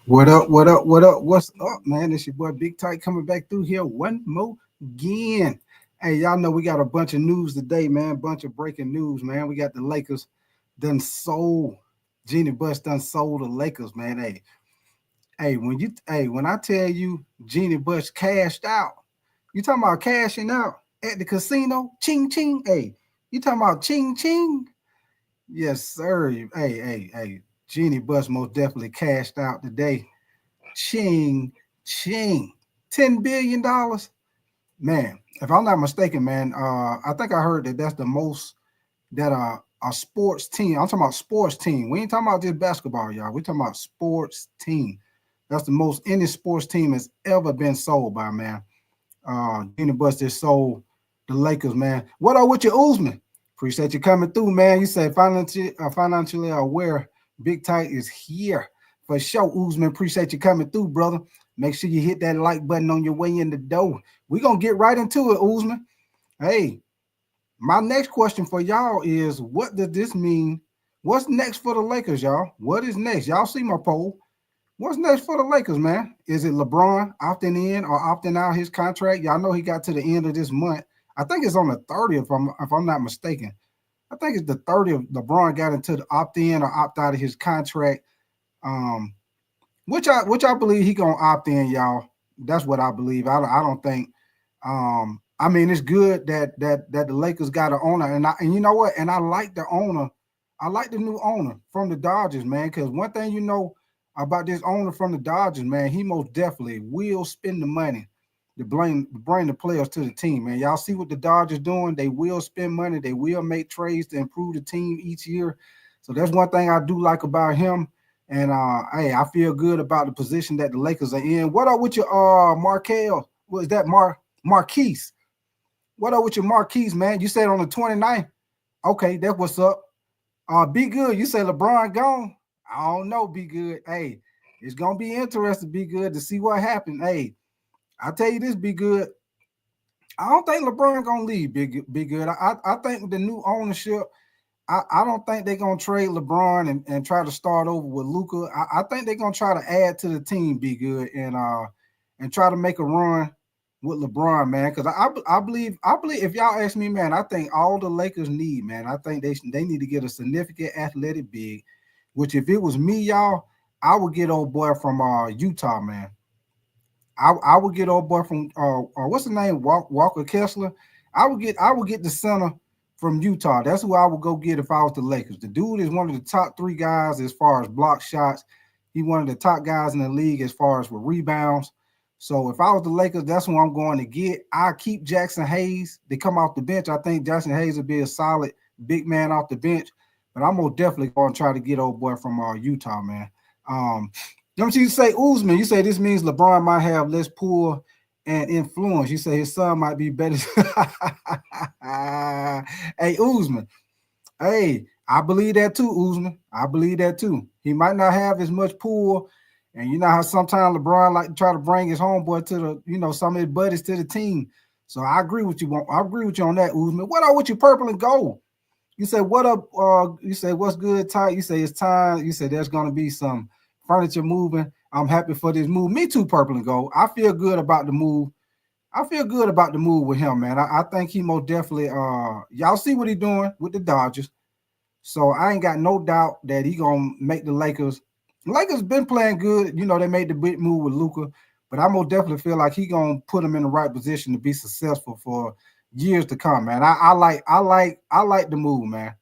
What up? What up? What up? What's up, man? It's your boy Big Tight coming back through here one more again. Hey, y'all know we got a bunch of news today, man. Bunch of breaking news, man. We got the Lakers done sold. Jeannie Buss done sold the Lakers, man. When I tell you Jeannie Buss cashed out, you talking about cashing out at the casino? Ching ching. Hey, you talking about ching ching? Yes, sir. Hey. Jeannie Buss most definitely cashed out today. Ching, ching. $10 billion. Man, if I'm not mistaken, man, I think I heard that that's the most that a sports team. I'm talking about sports team. We ain't talking about just basketball, y'all. We talking about sports team. That's the most any sports team has ever been sold by, man. Jeannie Buss just sold the Lakers, man. What up with your Uzman? Appreciate you coming through, man. You say financially aware. Big Tight is here for sure. Uzman, appreciate you coming through, brother. Make sure you hit that like button on your way in the door. We're going to get right into it, Uzman. Hey, my next question for y'all is, what does this mean? What's next for the Lakers, y'all? What is next? Y'all see my poll. What's next for the Lakers, man? Is it LeBron opting in or opting out his contract? Y'all know he got to the end of this month. I think it's on the 30th, if I'm not mistaken. I think it's the 30th. LeBron got into the opt in or opt out of his contract. Which I believe he gonna opt in, y'all. That's what I believe. I don't think. I mean, it's good that the Lakers got an owner, and you know what? And I like the owner. I like the new owner from the Dodgers, man. Because one thing you know about this owner from the Dodgers, man, he most definitely will spend the money to bring the players to the team, man. Y'all see what the Dodgers doing? They will spend money. They will make trades to improve the team each year. So that's one thing I do like about him. And hey, I feel good about the position that the Lakers are in. What up with your Markel? What is that, Marquise? What up with your Marquise, man? You said on the 29th. Okay, that's what's up. Be good. You say LeBron gone? I don't know, be good. Hey, it's gonna be interesting, be good, to see what happens. Hey, I tell you this, be good. I don't think LeBron gonna leave, be good. I think with the new ownership, I don't think they're gonna trade LeBron and try to start over with Luka. I think they're gonna try to add to the team, be good, and try to make a run with LeBron, man. Because I believe if y'all ask me, man, I think all the Lakers need, man. I think they need to get a significant athletic big. Which if it was me, y'all, I would get old boy from Utah, man. I would get old boy from what's the name, Walker Kessler. I would get the center from Utah. That's who I would go get if I was the Lakers. The dude is one of the top three guys as far as block shots. He's one of the top guys in the league as far as for rebounds. So if I was the Lakers, that's who I'm going to get. I keep Jackson Hayes to come off the bench. I think Jackson Hayes would be a solid big man off the bench. But I'm most definitely going to try to get old boy from Utah, man. Don't you say Uzman? You say this means LeBron might have less pull and influence. You say his son might be better. Hey, Uzman. Hey, I believe that too, Uzman. I believe that too. He might not have as much pull. And you know how sometimes LeBron like to try to bring his homeboy to some of his buddies to the team. So I agree with you. I agree with you on that, Uzman. What up with your purple and gold? You say, what up? You say, what's good, Ty? You say, it's time. You say, there's going to be some furniture moving. I'm happy for this move. Me too, purple and gold. I feel good about the move. I feel good about the move with him, man. I think he most definitely, y'all see what he's doing with the Dodgers. So I ain't got no doubt that he going to make the Lakers. The Lakers been playing good. They made the big move with Luka. But I most definitely feel like he going to put them in the right position to be successful for years to come, man. I like the move, man.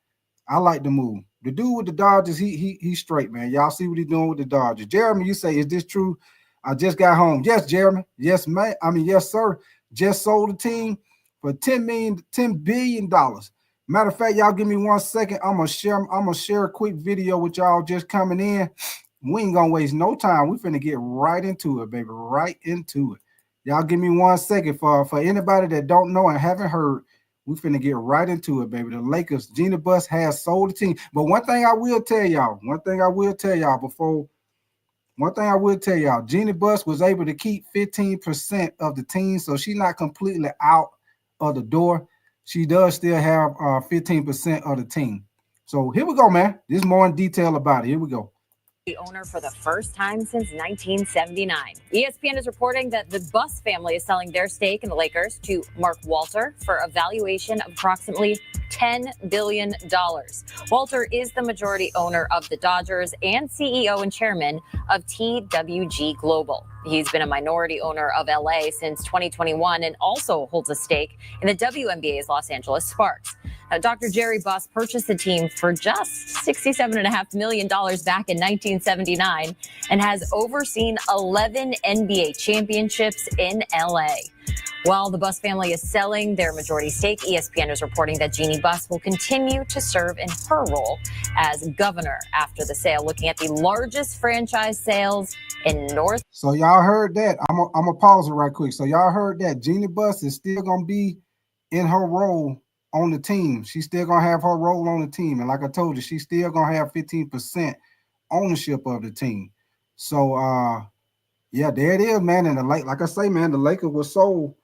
I like the move. The dude with the Dodgers, he's straight, man. Y'all see what he's doing with the Dodgers. Jeremy, you say, is this true? I just got home. Yes, Jeremy. Yes, man. Yes, sir. Just sold the team for $10 billion. Matter of fact, y'all give me 1 second. I'm gonna share a quick video with y'all just coming in. We ain't gonna waste no time. We finna get right into it, baby. Right into it. Y'all give me 1 second for anybody that don't know and haven't heard. We finna get right into it, baby. The Lakers, Jeannie Buss has sold the team. But one thing I will tell y'all, Jeannie Buss was able to keep 15% of the team, so she's not completely out of the door. She does still have 15% of the team. So here we go, man. There's more in detail about it. Here we go. The owner for the first time since 1979. ESPN is reporting that the Buss family is selling their stake in the Lakers to Mark Walter for a valuation of approximately $10 billion. Walter is the majority owner of the Dodgers and CEO and chairman of TWG Global. He's been a minority owner of LA since 2021 and also holds a stake in the WNBA's Los Angeles Sparks. Now, Dr. Jerry Buss purchased the team for just $67.5 million back in 1979 and has overseen 11 NBA championships in LA. While the Buss family is selling their majority stake, ESPN is reporting that Jeannie Buss will continue to serve in her role as governor after the sale, looking at the largest franchise sales in North. So y'all heard that. I'm gonna pause it right quick. So y'all heard that Jeannie Buss is still gonna be in her role on the team. She's still gonna have her role on the team, and like I told you, she's still gonna have 15% ownership of the team. So yeah, there it is, man. And like I say, man, the Lakers were sold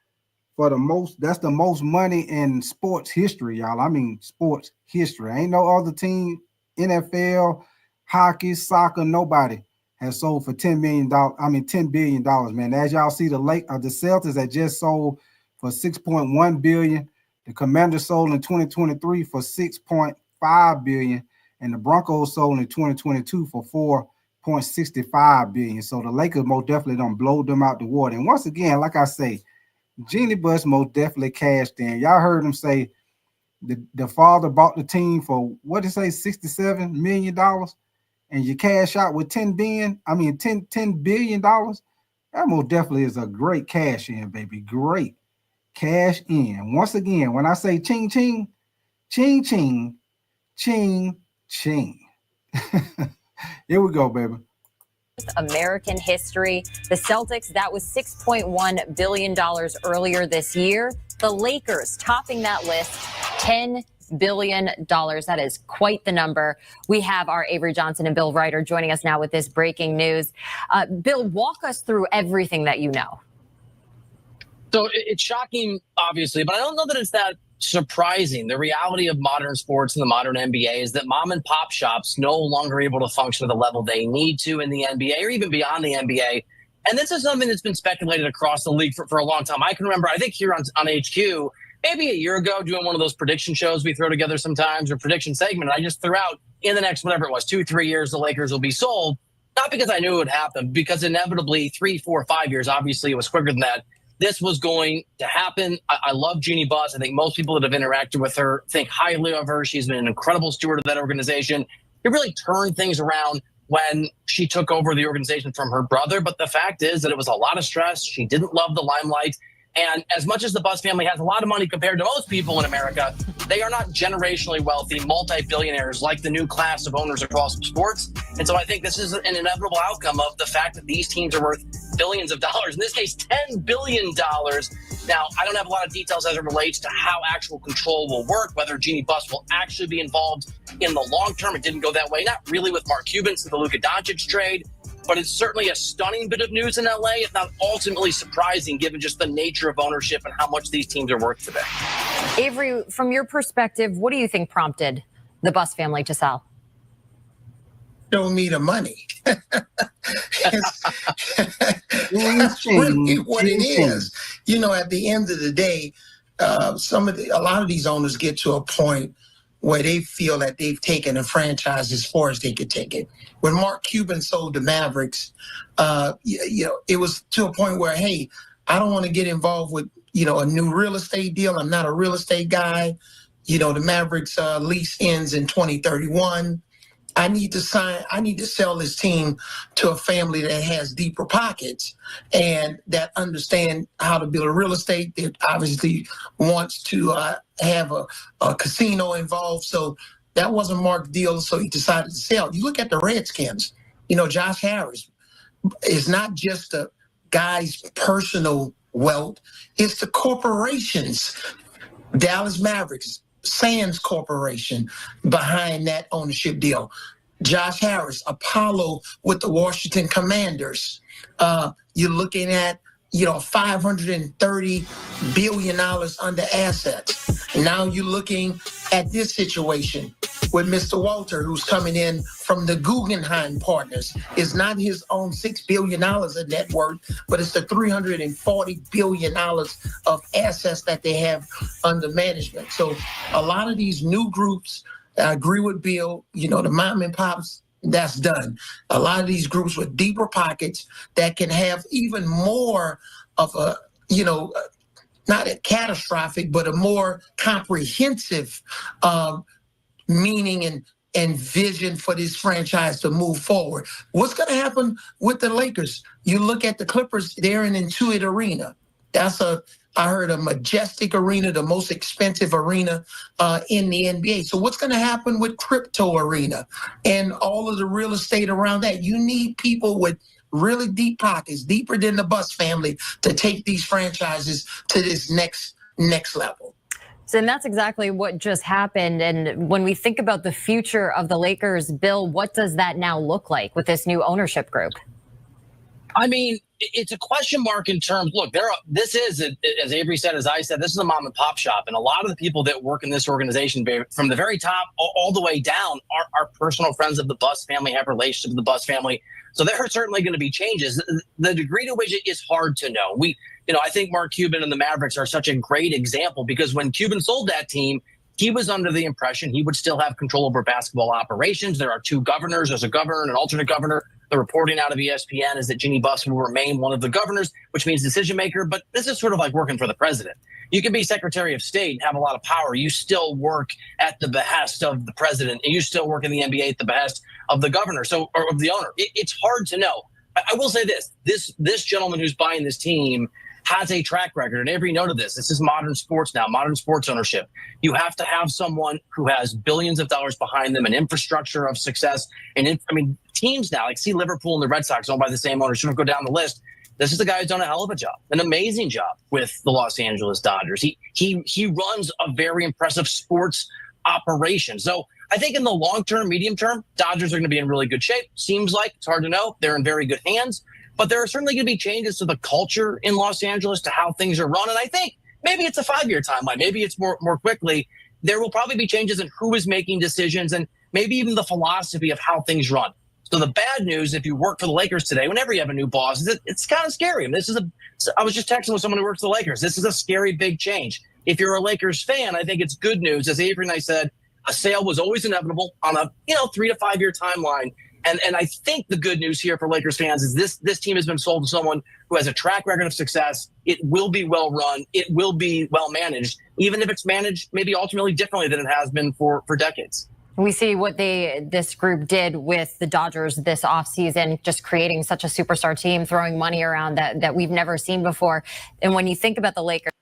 for the most. That's the most money in sports history, y'all. I mean, sports history. Ain't no other team, NFL, hockey, soccer, nobody has sold for $10 million. I mean, $10 billion, man. As y'all see, the Celtics that just sold for $6.1 billion. The Commanders sold in 2023 for $6.5 billion, and the Broncos sold in 2022 for $4.65 billion. So the Lakers most definitely don't blow them out the water. And once again, like I say, Jeannie Buss most definitely cashed in. Y'all heard him say the father bought the team for what did he say, $67 million, and you cash out with $10 billion. That most definitely is a great cash in, baby. Great cash in. Once again, when I say ching ching, ching ching, ching ching. Here we go, baby. American history. The Celtics, that was $6.1 billion earlier this year. The Lakers topping that list, $10 billion. That is quite the number. We have our Avery Johnson and Bill Ryder joining us now with this breaking news. Bill, walk us through everything that you know. So it's shocking, obviously, but I don't know that it's that surprising. The reality of modern sports and the modern NBA is that mom and pop shops no longer able to function at the level they need to in the NBA or even beyond the NBA. And this is something that's been speculated across the league for a long time. I can remember, I think here on HQ, maybe a year ago, doing one of those prediction shows we throw together sometimes, or prediction segment. I just threw out in the next, whatever it was, 2-3 years, the Lakers will be sold. Not because I knew it would happen, because inevitably 3, 4, 5 years, obviously it was quicker than that. This was going to happen. I love Jeannie Buss. I think most people that have interacted with her think highly of her. She's been an incredible steward of that organization. It really turned things around when she took over the organization from her brother. But the fact is that it was a lot of stress. She didn't love the limelight. And as much as the Buss family has a lot of money compared to most people in America, they are not generationally wealthy multi-billionaires like the new class of owners across sports. And so I think this is an inevitable outcome of the fact that these teams are worth billions of dollars, in this case, $10 billion. Now, I don't have a lot of details as it relates to how actual control will work, whether Jeannie Buss will actually be involved in the long term. It didn't go that way, not really with Mark Cuban to the Luka Doncic trade. But it's certainly a stunning bit of news in LA, if not ultimately surprising, given just the nature of ownership and how much these teams are worth today. Avery, from your perspective, what do you think prompted the Buss family to sell? Show me the money. That's really what it is. You know, at the end of the day, a lot of these owners get to a point where they feel that they've taken a franchise as far as they could take it. When Mark Cuban sold the Mavericks, it was to a point where, hey, I don't want to get involved with, a new real estate deal. I'm not a real estate guy. The Mavericks lease ends in 2031. I need to sell this team to a family that has deeper pockets and that understand how to build a real estate, that obviously wants to have a casino involved. So that wasn't Mark's deal, so he decided to sell. You look at the Redskins, Josh Harris is not just a guy's personal wealth, it's the corporations. Dallas Mavericks, Sands Corporation behind that ownership deal. Josh Harris, Apollo with the Washington Commanders. You're looking at, $530 billion under assets. Now you're looking at this situation. with Mr. Walter, who's coming in from the Guggenheim Partners. It's not his own $6 billion of net worth, but it's the $340 billion of assets that they have under management. So a lot of these new groups, I agree with Bill, the mom and pops, that's done. A lot of these groups with deeper pockets that can have even more of a, not a catastrophic, but a more comprehensive meaning and vision for this franchise to move forward. What's going to happen with the Lakers? You look at the Clippers, they're in Intuit Arena. I heard a majestic arena, the most expensive arena in the NBA. So what's going to happen with Crypto Arena and all of the real estate around that? You need people with really deep pockets, deeper than the Buss family, to take these franchises to this next level. So, and that's exactly what just happened. And when we think about the future of the Lakers, Bill, what does that now look like with this new ownership group? I mean, it's a question mark in terms. Look, this is, as Avery said, as I said, this is a mom and pop shop, and a lot of the people that work in this organization, from the very top all the way down, are personal friends of the Buss family, have relationships with the Buss family. So there are certainly going to be changes. The degree to which it is hard to know. I think Mark Cuban and the Mavericks are such a great example, because when Cuban sold that team, he was under the impression he would still have control over basketball operations. There are two governors. There's a governor and an alternate governor. The reporting out of ESPN is that Jeannie Buss will remain one of the governors, which means decision maker. But this is sort of like working for the president. You can be Secretary of State and have a lot of power. You still work at the behest of the president, and you still work in the NBA at the behest of the governor, or of the owner. It's hard to know. I will say this gentleman who's buying this team has a track record, and Avery noted this. This is modern sports now, modern sports ownership. You have to have someone who has billions of dollars behind them, an infrastructure of success. And teams now, like see Liverpool and the Red Sox owned by the same owner, shouldn't go down the list. This is the guy who's done a hell of a job, an amazing job with the Los Angeles Dodgers. He runs a very impressive sports operation. So I think in the long term, medium term, Dodgers are going to be in really good shape. Seems like, it's hard to know, they're in very good hands. But there are certainly going to be changes to the culture in Los Angeles, to how things are run. And I think maybe it's a 5-year timeline. Maybe it's more quickly. There will probably be changes in who is making decisions, and maybe even the philosophy of how things run. So the bad news, if you work for the Lakers today, whenever you have a new boss, is it's kind of scary. I mean, I was just texting with someone who works for the Lakers. This is a scary big change. If you're a Lakers fan, I think it's good news. As Avery and I said, a sale was always inevitable on a 3 to 5 year timeline. And I think the good news here for Lakers fans is this team has been sold to someone who has a track record of success. It will be well run. It will be well managed, even if it's managed maybe ultimately differently than it has been for decades. We see what this group did with the Dodgers this offseason, just creating such a superstar team, throwing money around that we've never seen before. And when you think about the Lakers.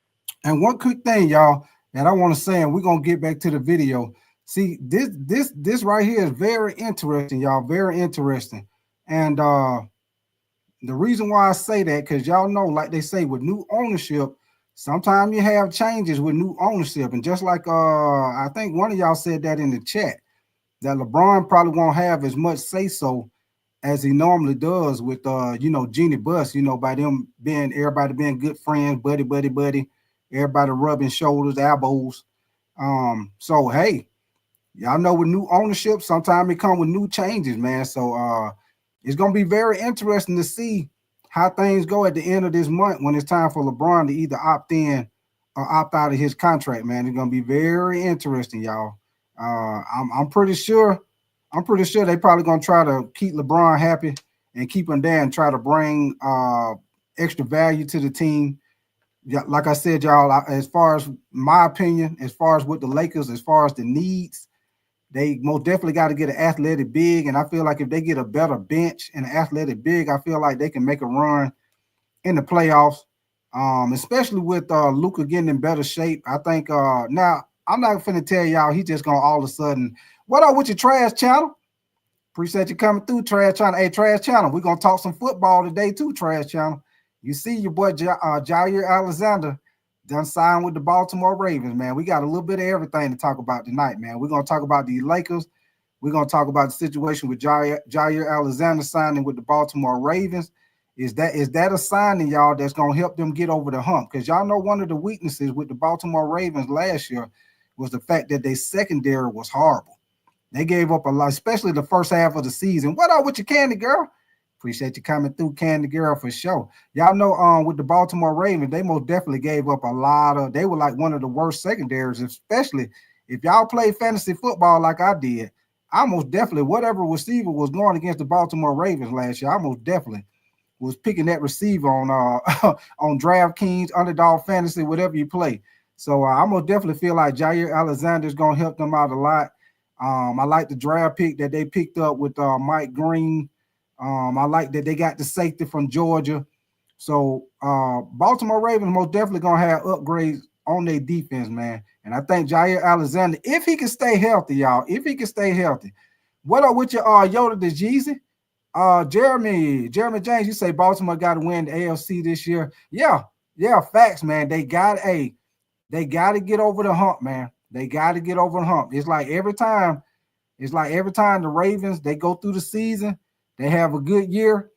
And one quick thing, y'all, that I want to say, and we're going to get back to the video. See, this right here is very interesting, y'all, very interesting. And the reason why I say that, because y'all know, like they say, with new ownership, sometimes you have changes with new ownership. And just like I think one of y'all said that in the chat, that LeBron probably won't have as much say-so as he normally does with, Jeannie Buss, by them everybody being good friends, buddy, everybody rubbing shoulders, elbows. So, hey, y'all know with new ownership, sometimes it comes with new changes, man. So it's going to be very interesting to see how things go at the end of this month when it's time for LeBron to either opt in or opt out of his contract, man. It's going to be very interesting, y'all. I'm pretty sure they probably going to try to keep LeBron happy and keep him there and try to bring extra value to the team. Yeah, like I said, y'all, as far as my opinion, as far as with the Lakers, as far as the needs, they most definitely got to get an athletic big. And I feel like if they get a better bench and an athletic big, I feel like they can make a run in the playoffs, especially with Luka getting in better shape. I think now I'm not finna tell y'all he's just going to all of a sudden, what up with your trash channel? Appreciate you coming through, trash channel. Hey, trash channel, we're going to talk some football today too, trash channel. You see your boy Jaire Alexander done signed with the Baltimore Ravens, man. We got a little bit of everything to talk about tonight, man. We're going to talk about the Lakers. We're going to talk about the situation with Jaire Alexander signing with the Baltimore Ravens. Is that a signing, y'all, that's going to help them get over the hump? Because y'all know one of the weaknesses with the Baltimore Ravens last year was the fact that their secondary was horrible. They gave up a lot, especially the first half of the season. What up with your Candy Girl? Appreciate you coming through, Candy Girl, for sure. Y'all know with the Baltimore Ravens, they most definitely gave up a lot of, they were like one of the worst secondaries, especially if y'all play fantasy football like I did. I most definitely, whatever receiver was going against the Baltimore Ravens last year, I most definitely was picking that receiver on on DraftKings, Underdog Fantasy, whatever you play. So I most definitely feel like Jaire Alexander is going to help them out a lot. I like the draft pick that they picked up with Mike Green. I like that they got the safety from Georgia. So Baltimore Ravens most definitely going to have upgrades on their defense, man. And I think Jaire Alexander, if he can stay healthy, y'all, if he can stay healthy. What up with your Yoda the Jeezy? Jeremy James, you say Baltimore got to win the AFC this year. Yeah, facts, man. They got to get over the hump, man. They got to get over the hump. It's like every time the Ravens, they go through the season, they have a good year,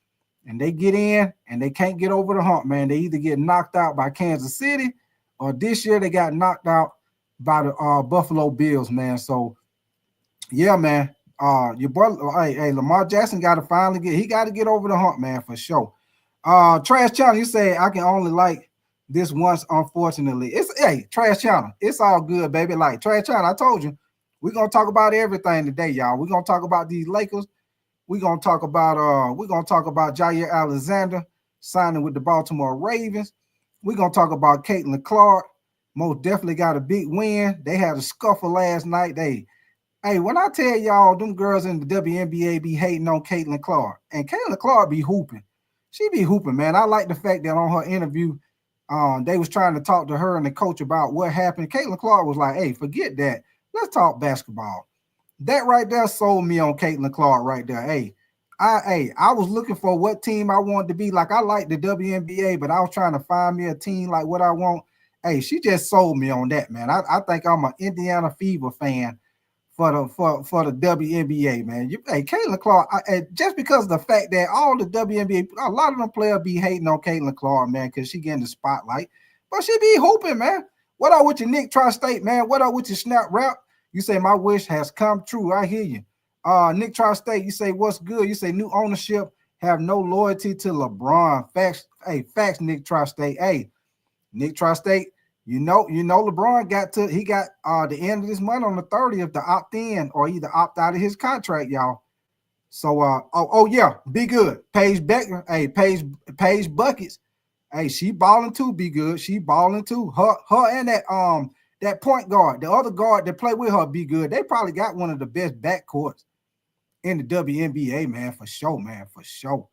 and they get in, and they can't get over the hump, man. They either get knocked out by Kansas City, or this year they got knocked out by the Buffalo Bills, man. So, yeah, man. Your boy, hey, Lamar Jackson got to finally get over the hump, man, for sure. Trash Channel, you say I can only like this once, unfortunately. Trash Channel, it's all good, baby. Like Trash Channel, I told you, we're gonna talk about everything today, y'all. We're gonna talk about these Lakers. We're gonna talk about Jaire Alexander signing with the Baltimore Ravens. We're gonna talk about Caitlin Clark. Most definitely got a big win. They had a scuffle last night. Hey, when I tell y'all, them girls in the WNBA be hating on Caitlin Clark, and Caitlin Clark be hooping. She be hooping, man. I like the fact that on her interview, they was trying to talk to her and the coach about what happened. Caitlin Clark was like, hey, forget that. Let's talk basketball. That right there sold me on Caitlin Clark right there. I was looking for what team I wanted to be. Like, I like the WNBA, but I was trying to find me a team like what I want. Hey, she just sold me on that, man. I think I'm an Indiana Fever fan for the WNBA, man. Caitlin Clark, just because of the fact that all the WNBA, a lot of them players be hating on Caitlin Clark, man, because she getting the spotlight. But she be hooping, man. What up with your Nick Tri-State, man? What up with your snap rap? You say my wish has come true. I hear you. Nick Tri-State, you say what's good? You say new ownership have no loyalty to LeBron. Facts, Nick Tri-State. Hey, Nick Tri-State, you know LeBron got the end of this month on the 30th to opt in or either opt out of his contract, y'all. So yeah, be good. Paige Beckman, Paige Buckets. Hey, she balling too, be good. She balling too. Her and that point guard, the other guard that play with her, be good. They probably got one of the best backcourts in the WNBA, man, for sure, man, for sure.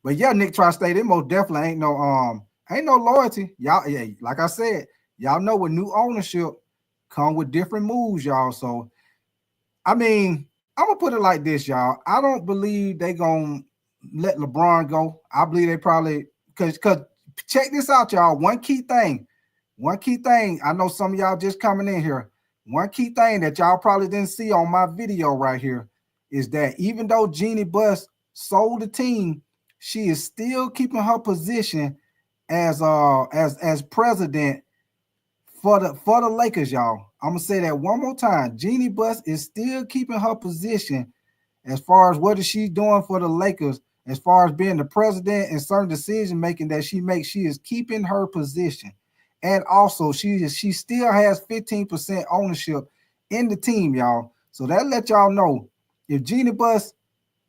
But yeah, Nick Tri-State, it most definitely ain't no loyalty. Y'all, yeah, like I said, y'all know with new ownership come with different moves, y'all. So, I mean, I'm gonna put it like this, y'all. I don't believe they gonna let LeBron go. I believe they probably because check this out, y'all. One key thing. I know some of y'all just coming in here. One key thing that y'all probably didn't see on my video right here is that even though Jeannie Buss sold the team, she is still keeping her position as president for the Lakers, y'all. I'm gonna say that one more time. Jeannie Buss is still keeping her position as far as what is she doing for the Lakers, as far as being the president and certain decision making that she makes. She is keeping her position, and also she still has 15% ownership in the team, y'all. So that let y'all know if Jeannie Buss,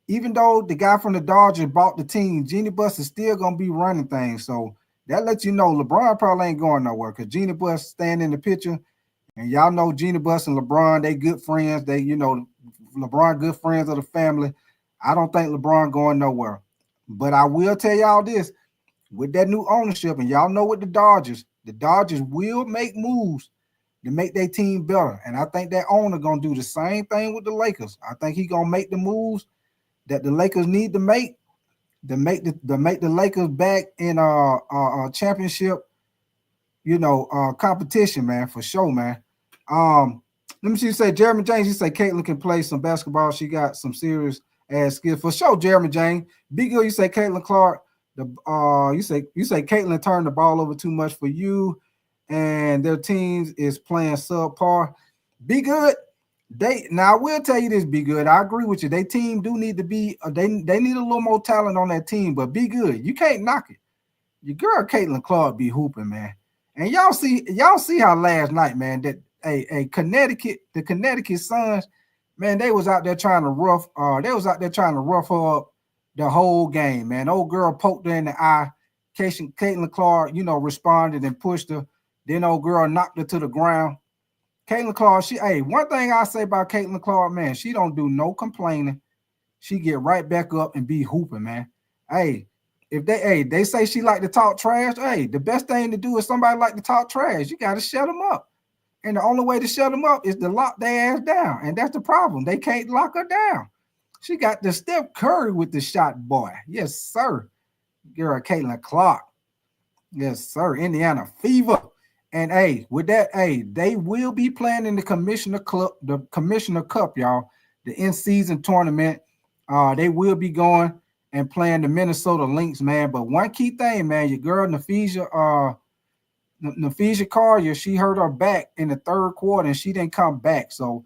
even though the guy from the Dodgers bought the team, Jeannie Buss is still gonna be running things. So that lets you know LeBron probably ain't going nowhere because Jeannie Buss staying in the picture. And y'all know Jeannie Buss and LeBron, they good friends. They, LeBron good friends of the family. I don't think LeBron going nowhere. But I will tell y'all this, with that new ownership, and y'all know with the Dodgers will make moves to make their team better. And I think that owner going to do the same thing with the Lakers. I think he going to make the moves that the Lakers need to make the Lakers back in a championship, competition, man, for sure, man. Let me see. You say Jeremy James. You say Caitlin can play some basketball. She got some serious ass skills for sure. Jeremy James. Big girl. You say Caitlin Clark. You say Caitlin turned the ball over too much for you, and their teams is playing subpar. Be good. Now I will tell you this, Be Good. I agree with you. They team do need to be they need a little more talent on that team, but Be Good. You can't knock it. Your girl Caitlin Clark be hooping, man. And y'all see how last night, man, that the Connecticut Suns, man, they was out there trying to rough her up the whole game, man. Old girl poked her in the eye. Caitlin Clark, responded and pushed her. Then old girl knocked her to the ground. Caitlin Clark, one thing I say about Caitlin Clark, man, she don't do no complaining. She get right back up and be hooping, man. Hey, if they say she like to talk trash, the best thing to do is somebody like to talk trash. You got to shut them up. And the only way to shut them up is to lock their ass down. And that's the problem. They can't lock her down. She got the Steph Curry with the shot, boy. Yes, sir. Girl, Caitlin Clark. Yes, sir. Indiana Fever. And with that, they will be playing in the Commissioner Cup, y'all. The in-season tournament. They will be going and playing the Minnesota Lynx, man. But one key thing, man, your girl Nafesia Collier, she hurt her back in the third quarter and she didn't come back. So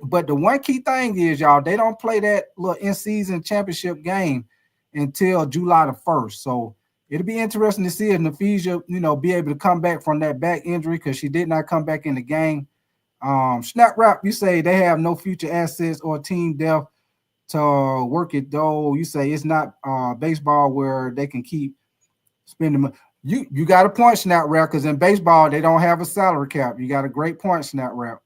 but the one key thing is, y'all, they don't play that little in-season championship game until July the 1st. So it'll be interesting to see if Nafesia, be able to come back from that back injury because she did not come back in the game. Snap Rap, you say they have no future assets or team depth to work it, though. You say it's not baseball where they can keep spending money. You got a point, Snap Rap, because in baseball they don't have a salary cap. You got a great point, Snap Rap.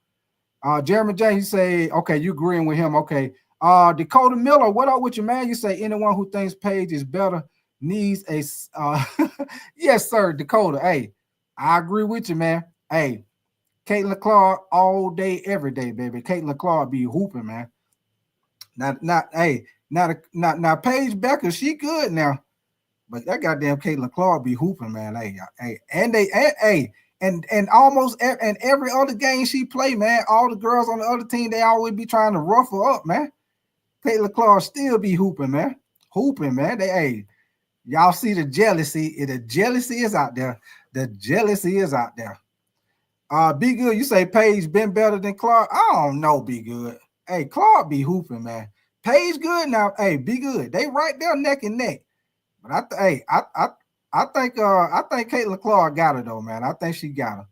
Jeremy James, you say, okay, you agreeing with him. Okay. Dakota Miller, what up with you, man? You say anyone who thinks Paige is better needs a yes, sir, Dakota. Hey, I agree with you, man. Hey, Caitlin Clark all day, every day, baby. Caitlin Clark be hooping, man. Now Paige Becker, she good now. But that goddamn Caitlin Clark be hooping, man. And almost every other game she play, man, all the girls on the other team, they always be trying to rough her up, man. Caitlin Clark still be hooping, man. Hooping, man. Y'all see the jealousy. The jealousy is out there. The jealousy is out there. Be Good, you say Paige been better than Clark? I don't know, Be Good. Hey, Clark be hooping, man. Paige good now. Hey, Be Good. They right there neck and neck. But I think Caitlin Clark got her though, man. I think she got her.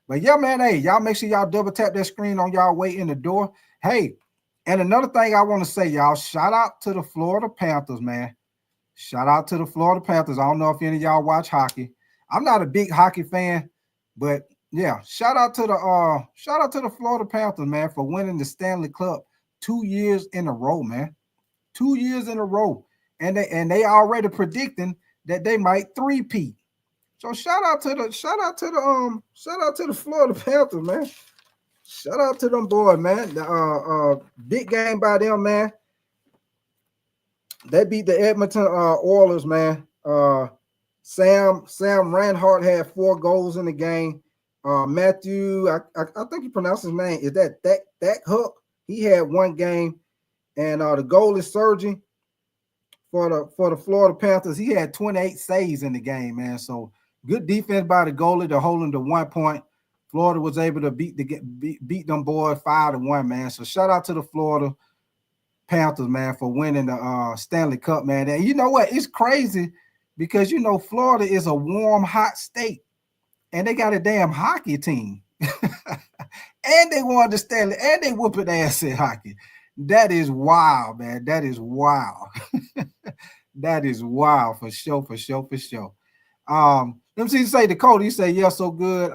But yeah, man, y'all make sure y'all double tap that screen on y'all way in the door. Hey, and another thing I want to say, y'all, shout out to the Florida Panthers, man. Shout out to the Florida Panthers. I don't know if any of y'all watch hockey. I'm not a big hockey fan, but yeah, shout out to the Florida Panthers, man, for winning the Stanley Cup 2 years in a row, man. 2 years in a row. And they already predicting that they might three-peat. So shout out to the Florida Panthers, man. Shout out to them boys, man. The big game by them, man. They beat the Edmonton Oilers, man. Sam Reinhart had 4 goals in the game. Matthew, I think you pronounce his name. Is that Hook? He had 1 game, and the goalie Sergi for the Florida Panthers, he had 28 saves in the game, man. So good defense by the goalie to hold him to 1 point. Florida was able to beat them boys 5-1, man. So shout out to the Florida Panthers, man, for winning the Stanley Cup, man. And you know what? It's crazy because Florida is a warm, hot state, and they got a damn hockey team, and they won the Stanley, and they whooping ass at hockey. That is wild, man. That is wild. That is wild for sure. Let me see you say Dakota. You say, yeah, so good.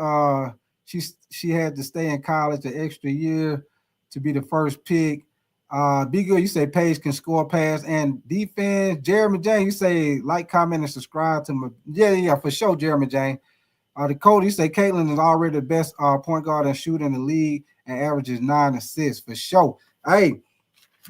She had to stay in college an extra year to be the first pick. Be Good, you say Paige can score, pass, and defense. Jeremy Jane, you say like, comment, and subscribe to my. Yeah, for sure, Jeremy Jane. Dakota, you say Caitlin is already the best point guard and shooter in the league and averages 9 assists for sure. Hey,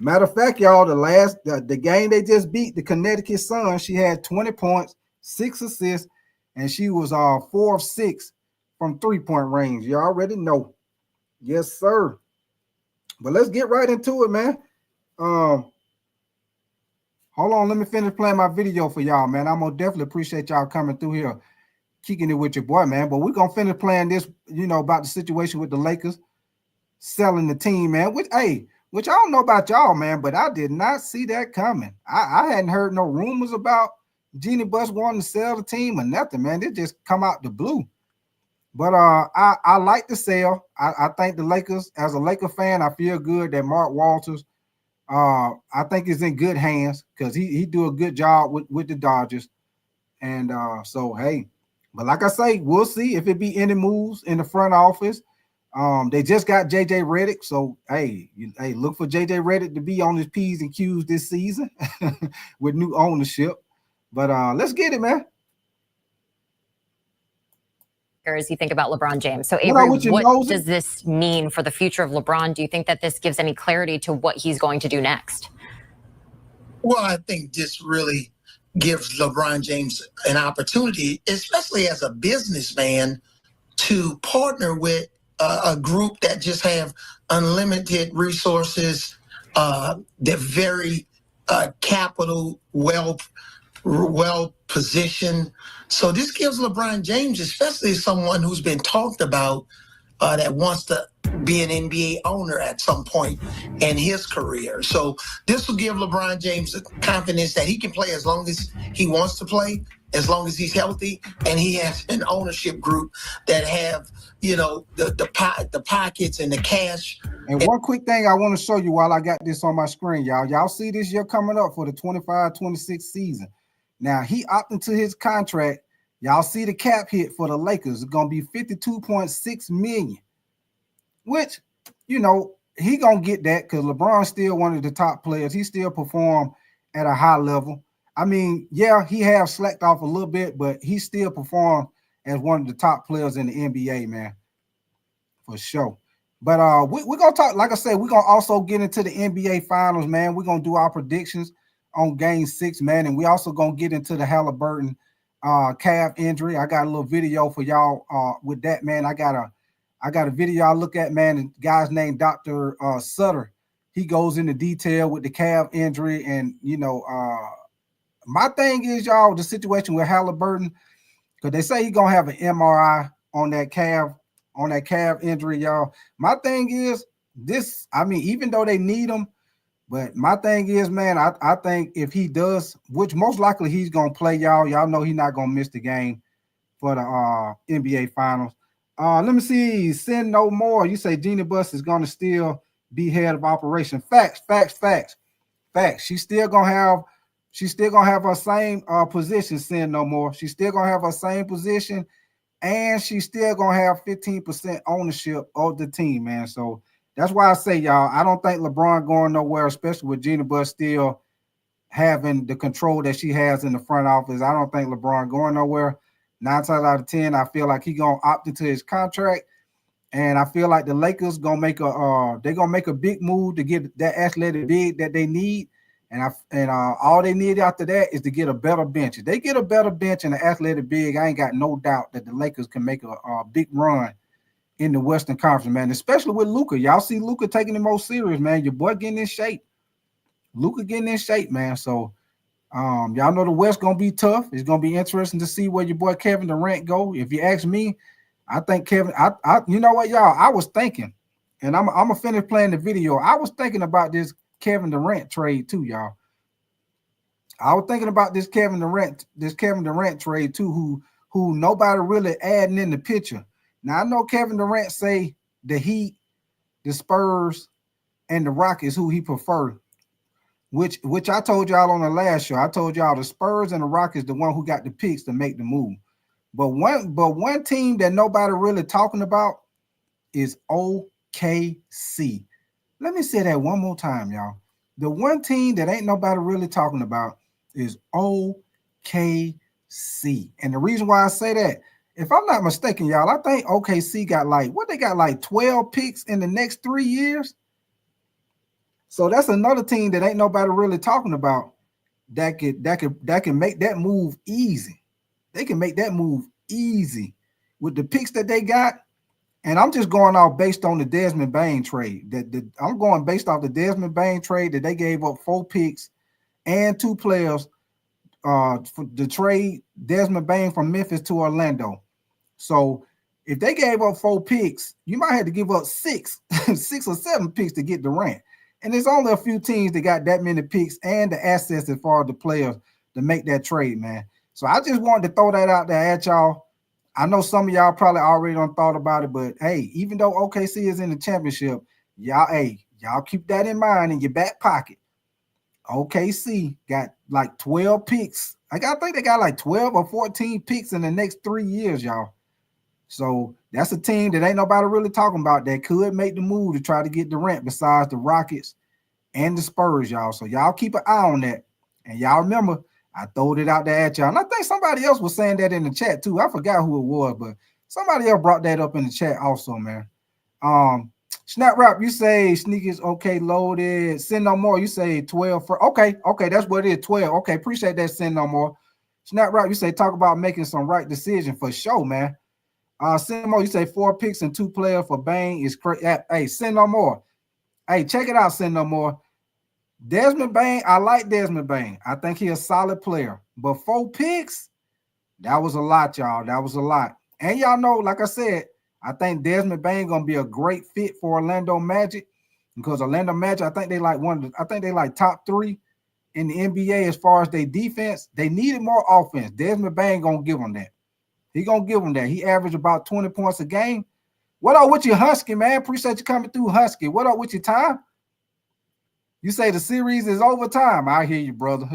matter of fact, y'all, the game they just beat, the Connecticut Suns, she had 20 points, 6 assists, and she was 4 of 6 from 3-point range. You already know. Yes, sir. But let's get right into it, man. Hold on, let me finish playing my video for y'all, man. I'm gonna definitely appreciate y'all coming through here, kicking it with your boy, man. But we're gonna finish playing this, about the situation with the Lakers. selling the team, man. Which I don't know about y'all, man, but I did not see that coming. I hadn't heard no rumors about Jeannie Buss wanting to sell the team or nothing, man. It just come out the blue. But I like the sale. I think the Lakers, as a Laker fan, I feel good that Mark Walters, I think is in good hands because he do a good job with the Dodgers. And so, hey, but like I say, we'll see if it be any moves in the front office. They just got JJ Redick, so hey, look for JJ Redick to be on his P's and Q's this season with new ownership. But let's get it, man. As you think about LeBron James. So, Avery, what does this mean for the future of LeBron? Do you think that this gives any clarity to what he's going to do next? Well, I think this really gives LeBron James an opportunity, especially as a businessman, to partner with a group that just have unlimited resources, they're very capital well positioned. So this gives LeBron James, especially someone who's been talked about that wants to be an NBA owner at some point in his career. So this will give LeBron James the confidence that he can play as long as he wants to play, as long as he's healthy, and he has an ownership group that have, the pockets and the cash. And one quick thing I want to show you while I got this on my screen, y'all. Y'all see this year coming up for the 25-26 season. Now, he opted into his contract. Y'all see the cap hit for the Lakers. It's going to be $52.6 million, which, he going to get that because LeBron's still one of the top players. He still perform at a high level. I mean, yeah, he has slacked off a little bit, but he still performed as one of the top players in the NBA, man, for sure. But we're going to talk, like I said, we're going to also get into the NBA Finals, man. We're going to do our predictions on Game 6, man, and we also going to get into the Haliburton calf injury. I got a little video for y'all with that, man. I got a video I look at, man, and guy's named Dr. Sutter. He goes into detail with the calf injury, and, my thing is, y'all, the situation with Haliburton, because they say he's going to have an MRI on that calf injury, y'all. My thing is this, even though they need him, but my thing is, man, I think if he does, which most likely he's going to play, y'all know he's not going to miss the game for the NBA Finals. Let me see. Sin no more. You say Jeannie Buss is going to still be head of operation. Facts. She's still going to have her same position, Sin no more. She's still going to have her same position, and she's still going to have 15% ownership of the team, man. So that's why I say, y'all, I don't think LeBron going nowhere, especially with Jeannie Buss still having the control that she has in the front office. I don't think LeBron going nowhere. 9 times out of 10, I feel like he's going to opt into his contract. And I feel like the Lakers going to make a big move to get that athletic big that they need. And all they need after that is to get a better bench. If they get a better bench and an athletic big, I ain't got no doubt that the Lakers can make a big run in the Western Conference, man, especially with Luka. Y'all see Luka taking it more serious, man. Your boy getting in shape. Luka getting in shape, man. So y'all know the West going to be tough. It's going to be interesting to see where your boy Kevin Durant go. If you ask me, I think Kevin, you know what, y'all, I was thinking, and I'm going to finish playing the video. I was thinking about this Kevin Durant trade too, y'all. I was thinking about this Kevin Durant trade too, who nobody really adding in the picture. Now, I know Kevin Durant say the Heat, the Spurs, and the Rockets who he preferred, which I told y'all on the last show. I told y'all the Spurs and the Rockets, the one who got the picks to make the move. But one team that nobody really talking about is OKC. Let me say that one more time, y'all. The one team that ain't nobody really talking about is OKC. And the reason why I say that, if I'm not mistaken, y'all, I think OKC got like 12 picks in the next 3 years. So that's another team that ain't nobody really talking about that can make that move easy. They can make that move easy with the picks that they got. And I'm just going off based on the Desmond Bain trade. I'm going based off the Desmond Bain trade that they gave up 4 picks and 2 players for the trade Desmond Bain from Memphis to Orlando. So if they gave up 4 picks, you might have to give up 6 or 7 picks to get Durant. And there's only a few teams that got that many picks and the assets as far as the players to make that trade, man. So I just wanted to throw that out there at y'all. I know some of y'all probably already done thought about it, but hey, even though OKC is in the championship, y'all keep that in mind in your back pocket. OKC got like 12 picks. I think they got like 12 or 14 picks in the next 3 years, y'all. So that's a team that ain't nobody really talking about that could make the move to try to get Durant besides the Rockets and the Spurs, y'all. So y'all keep an eye on that. And y'all remember, I throwed it out there at y'all. And I think somebody else was saying that in the chat too. I forgot who it was, but somebody else brought that up in the chat also, man. Snap Rap, you say sneakers okay loaded. Send no more. You say 12 for okay, that's what it is. 12. Okay, appreciate that. Send no more. Snap Rap, you say talk about making some right decision for sure, man. Send no more. You say 4 picks and 2 players for Bane is crazy. Hey, send no more. Hey, check it out. Send no more. Desmond Bane, I like Desmond Bane. I think he's a solid player. But 4 picks, that was a lot, y'all. That was a lot. And y'all know, like I said, I think Desmond Bane gonna be a great fit for Orlando Magic because Orlando Magic, I think they like top 3 in the NBA as far as their defense. They needed more offense. Desmond Bane gonna give them that. He gonna give them that. He averaged about 20 points a game. What up with you, Husky, man? Appreciate you coming through, Husky. What up with your time? You say the series is overtime. I hear you, brother.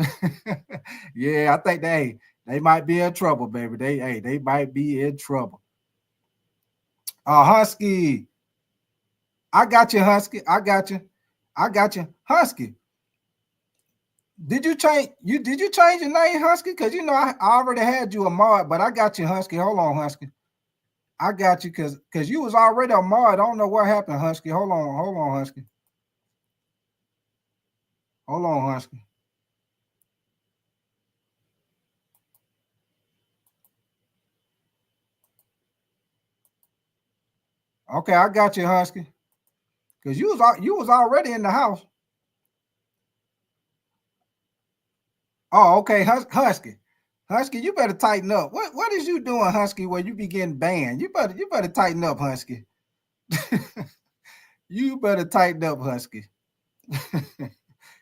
Yeah, I think they might be in trouble, baby. They might be in trouble. Husky. I got you, Husky. I got you. Husky. Did you change your name, Husky? Because you know I already had you a mod, but I got you, Husky. Hold on, Husky. I got you because you was already a mod. I don't know what happened, Husky. Hold on, Husky. Hold on, Husky. Okay, I got you, Husky. Because you was already in the house. Oh, okay, Husky. Husky, you better tighten up. What is you doing, Husky, where you be getting banned? You better tighten up, Husky. You better tighten up, Husky.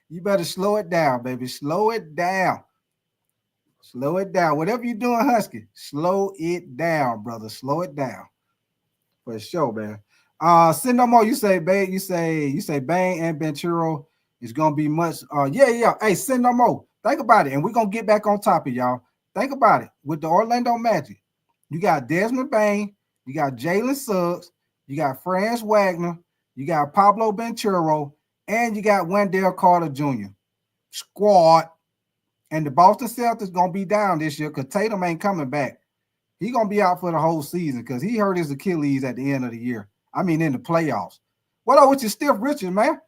You better slow it down, baby. Slow it down. Slow it down. Whatever you're doing, Husky, slow it down, brother. Slow it down. For sure, man. Send no more. You say Bane. You say Bane and Ventura is gonna be much. Yeah. Hey, send no more. Think about it, and we're gonna get back on topic, y'all. Think about it. With the Orlando Magic, you got Desmond Bane, you got Jalen Suggs, you got Franz Wagner, you got Pablo Ventura, and you got Wendell Carter Jr. Squad. And the Boston Celtics gonna be down this year because Tatum ain't coming back. He's gonna be out for the whole season because he hurt his Achilles at the end of the year. I mean, in the playoffs. What up with you, Stiff Richard, man?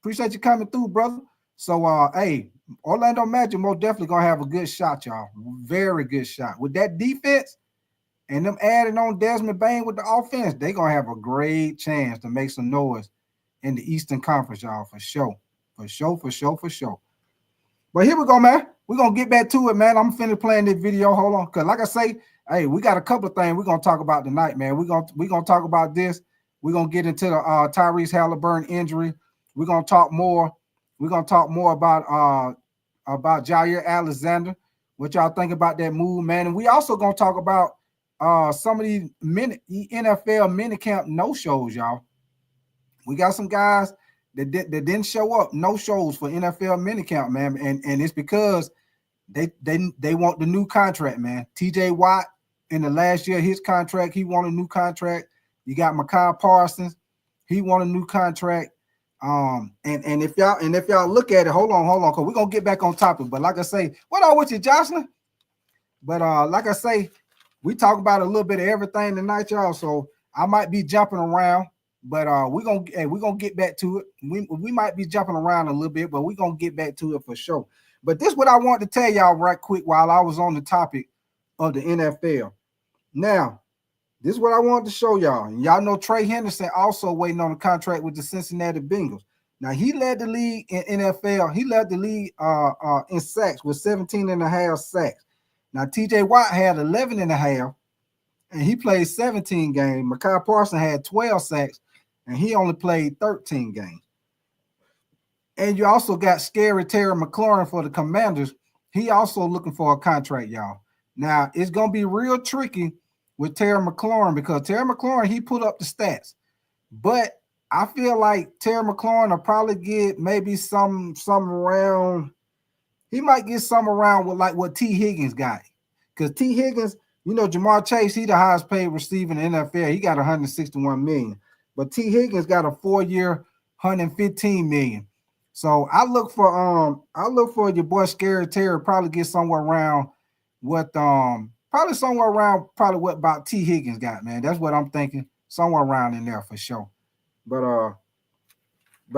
Appreciate you coming through, brother. So, hey, Orlando Magic most definitely gonna have a good shot, y'all. Very good shot with that defense and them adding on Desmond Bane with the offense. They gonna have a great chance to make some noise in the Eastern Conference, y'all, for sure. For sure. But here we go, man. We're gonna get back to it, man. I'm finished playing this video. Hold on, because like I say, hey, we got a couple of things we're gonna talk about tonight, man. We're gonna talk about this. We're gonna get into the Tyrese Haliburton injury. We're gonna talk more. We're gonna talk more about Jaire Alexander. What y'all think about that move, man? And we also gonna talk about some of these NFL minicamp no-shows, y'all. We got some guys that didn't show up, no shows for NFL minicamp, man, and it's because they want the new contract, man. TJ Watt in the last year, his contract, he want a new contract. You got Micah Parsons, he want a new contract. And if y'all look at it, hold on, because we're gonna get back on topic. But like I say, what up with you, Jocelyn? But like I say, we talk about a little bit of everything tonight, y'all. So I might be jumping around. But we're gonna get back to it. We might be jumping around a little bit, but we're gonna get back to it for sure. But this is what I want to tell y'all right quick while I was on the topic of the NFL. Now, this is what I wanted to show y'all. And y'all know Trey Henderson also waiting on a contract with the Cincinnati Bengals. Now, he led the league in NFL. He led the league in sacks with 17.5 sacks. Now, TJ Watt had 11.5. and he played 17 games. Micah Parsons had 12 sacks, and he only played 13 games. And you also got scary Terry McLaurin for the Commanders. He also looking for a contract, y'all. Now, it's going to be real tricky with Terry McLaurin because Terry McLaurin, he put up the stats. But I feel like Terry McLaurin will probably get maybe some around. He might get some around with like what T. Higgins got. Because T. Higgins, you know, Jamar Chase, he the highest paid receiver in the NFL. He got $161 million. But T. Higgins got a 4-year, $115 million. So I look for your boy Scary Terry probably get somewhere around what probably what about T. Higgins got, man. That's what I'm thinking. Somewhere around in there for sure. But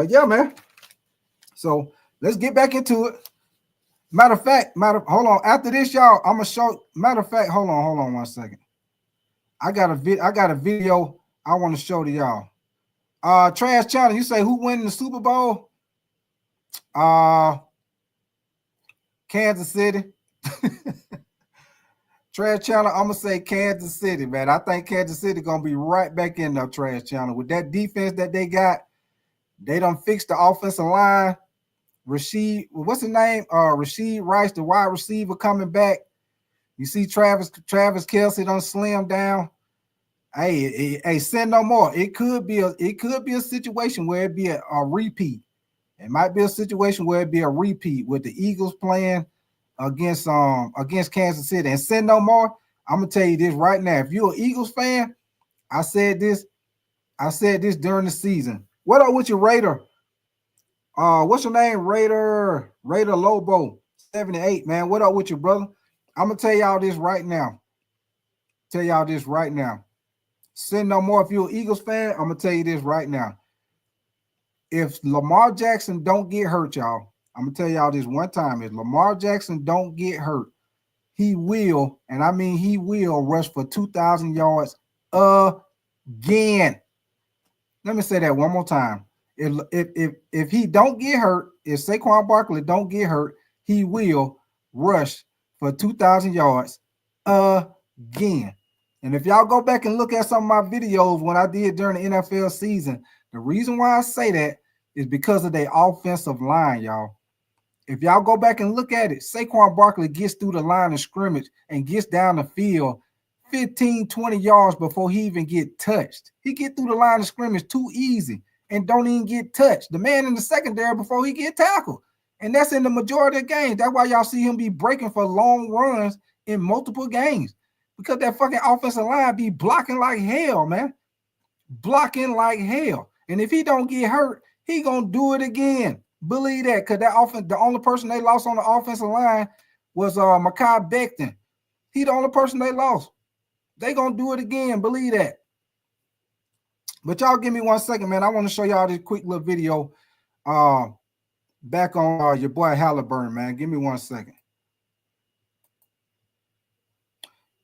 yeah, man. So let's get back into it. Matter of fact, hold on. After this, y'all, I'm gonna show. Matter of fact, hold on 1 second. I got a video I want to show to y'all. Trash Channel, you say who win the Super Bowl? Kansas City. Trash Channel, I'm gonna say Kansas City, man. I think Kansas City gonna be right back in the Trash Channel with that defense that they got. They done fixed the offensive line. Rasheed, what's his name? Rasheed Rice, the wide receiver, coming back. You see Travis Kelce done slim down. Hey, send no more. It could be a situation where it be a repeat. It might be a situation where it be a repeat with the Eagles playing against Kansas City. And send no more. I'm gonna tell you this right now. If you're an Eagles fan, I said this during the season. What up with your Raider? What's your name? Raider Lobo 78, man. What up with you, brother? I'm gonna tell y'all this right now. Send no more. If you're an Eagles fan, I'm gonna tell you this right now. If Lamar Jackson don't get hurt, y'all, I'm gonna tell y'all this one time. If Lamar Jackson don't get hurt, he will, and I mean he will rush for 2,000 yards again. Let me say that one more time. If he don't get hurt, if Saquon Barkley don't get hurt, he will rush for 2,000 yards again. And if y'all go back and look at some of my videos when I did during the NFL season, the reason why I say that is because of their offensive line, y'all. If y'all go back and look at it, Saquon Barkley gets through the line of scrimmage and gets down the field 15, 20 yards before he even get touched. He get through the line of scrimmage too easy and don't even get touched. The man in the secondary before he get tackled. And that's in the majority of games. That's why y'all see him be breaking for long runs in multiple games. Because that fucking offensive line be blocking like hell, man. Blocking like hell. And if he don't get hurt, he gonna do it again. Believe that, because that offense, the only person they lost on the offensive line was Mekhi Becton. He the only person they lost. They gonna do it again. Believe that. But y'all give me 1 second, man. I want to show y'all this quick little video back on your boy Haliburton, man. Give me 1 second.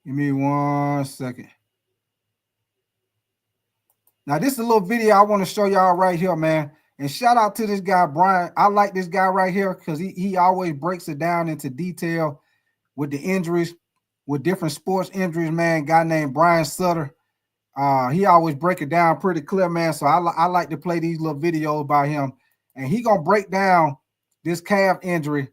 Give me 1 second. Now, this is a little video I want to show y'all right here, man. And shout out to this guy, Brian. I like this guy right here because he always breaks it down into detail with the injuries, with different sports injuries, man. Guy named Brian Sutter. He always break it down pretty clear, man. So I like to play these little videos by him. And he going to break down this calf injury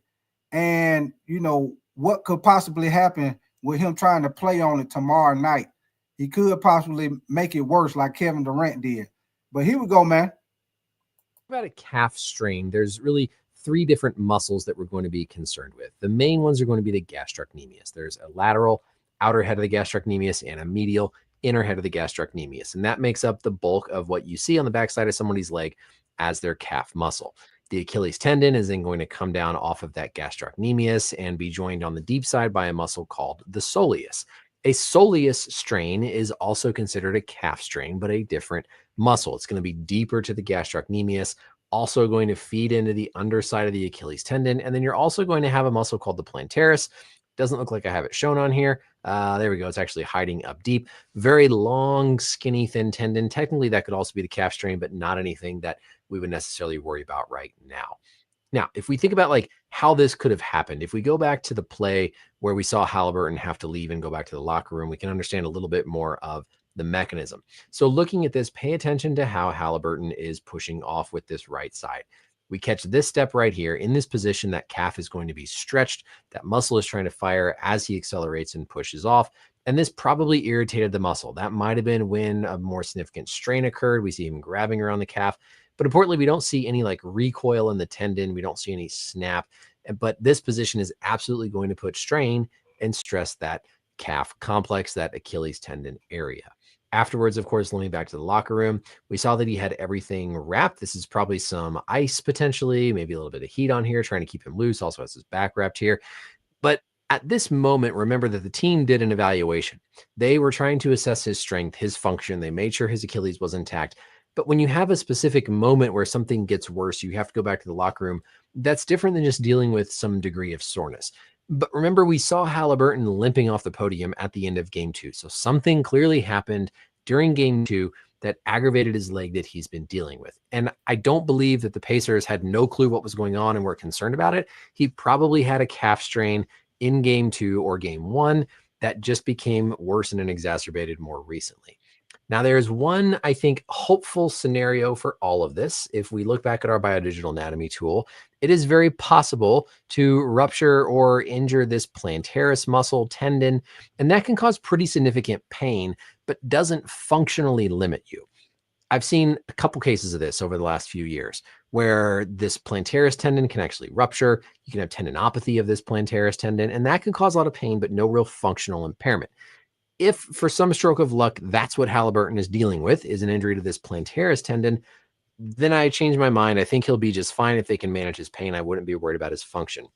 and, you know, what could possibly happen with him trying to play on it tomorrow night. He could possibly make it worse like Kevin Durant did. But here we go, man. About a calf strain, there's really 3 different muscles that we're going to be concerned with. The main ones are going to be the gastrocnemius. There's a lateral outer head of the gastrocnemius and a medial inner head of the gastrocnemius. And that makes up the bulk of what you see on the backside of somebody's leg as their calf muscle. The Achilles tendon is then going to come down off of that gastrocnemius and be joined on the deep side by a muscle called the soleus. A soleus strain is also considered a calf strain, but a different muscle. It's going to be deeper to the gastrocnemius, also going to feed into the underside of the Achilles tendon. And then you're also going to have a muscle called the plantaris. Doesn't look like I have it shown on here. There we go. It's actually hiding up deep. Very long, skinny, thin tendon. Technically, that could also be the calf strain, but not anything that we would necessarily worry about right now. Now, if we think about like how this could have happened, if we go back to the play where we saw Haliburton have to leave and go back to the locker room, we can understand a little bit more of the mechanism. So looking at this, pay attention to how Haliburton is pushing off with this right side. We catch this step right here. In this position, that calf is going to be stretched. That muscle is trying to fire as he accelerates and pushes off. And this probably irritated the muscle. That might have been when a more significant strain occurred. We see him grabbing around the calf. But importantly, we don't see any like recoil in the tendon. We don't see any snap. But this position is absolutely going to put strain and stress that calf complex, that Achilles tendon area. Afterwards, of course, leaning back to the locker room, we saw that he had everything wrapped. This is probably some ice potentially, maybe a little bit of heat on here, trying to keep him loose. Also has his back wrapped here. But at this moment, remember that the team did an evaluation. They were trying to assess his strength, his function. They made sure his Achilles was intact. But when you have a specific moment where something gets worse, you have to go back to the locker room. That's different than just dealing with some degree of soreness. But remember, we saw Haliburton limping off the podium at the end of game 2. So something clearly happened during game 2 that aggravated his leg that he's been dealing with. And I don't believe that the Pacers had no clue what was going on and were concerned about it. He probably had a calf strain in game 2 or game 1 that just became worse and exacerbated more recently. Now, there's one, I think, hopeful scenario for all of this. If we look back at our biodigital anatomy tool, it is very possible to rupture or injure this plantaris muscle tendon, and that can cause pretty significant pain, but doesn't functionally limit you. I've seen a couple cases of this over the last few years where this plantaris tendon can actually rupture. You can have tendinopathy of this plantaris tendon, and that can cause a lot of pain, but no real functional impairment. If for some stroke of luck, that's what Haliburton is dealing with, is an injury to this plantaris tendon, then I change my mind. I think he'll be just fine if they can manage his pain. I wouldn't be worried about his function.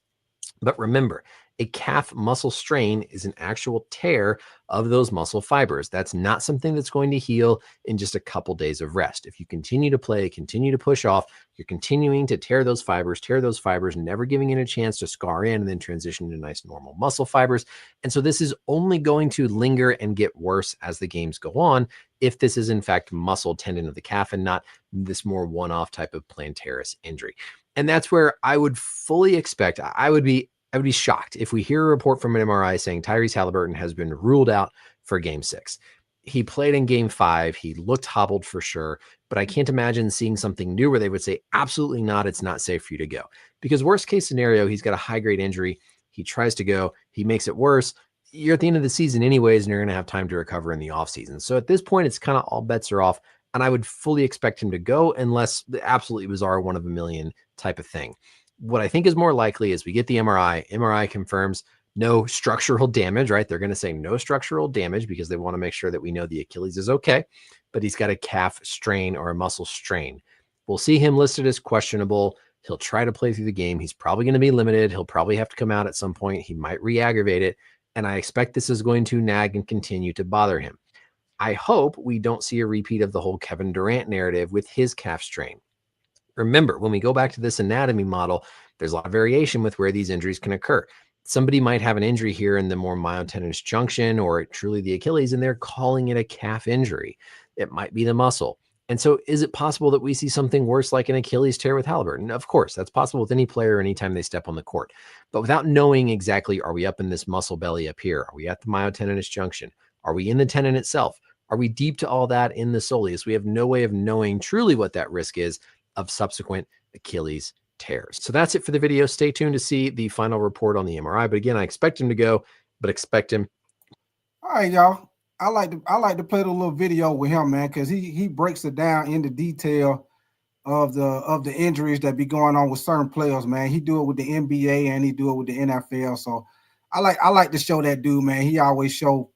But remember, a calf muscle strain is an actual tear of those muscle fibers. That's not something that's going to heal in just a couple days of rest. If you continue to play, continue to push off, you're continuing to tear those fibers, never giving it a chance to scar in and then transition to nice normal muscle fibers. And so this is only going to linger and get worse as the games go on if this is in fact muscle tendon of the calf and not this more one-off type of plantaris injury. And that's where I would fully expect, I would be shocked if we hear a report from an MRI saying Tyrese Haliburton has been ruled out for game 6. He played in game 5. He looked hobbled for sure, but I can't imagine seeing something new where they would say, absolutely not, it's not safe for you to go. Because worst case scenario, he's got a high grade injury. He tries to go, he makes it worse. You're at the end of the season anyways, and you're going to have time to recover in the offseason. So at this point, it's kind of all bets are off. And I would fully expect him to go unless the absolutely bizarre one of a million type of thing. What I think is more likely is we get the MRI. MRI confirms no structural damage, right? They're going to say no structural damage because they want to make sure that we know the Achilles is okay, but he's got a calf strain or a muscle strain. We'll see him listed as questionable. He'll try to play through the game. He's probably going to be limited. He'll probably have to come out at some point. He might re-aggravate it. And I expect this is going to nag and continue to bother him. I hope we don't see a repeat of the whole Kevin Durant narrative with his calf strain. Remember, when we go back to this anatomy model, there's a lot of variation with where these injuries can occur. Somebody might have an injury here in the more myotendinous junction or truly the Achilles, and they're calling it a calf injury. It might be the muscle. And so is it possible that we see something worse like an Achilles tear with Haliburton? Of course, that's possible with any player anytime they step on the court. But without knowing exactly, are we up in this muscle belly up here? Are we at the myotendinous junction? Are we in the tendon itself? Are we deep to all that in the soleus? We have no way of knowing truly what that risk is of subsequent Achilles tears. So that's it for the video. Stay tuned to see the final report on the MRI. But again, I expect him to go, but expect him. All right, y'all. I like to play the little video with him, man, because he breaks it down into detail of the injuries that be going on with certain players, man. He do it with the NBA and he do it with the NFL. So I like to show that dude, man. He always show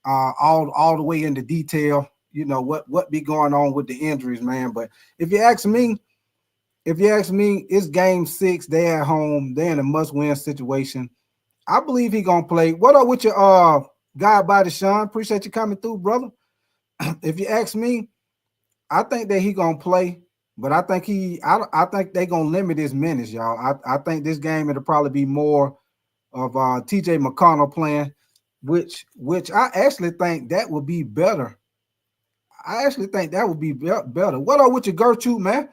all the way into detail, you know, what be going on with the injuries, man. But if you ask me, it's game 6. They're at home. They're in a must-win situation. I believe he gonna play. What up with your guy by the Sean? Appreciate you coming through, brother. If you ask me, I think that he gonna play, but I think they gonna limit his minutes, y'all. I think this game it'll probably be more of TJ McConnell playing, which I actually think that would be better. What up with your Gertrude, man?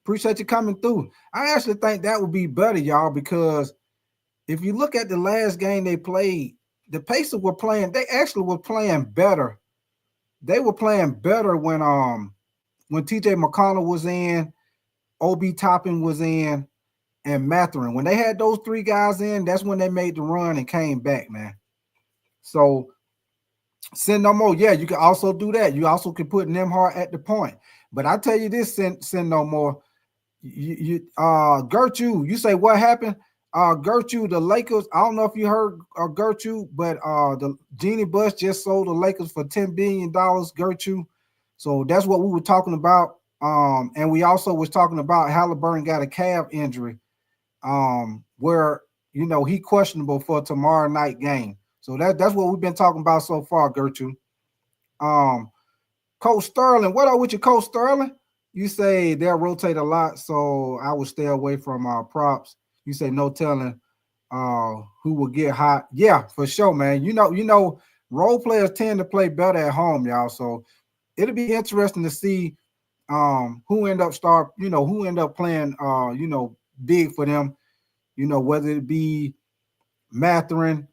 Appreciate you coming through. I actually think that would be better, y'all, because if you look at the last game they played, the Pacers were playing. They actually were playing better. They were playing better when T.J. McConnell was in, Obi Toppin was in, and Mathurin. When they had those three guys in, that's when they made the run and came back, man. So send no more. Yeah, you can also do that. You also can put Nembhard at the point. But I tell you this, send no more. Gertrude, you say what happened? Gertrude, the Lakers. I don't know if you heard Gertrude, but the Jeannie Buss just sold the Lakers for $10 billion, Gertrude. So that's what we were talking about. And we also was talking about Haliburton got a calf injury, where he questionable for tomorrow night game. So that's what we've been talking about so far, Gertrude. Coach Sterling, what up with you, Coach Sterling? You say they'll rotate a lot, so I would stay away from props. You say no telling who will get hot. Yeah, for sure, man. Role players tend to play better at home, y'all. So it'll be interesting to see who end up playing big for them. Whether it be Mathurin,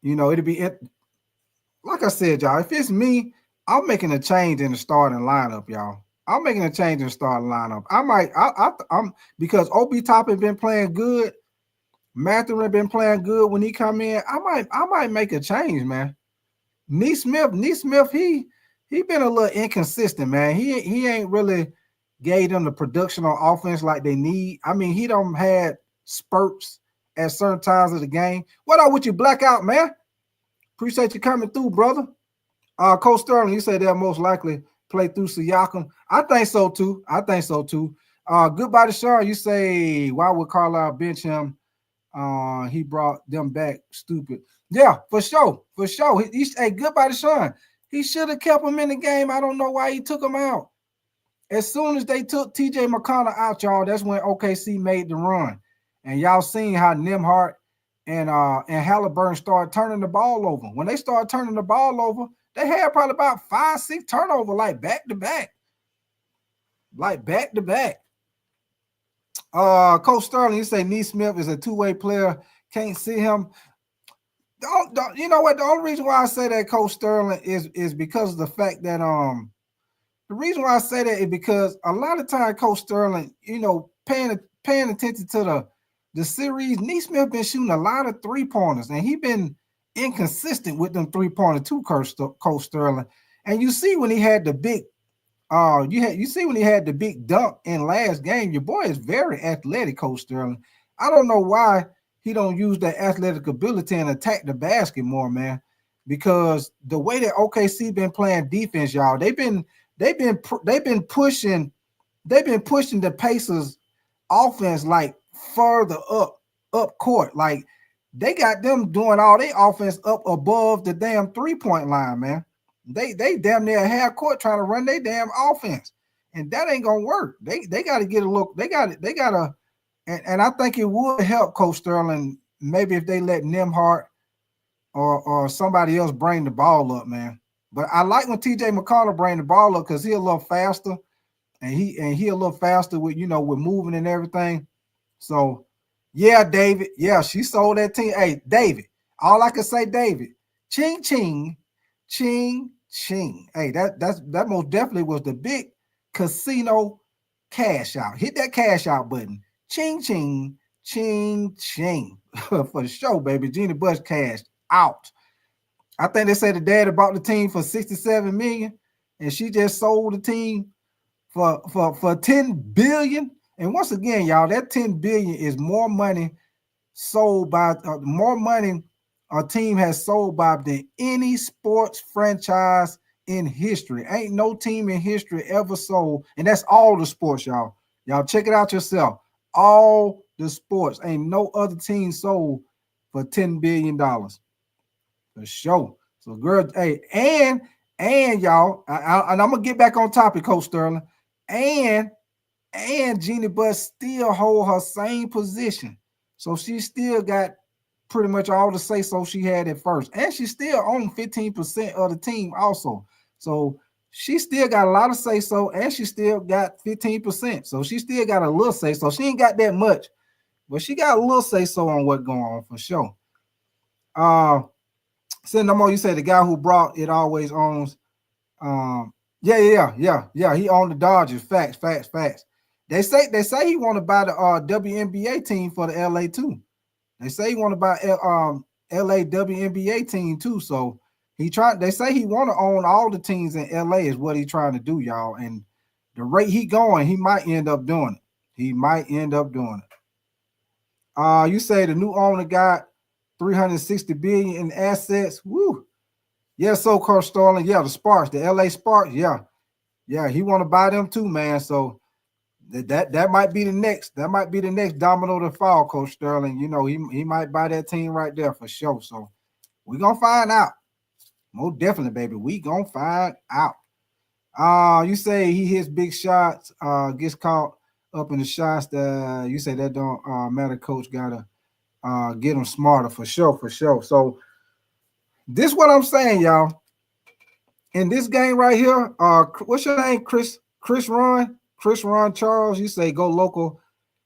it'll be like I said, y'all. If it's me, I'm making a change in the starting lineup, y'all. I'm making a change in the starting lineup. I'm because Obi Toppin been playing good. Mathurin been playing good when he come in. I might make a change, man. Neesmith, he been a little inconsistent, man. He ain't really gave them the production on offense like they need. I mean, he done had spurts at certain times of the game. What up with you, Blackout, man? Appreciate you coming through, brother. Coach Sterling, you say they'll most likely play through Siakam. I think so too. Goodbye to Sean. You say, why would Carlisle bench him? He brought them back. Stupid. Yeah, for sure. Hey, goodbye to Sean. He should have kept him in the game. I don't know why he took him out. As soon as they took T.J. McConnell out, y'all, that's when OKC made the run. And y'all seen how Nembhard and Haliburton started turning the ball over. When they started turning the ball over, they had probably about 5-6 turnovers, like back to back. Coach Sterling, you say Neesmith is a two-way player. Can't see him. Don't, you know what? The only reason why I say that, Coach Sterling, is because of the fact that the reason why I say that is because a lot of time, Coach Sterling, paying attention to the series, Neesmith been shooting a lot of 3-pointers, and he been inconsistent with them 3-pointer too, Coach Sterling. And you see when he had the big when he had the big dunk in last game, your boy is very athletic, Coach Sterling. I don't know why he don't use that athletic ability and attack the basket more, man. Because the way that OKC been playing defense, y'all, they've been pushing the Pacers offense like further up court. Like they got them doing all their offense up above the damn 3-point line, man. They damn near half court trying to run their damn offense, and that ain't gonna work. They got to get a look. They got to, and I think it would help Coach Sterling maybe if they let Nembhard or somebody else bring the ball up, man. But I like when T.J. McConnell bring the ball up because he a little faster, and he a little faster with with moving and everything. So yeah, David. Yeah, she sold that team. Hey, David. All I can say, David. Ching ching, ching ching. Hey, that most definitely was the big casino cash out. Hit that cash out button. Ching ching, ching ching. For sure, baby. Jeannie Buss cashed out. I think they say the dad bought the team for $67 million, and she just sold the team for $10 billion. And once again, y'all, that $10 billion is more money sold by more money a team has sold by than any sports franchise in history. Ain't no team in history ever sold, and that's all the sports, y'all. Y'all check it out yourself. All the sports, ain't no other team sold for $10 billion. For sure. So, girl, hey, and y'all, and I'm gonna get back on topic, Coach Sterling, and Jeannie Buss still hold her same position, so she still got pretty much all the say so she had at first, and she still owned 15% of the team also. So she still got a lot of say so, and she still got 15%. So she still got a little say so. She ain't got that much, but she got a little say so on what's going on for sure. Send no more. You say the guy who brought it always owns. Yeah. He owned the Dodgers. Facts. They say he want to buy the WNBA team for the LA too. They say he want to buy LA WNBA team too. So they say he want to own all the teams in LA is what he trying to do, y'all. And the rate he going, he might end up doing it. You say the new owner got $360 billion in assets. Woo. Yeah, so Coach Starling. Yeah, the Sparks, the LA Sparks. Yeah, he want to buy them too, man. So that might be the next. That might be the next domino to fall, Coach Sterling. You know, he might buy that team right there for sure. So we're gonna find out. Most definitely, baby. We gonna find out. You say he hits big shots, gets caught up in the shots. That you say that don't matter. Coach gotta get him smarter for sure. So this what I'm saying, y'all. In this game right here, what's your name? Chris Ron Charles. You say go local.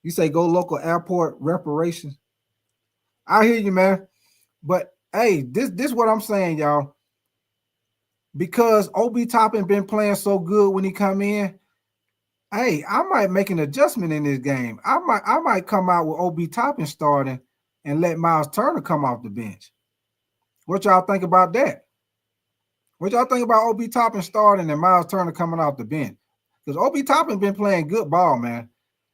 You say go local airport reparations. I hear you, man. But hey, this what I'm saying, y'all. Because Obi Toppin been playing so good when he come in, hey, I might make an adjustment in this game. I might come out with Obi Toppin starting and let Miles Turner come off the bench. What y'all think about that? What y'all think about Obi Toppin starting and Miles Turner coming off the bench? Because Obi Toppin been playing good ball, man.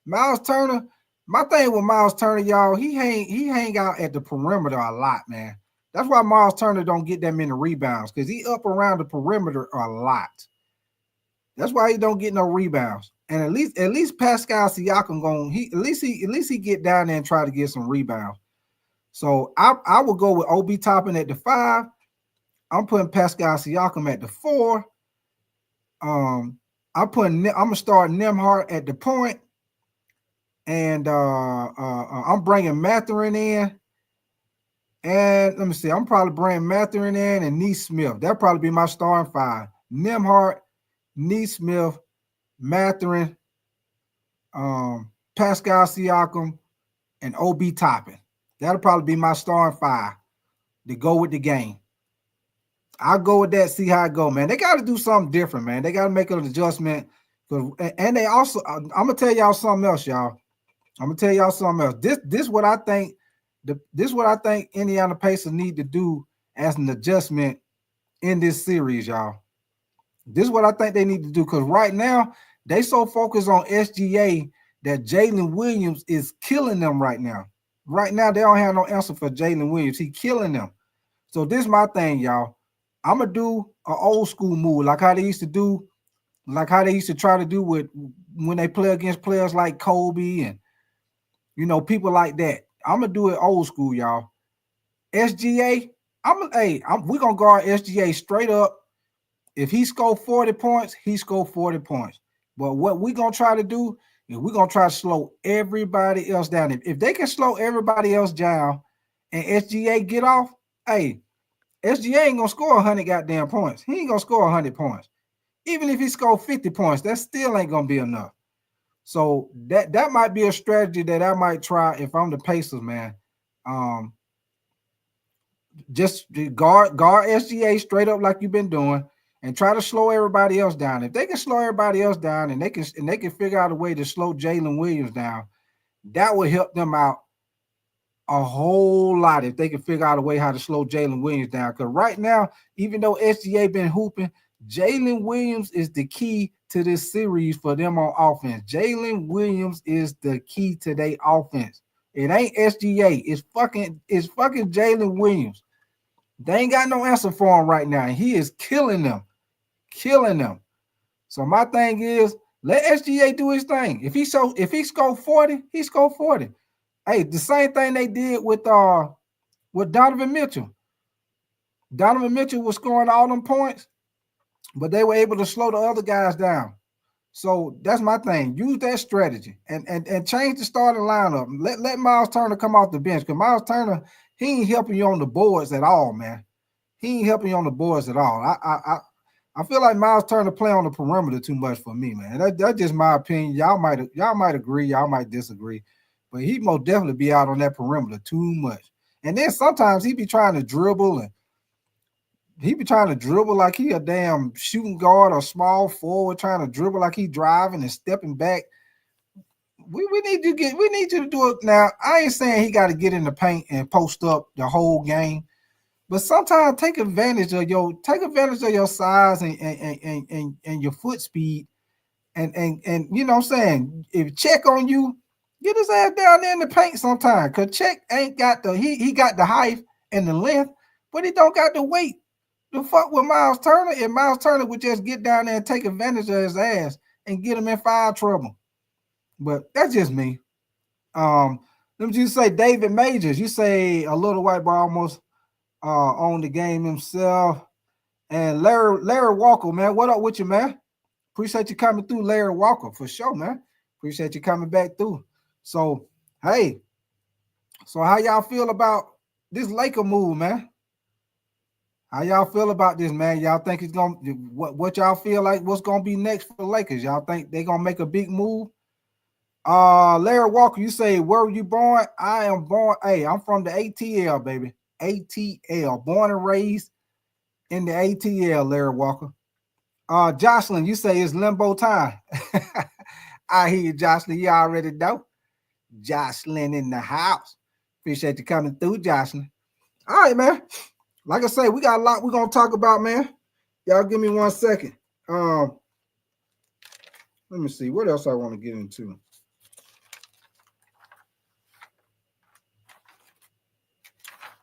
Miles Turner, my thing with Miles Turner, y'all, he hang out at the perimeter a lot, man. That's why Miles Turner don't get that many rebounds, because he up around the perimeter a lot. That's why he don't get no rebounds. And at least Pascal Siakam at least he get down there and try to get some rebounds. So I will go with Obi Toppin at the 5. I'm putting Pascal Siakam at the 4. I'm gonna start Nembhard at the point, and I'm bringing Mathurin in. And let me see, I'm probably bringing Mathurin in and Neesmith. That'll probably be my starting 5. Nembhard, Neesmith, Mathurin, Pascal Siakam, and Obi Toppin. That'll probably be my starting 5 to go with the game. I'll go with that, see how it go, man. They got to do something different, man. They got to make an adjustment. And they also, I'm going to tell y'all something else, y'all. This what I think. This is what I think Indiana Pacers need to do as an adjustment in this series, y'all. This is what I think they need to do, because right now they so focused on SGA that Jalen Williams is killing them right now. Right now they don't have no answer for Jalen Williams. He's killing them. So this is my thing, y'all. I'm gonna do an old school move, like how they used to try to do with when they play against players like Kobe and people like that. I'm gonna do it old school, y'all. SGA, we're gonna guard SGA straight up. If he score 40 points, he score 40 points. But what we're gonna try to do is we're gonna try to slow everybody else down. If they can slow everybody else down and SGA get off, hey, SGA ain't gonna score 100 goddamn points. He ain't gonna score 100 points. Even if he score 50 points, that still ain't gonna be enough. So that might be a strategy that I might try if I'm the Pacers, man. Just guard SGA straight up like you've been doing, and try to slow everybody else down. If they can slow everybody else down, and they can figure out a way to slow Jalen Williams down, that would help them out a whole lot. If they can figure out a way how to slow Jalen Williams down, because right now, even though SGA been hooping, Jalen Williams is the key to this series for them on offense. Jalen Williams is the key to their offense. It ain't SGA. It's fucking Jalen Williams. They ain't got no answer for him right now. And he is killing them. So my thing is, let SGA do his thing. If he score 40, he score 40. Hey, the same thing they did with Donovan Mitchell. Donovan Mitchell was scoring all them points, but they were able to slow the other guys down. So that's my thing. Use that strategy and change the starting lineup. Let Miles Turner come off the bench, because Miles Turner, he ain't helping you on the boards at all, man. He ain't helping you on the boards at all. I feel like Miles Turner play on the perimeter too much for me, man. That's just my opinion. Y'all might agree, y'all might disagree, but he most definitely be out on that perimeter too much. And then sometimes he be trying to dribble like he a damn shooting guard or small forward, trying to dribble like he driving and stepping back. We need you to do it now. I ain't saying he got to get in the paint and post up the whole game. But sometimes take advantage of your size and your foot speed and you know what I'm saying, if Check on you, get his ass down there in the paint sometime. Cause Check ain't got he got the height and the length, but he don't got the weight to fuck with Miles Turner. And Miles Turner would just get down there and take advantage of his ass and get him in foul trouble. But that's just me. Let me just say David Majors. You say a little white boy almost on the game himself. And Larry Walker, man, what up with you, man? Appreciate you coming through, Larry Walker, for sure, man. Appreciate you coming back through. So, hey, so how y'all feel about this Laker move, man? How y'all feel about this, man? Y'all think it's gonna what y'all feel like what's gonna be next for the Lakers? Y'all think they're gonna make a big move? Larry Walker, you say, where were you born? I am born. Hey, I'm from the ATL, baby. ATL, born and raised in the ATL, Larry Walker. Jocelyn, you say it's limbo time. I hear you, Jocelyn. You already know. Jocelyn in the house. Appreciate you coming through, Jocelyn. All right, man. Like I say, we got a lot we're gonna talk about, man. Y'all give me 1 second. Let me see what else I want to get into.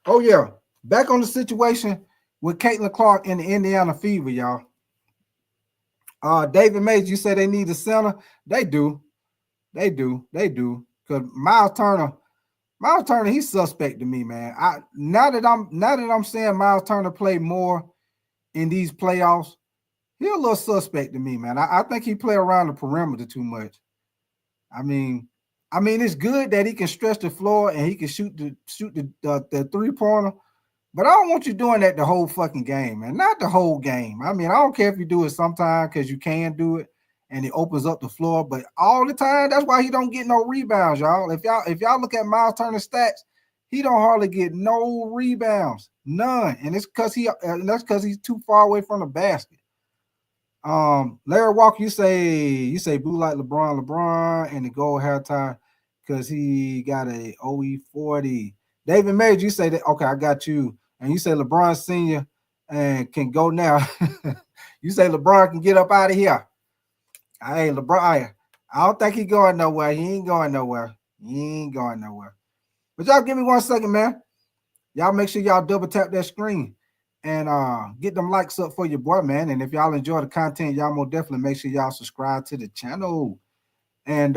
Oh, yeah. Back on the situation with Caitlin Clark and the Indiana Fever, y'all. David Mays, you say they need a center. They do. Because Miles Turner, he's suspect to me, man. Now that I'm saying Miles Turner played more in these playoffs, he's a little suspect to me, man. I think he play around the perimeter too much. I mean, it's good that he can stretch the floor and he can shoot the 3-pointer, but I don't want you doing that the whole fucking game, man. Not the whole game. I mean, I don't care if you do it sometime because you can do it and it opens up the floor, but all the time, that's why he don't get no rebounds, y'all. If y'all look at Miles Turner's stats, he don't hardly get no rebounds, none, and it's because he's too far away from the basket. Larry Walker, you say boo like LeBron and the goal halftime because he got a OE40. David Major, you say that, okay, I got you. And you say LeBron Sr. and can go now. You say LeBron can get up out of here. Hey, LeBron, I don't think he's going nowhere. He ain't going nowhere. But y'all give me 1 second, man. Y'all make sure y'all double tap that screen and get them likes up for your boy, man. And if y'all enjoy the content, y'all more definitely make sure y'all subscribe to the channel. And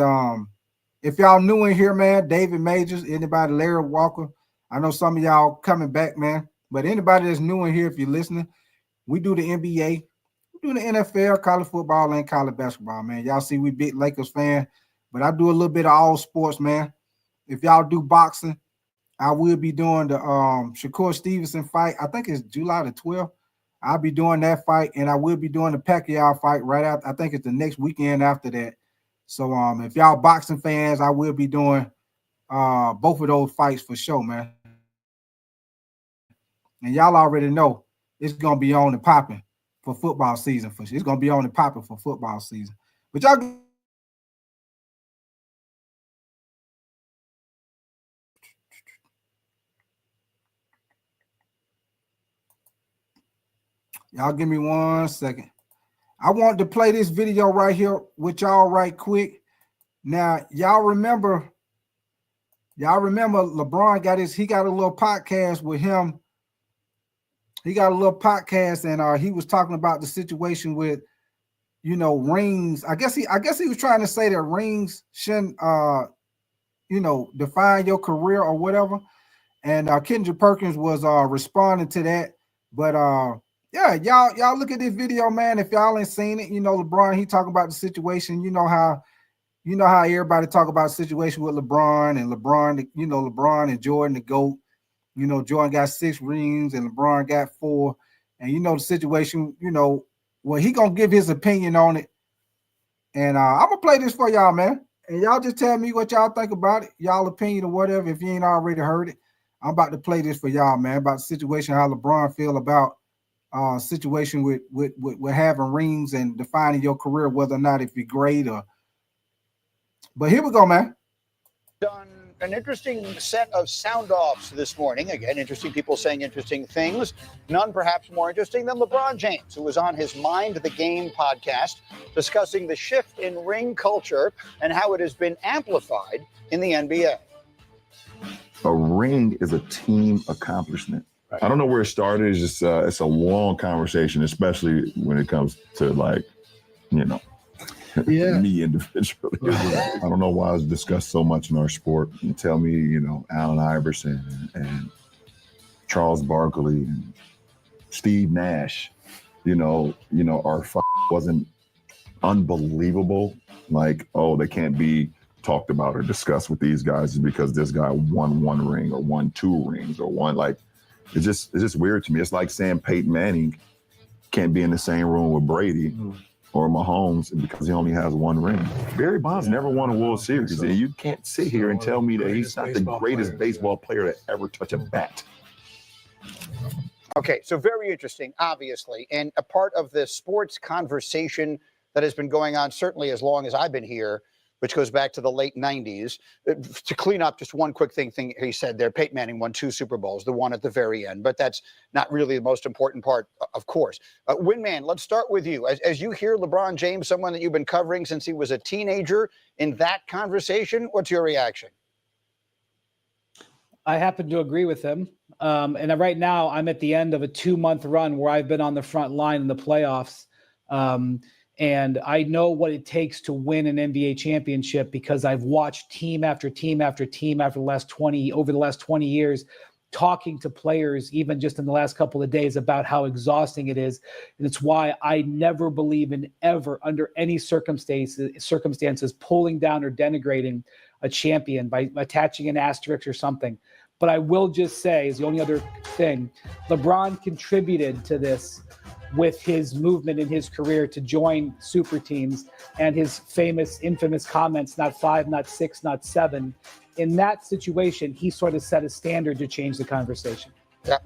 if y'all new in here, man, David Majors, anybody, Larry Walker, I know some of y'all coming back, man. But anybody that's new in here, if you're listening, we do the NBA, we do the NFL, college football, and college basketball, man. Y'all see we big Lakers fan, but I do a little bit of all sports, man. If y'all do boxing, I will be doing the Shakur Stevenson fight. I think it's July the 12th. I'll be doing that fight, and I will be doing the Pacquiao fight right after. I think it's the next weekend after that. So if y'all boxing fans, I will be doing both of those fights for sure, man. And y'all already know it's gonna be on and popping for football season for sure. It's gonna be on and popping for football season. But y'all give me 1 second. I want to play this video right here with y'all right quick. Now, y'all remember LeBron got a little podcast with him. He got a little podcast and he was talking about the situation with, rings. I guess he was trying to say that rings shouldn't define your career or whatever. And Kendra Perkins was responding to that. But yeah, y'all look at this video, man. If y'all ain't seen it, LeBron, he talking about the situation. You know how everybody talk about the situation with LeBron and LeBron and Jordan, the GOAT. Jordan got 6 rings and LeBron got 4. And the situation, Well, he gonna give his opinion on it. And I'm gonna play this for y'all, man. And y'all just tell me what y'all think about it, y'all opinion or whatever. If you ain't already heard it, I'm about to play this for y'all, man. About the situation, how LeBron feel about situation with having rings and defining your career, whether or not if you're great or. But here we go, man. Done an interesting set of sound offs this morning. Again, interesting people saying interesting things. None perhaps more interesting than LeBron James, who was on his Mind the Game podcast discussing the shift in ring culture and how it has been amplified in the NBA. A ring is a team accomplishment. Right. I don't know where it started. It's just it's a long conversation, especially when it comes to me individually. I don't know why it's discussed so much in our sport. You tell me, Allen Iverson and Charles Barkley and Steve Nash, our wasn't unbelievable. Like, oh, they can't be talked about or discussed with these guys is because this guy won one ring or won two rings or one, like, it's just weird to me. It's like saying Peyton Manning can't be in the same room with Brady or Mahomes because he only has one ring. Barry Bonds never won a World Series. And you can't sit here and tell me that he's not the greatest baseball player to ever touch a bat. Okay, so very interesting, obviously, and a part of the sports conversation that has been going on certainly as long as I've been here, which goes back to the late 90s. To clean up just one quick thing he said there, Peyton Manning won 2 Super Bowls, the one at the very end, but that's not really the most important part, of course. Winman, let's start with you. As you hear LeBron James, someone that you've been covering since he was a teenager, in that conversation, what's your reaction? I happen to agree with him. And right now I'm at the end of a 2-month run where I've been on the front line in the playoffs. And I know what it takes to win an NBA championship because I've watched team after team after team over the last 20 years, talking to players, even just in the last couple of days, about how exhausting it is. And it's why I never believe in ever, under any circumstances, pulling down or denigrating a champion by attaching an asterisk or something. But I will just say, is the only other thing, LeBron contributed to this with his movement in his career to join super teams and his infamous comments, not 5, not 6, not 7. In that situation, he sort of set a standard to change the conversation. Yeah,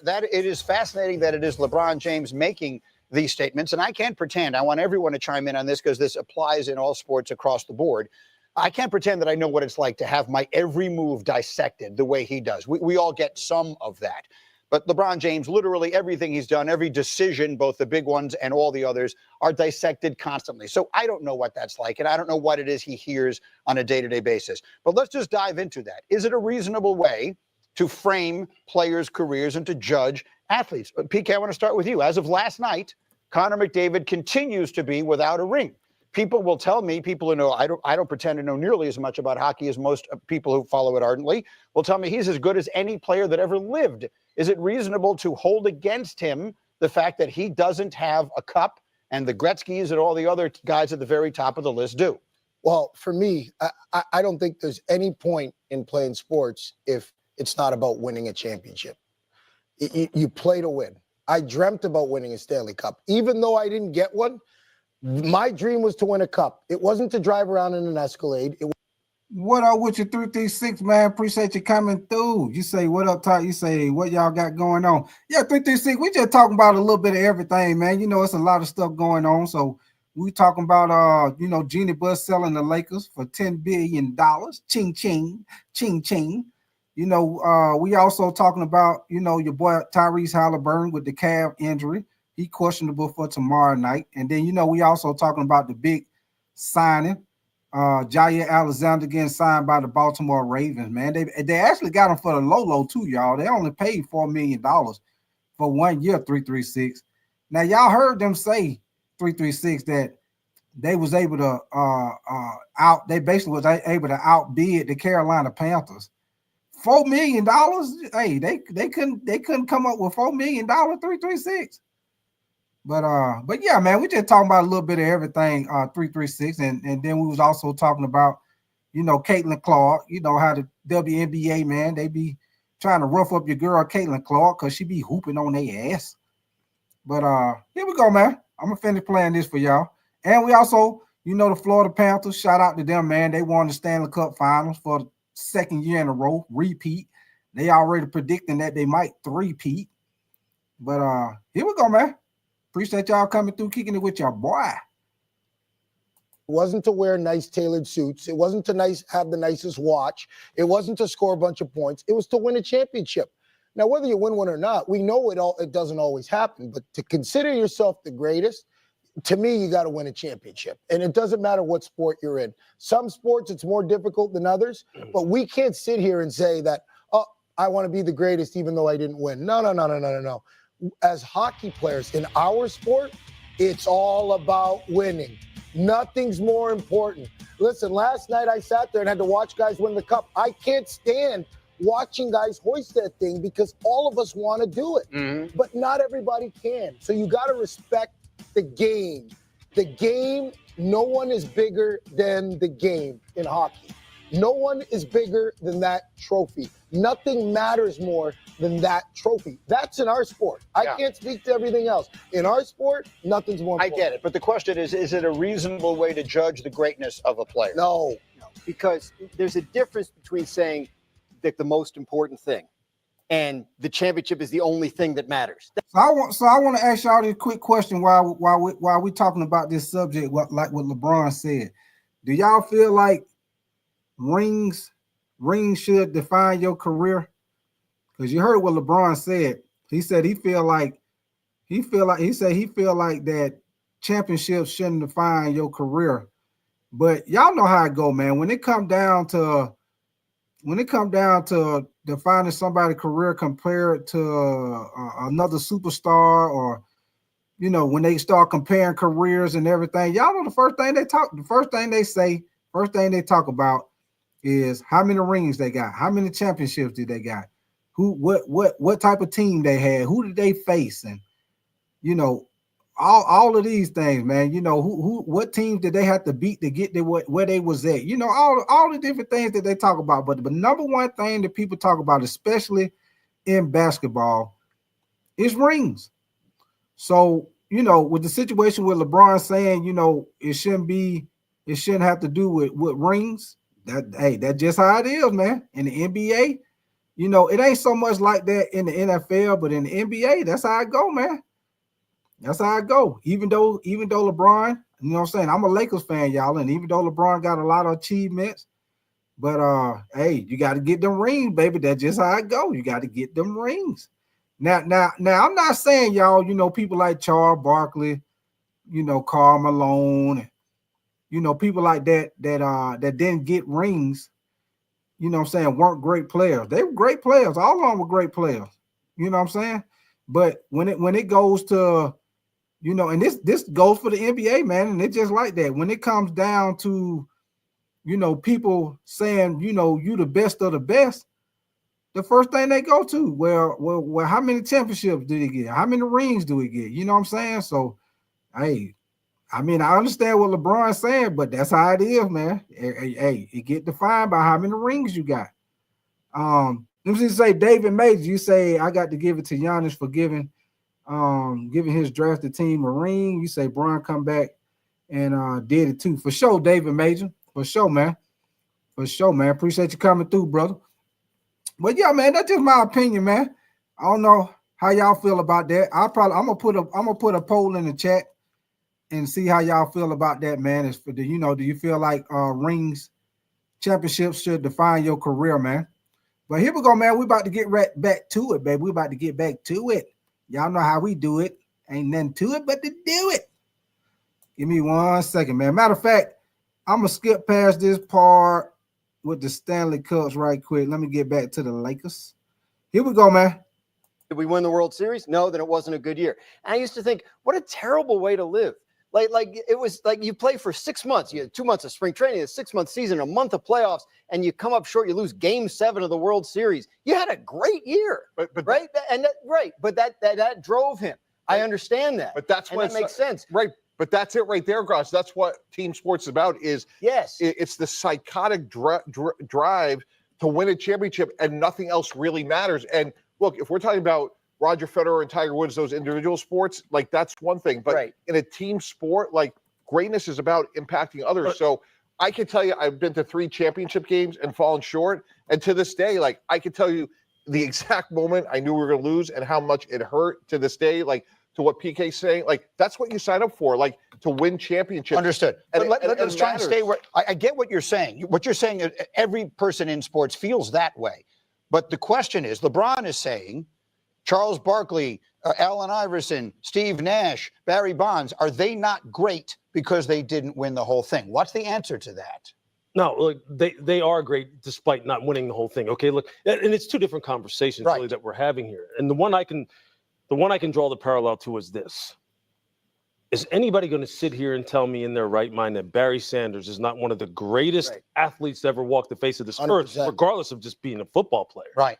that it is fascinating that it is LeBron James making these statements. And I can't pretend, I want everyone to chime in on this because this applies in all sports across the board. I can't pretend that I know what it's like to have my every move dissected the way he does. We all get some of that. But LeBron James, literally everything he's done, every decision, both the big ones and all the others, are dissected constantly. So I don't know what that's like, and I don't know what it is he hears on a day-to-day basis. But let's just dive into that. Is it a reasonable way to frame players' careers and to judge athletes? But PK, I want to start with you. As of last night, Connor McDavid continues to be without a ring. People will tell me, people who know, I don't pretend to know nearly as much about hockey as most people who follow it ardently, will tell me he's as good as any player that ever lived. Is it reasonable to hold against him the fact that he doesn't have a cup and the Gretzkys and all the other guys at the very top of the list do? Well, for me, I don't think there's any point in playing sports if it's not about winning a championship. You play to win. I dreamt about winning a Stanley Cup. Even though I didn't get one, my dream was to win a cup. It wasn't to drive around in an Escalade. What up with your 336, man? Appreciate you coming through. You say, what up, Todd? You say, what y'all got going on? Yeah, 336, we just talking about a little bit of everything, man. You know, it's a lot of stuff going on. So we talking about, Jeannie Buss selling the Lakers for $10 billion. Ching, ching, ching, ching. We also talking about, your boy Tyrese Haliburton with the calf injury. He questionable for tomorrow night. And then, we also talking about the big signing. Jaire Alexander getting signed by the Baltimore Ravens, man. They actually got him for the low too, y'all. They only paid $4 million for 1 year, 336. Now, y'all heard them say, 336, that they was able to they basically was able to outbid the Carolina Panthers. $4 million. Hey, they couldn't come up with $4 million, 336. But yeah, man, we just talking about a little bit of everything, 336, and then we was also talking about, Caitlin Clark, how the WNBA, man, they be trying to rough up your girl Caitlin Clark because she be hooping on their ass. But here we go, man. I'm gonna finish playing this for y'all. And we also, the Florida Panthers, shout out to them, man. They won the Stanley Cup Finals for the second year in a row, repeat. They already predicting that they might three-peat. But here we go, man. Appreciate y'all coming through, kicking it with your boy. It wasn't to wear nice tailored suits. It wasn't to have the nicest watch. It wasn't to score a bunch of points. It was to win a championship. Now, whether you win one or not, we know it doesn't always happen. But to consider yourself the greatest, to me, you got to win a championship. And it doesn't matter what sport you're in. Some sports, it's more difficult than others. But we can't sit here and say that, oh, I want to be the greatest even though I didn't win. No. As hockey players in our sport, it's all about winning. Nothing's more important. Listen, last night I sat there and had to watch guys win the cup. I can't stand watching guys hoist that thing because all of us want to do it. But not everybody can. So you got to respect the game. The game, no one is bigger than the game in hockey. No one is bigger than that trophy. Nothing matters more than that trophy. That's in our sport. I can't speak to everything else. In our sport, nothing's more important. I get it. But the question is it a reasonable way to judge the greatness of a player? No. Because there's a difference between saying that the most important thing and the championship is the only thing that matters. So I want to ask y'all this quick question while we talking about this subject, like what LeBron said. Do y'all feel like rings should define your career? Because you heard what LeBron said. He said he feel like that championships shouldn't define your career. But y'all know how it go, man. When it come down to defining somebody's career compared to another superstar, or when they start comparing careers and everything, y'all know the first thing they talk about is how many rings they got, how many championships did they got, what type of team they had, who did they face, and all of these things, man. What teams did they have to beat to get to where they was at? All the different things that they talk about. But the number one thing that people talk about, especially in basketball, is rings. So, with the situation with LeBron saying, it shouldn't have to do with rings. That's just how it is, man. In the NBA, it ain't so much like that in the NFL, but in the NBA, that's how it go, man. That's how it go. Even though LeBron, I'm a Lakers fan, y'all, and even though LeBron got a lot of achievements, but you got to get them rings, baby. That's just how it go. You got to get them rings. Now, I'm not saying, y'all, people like Charles Barkley, Karl Malone, people like that didn't get rings, weren't great players. They were great players. All of them were great players. You know what I'm saying? But when it goes to, and this goes for the NBA, man, and it's just like that. When it comes down to, people saying, you the best of the best, the first thing they go to, well, how many championships did he get? How many rings do he get? You know what I'm saying? So, I understand what LeBron's saying, but that's how it is, man. It get defined by how many rings you got. Let me just say, David Major, you say I got to give it to Giannis for giving his drafted team a ring. You say Bron come back and did it too. For sure, David Major. For sure, man. Appreciate you coming through, brother. But yeah, man, that's just my opinion, man. I don't know how y'all feel about that. I'm gonna put a poll in the chat and see how y'all feel about that, man. Do you feel like rings, championships should define your career, man? But here we go, man. We about to get right back to it, baby. We about to get back to it. Y'all know how we do it. Ain't nothing to it but to do it. Give me 1 second, man. Matter of fact, I'm going to skip past this part with the Stanley Cups right quick. Let me get back to the Lakers. Here we go, man. Did we win the World Series? No, then it wasn't a good year. And I used to think, what a terrible way to live. Like it was like you play for 6 months. You had 2 months of spring training, a 6-month season, a month of playoffs, and you come up short. You lose Game 7 of the World Series. You had a great year, but right, But that drove him. I understand that. But that's what that makes sense, right? But that's it right there, Grosh. That's what team sports is about. It's the psychotic drive to win a championship, and nothing else really matters. And look, if we're talking about Roger Federer and Tiger Woods, those individual sports, like that's one thing. But in a team sport, like greatness is about impacting others. So I can tell you, I've been to 3 championship games and fallen short. And to this day, like I can tell you the exact moment I knew we were going to lose and how much it hurt to this day. Like to what PK's saying, like that's what you sign up for, like to win championships. Understood. And let's try and stay where I get what you're saying. What you're saying, every person in sports feels that way. But the question is, LeBron is saying, Charles Barkley, Allen Iverson, Steve Nash, Barry Bonds, are they not great because they didn't win the whole thing? What's the answer to that? No, look, they are great despite not winning the whole thing. Okay, look, and it's 2 different conversations really that we're having here. And the one I can draw the parallel to is this. Is anybody going to sit here and tell me in their right mind that Barry Sanders is not one of the greatest athletes to ever walk the face of this 100%. Earth, regardless of just being a football player? Right.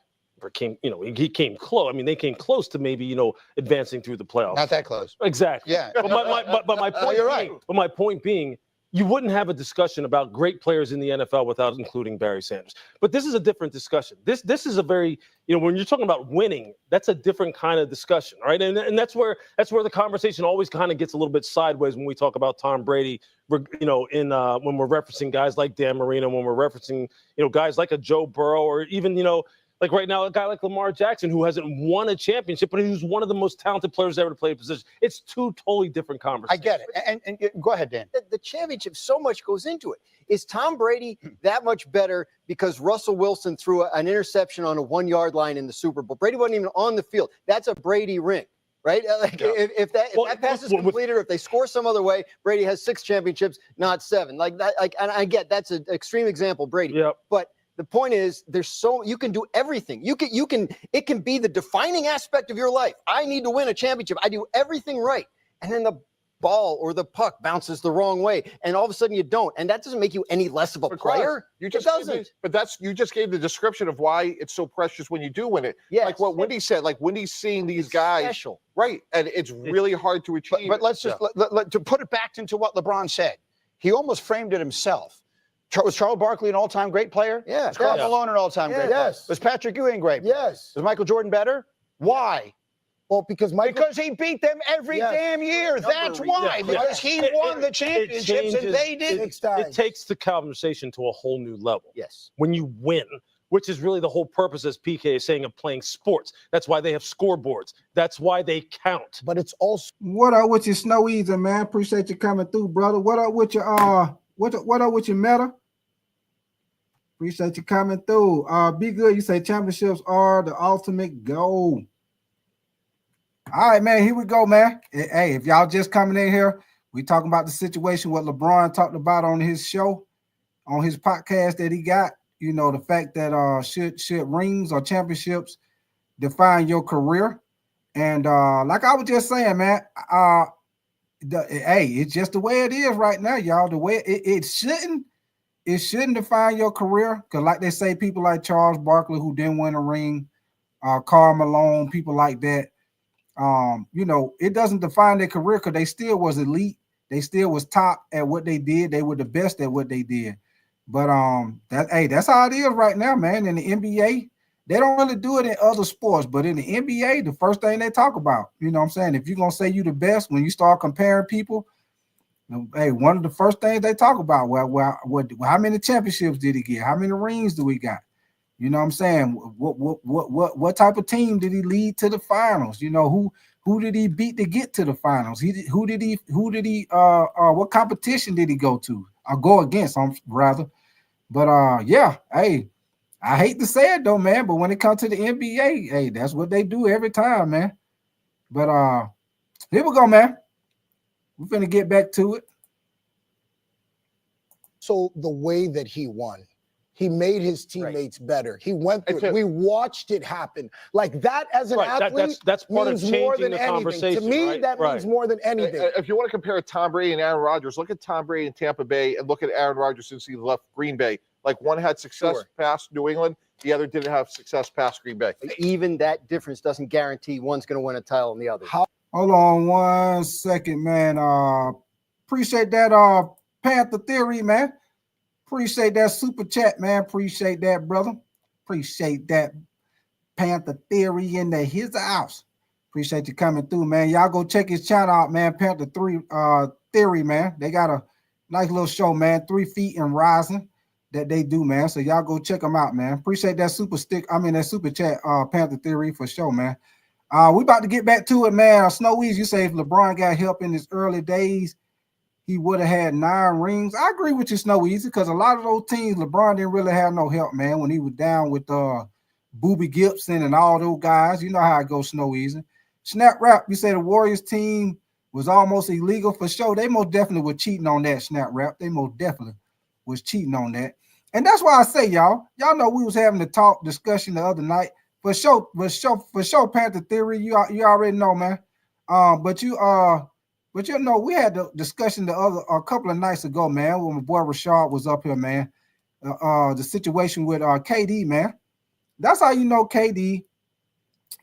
He came close. I mean, they came close to maybe, advancing through the playoffs. Not that close. Exactly. Yeah. But my point you're being, but my point being, you wouldn't have a discussion about great players in the NFL without including Barry Sanders. But this is a different discussion. This is a very, when you're talking about winning, that's a different kind of discussion, right? And that's where the conversation always kind of gets a little bit sideways when we talk about Tom Brady, when we're referencing guys like Dan Marino, when we're referencing, guys like a Joe Burrow, or even, like right now, a guy like Lamar Jackson, who hasn't won a championship, but who's one of the most talented players ever to play a position. It's 2 totally different conversations. I get it. And go ahead, Dan. The championship, so much goes into it. Is Tom Brady that much better because Russell Wilson threw an interception on a 1-yard line in the Super Bowl? Brady wasn't even on the field. That's a Brady ring, right? Like if that pass is completed, or if they score some other way, Brady has 6 championships, not 7. Like that. Like, and I get that's an extreme example, Brady. Yep. But the point is, you can do everything. It can be the defining aspect of your life. I need to win a championship. I do everything right. And then the ball or the puck bounces the wrong way, and all of a sudden you don't. And that doesn't make you any less of a player. You just it doesn't. You just gave the description of why it's so precious when you do win it. Yes. Like what Wendy said, like Wendy's seeing these guys. Special. Right. And it's really hard to achieve. But let's just to put it back into what LeBron said. He almost framed it himself. Was Charles Barkley an all-time great player? Yeah. Was Karl Malone an all-time great player? Yes. Was Patrick Ewing great? Yes. Was Michael Jordan better? Why? Well, because he beat them every damn year. That's why. Because he won the championships and they didn't. It takes the conversation to a whole new level. Yes. When you win, which is really the whole purpose, as PK is saying, of playing sports. That's why they have scoreboards. That's why they count. But it's also what up with your Snow Easy, man? Appreciate you coming through, brother. What up with your what up with your meta? Appreciate you coming through. Be good. You say championships are the ultimate goal. All right, man. Here we go, man. Hey, if y'all just coming in here, we talking about the situation what LeBron talked about on his show, on his podcast that he got. The fact that should rings or championships define your career. And like I was just saying, man, it's just the way it is right now, y'all. The way it shouldn't define your career, because like they say, people like Charles Barkley who didn't win a ring, Karl Malone, people like that, it doesn't define their career because they still was elite. They still was top at what they did. They were the best at what they did. But that's how it is right now, man. In the NBA, they don't really do it in other sports, but in the NBA, the first thing they talk about, you know what I'm saying? If you're gonna say you the best, when you start comparing people, hey, one of the first things they talk about, how many championships did he get? How many rings do we got? You know what I'm saying? What type of team did he lead to the finals? Who did he beat to get to the finals? What competition did he go to? Or go against, rather. But hey, I hate to say it though, man, but when it comes to the NBA, hey, that's what they do every time, man. But here we go, man. We're finna get back to it. So the way that he won, he made his teammates better. He went through it. We watched it happen. Like that as an athlete, that's part means of more changing than the anything. conversation. To me, that means more than anything. If you want to compare Tom Brady and Aaron Rodgers, look at Tom Brady in Tampa Bay and look at Aaron Rodgers since he left Green Bay. Like one had success past New England, the other didn't have success past Green Bay. Even that difference doesn't guarantee one's going to win a title and the other. Hold on 1 second, man. Appreciate that Panther Theory, man. Appreciate that super chat, man. Appreciate that, brother. Appreciate that Panther Theory in his house. Appreciate you coming through, man. Y'all go check his channel out, man. Panther 3 Theory, man. They got a nice little show, man. 3 feet and rising that they do, man. So y'all go check them out, man. Appreciate that that super chat, Panther Theory for sure, man. We about to get back to it, man. Snow Easy, you say if LeBron got help in his early days, he would have had 9 rings. I agree with you, Snow Easy, because a lot of those teams, LeBron didn't really have no help, man, when he was down with Boobie Gibson and all those guys. You know how it goes, Snow Easy. Snap Rap, you say the Warriors team was almost illegal for sure. They most definitely were cheating on that, Snap Rap. They most definitely was cheating on that. And that's why I say, y'all know we was having the discussion the other night. For sure, Panther Theory, you already know, man. But you know, we had the discussion a couple of nights ago, man, when my boy Rashad was up here, man. The situation with KD, man. That's how you know KD,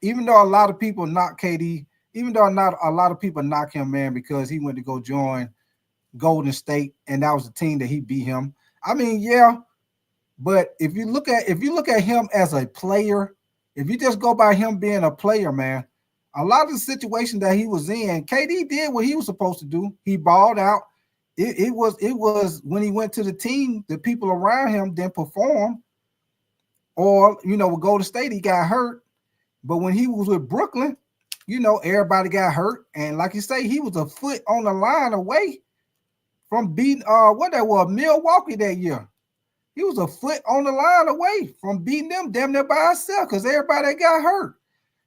even though a lot of people knock KD, even though not a lot of people knock him, man, because he went to go join Golden State, and that was the team that he beat him. I mean, yeah, but if you look at him as a player, if you just go by him being a player, man, a lot of the situation that he was in, KD did what he was supposed to do. He balled out. It was when he went to the team, the people around him didn't perform, or with Golden State, he got hurt. But when he was with Brooklyn, everybody got hurt, and like you say, he was a foot on the line away from beating Milwaukee that year. He was a foot on the line away from beating them damn near by himself because everybody got hurt.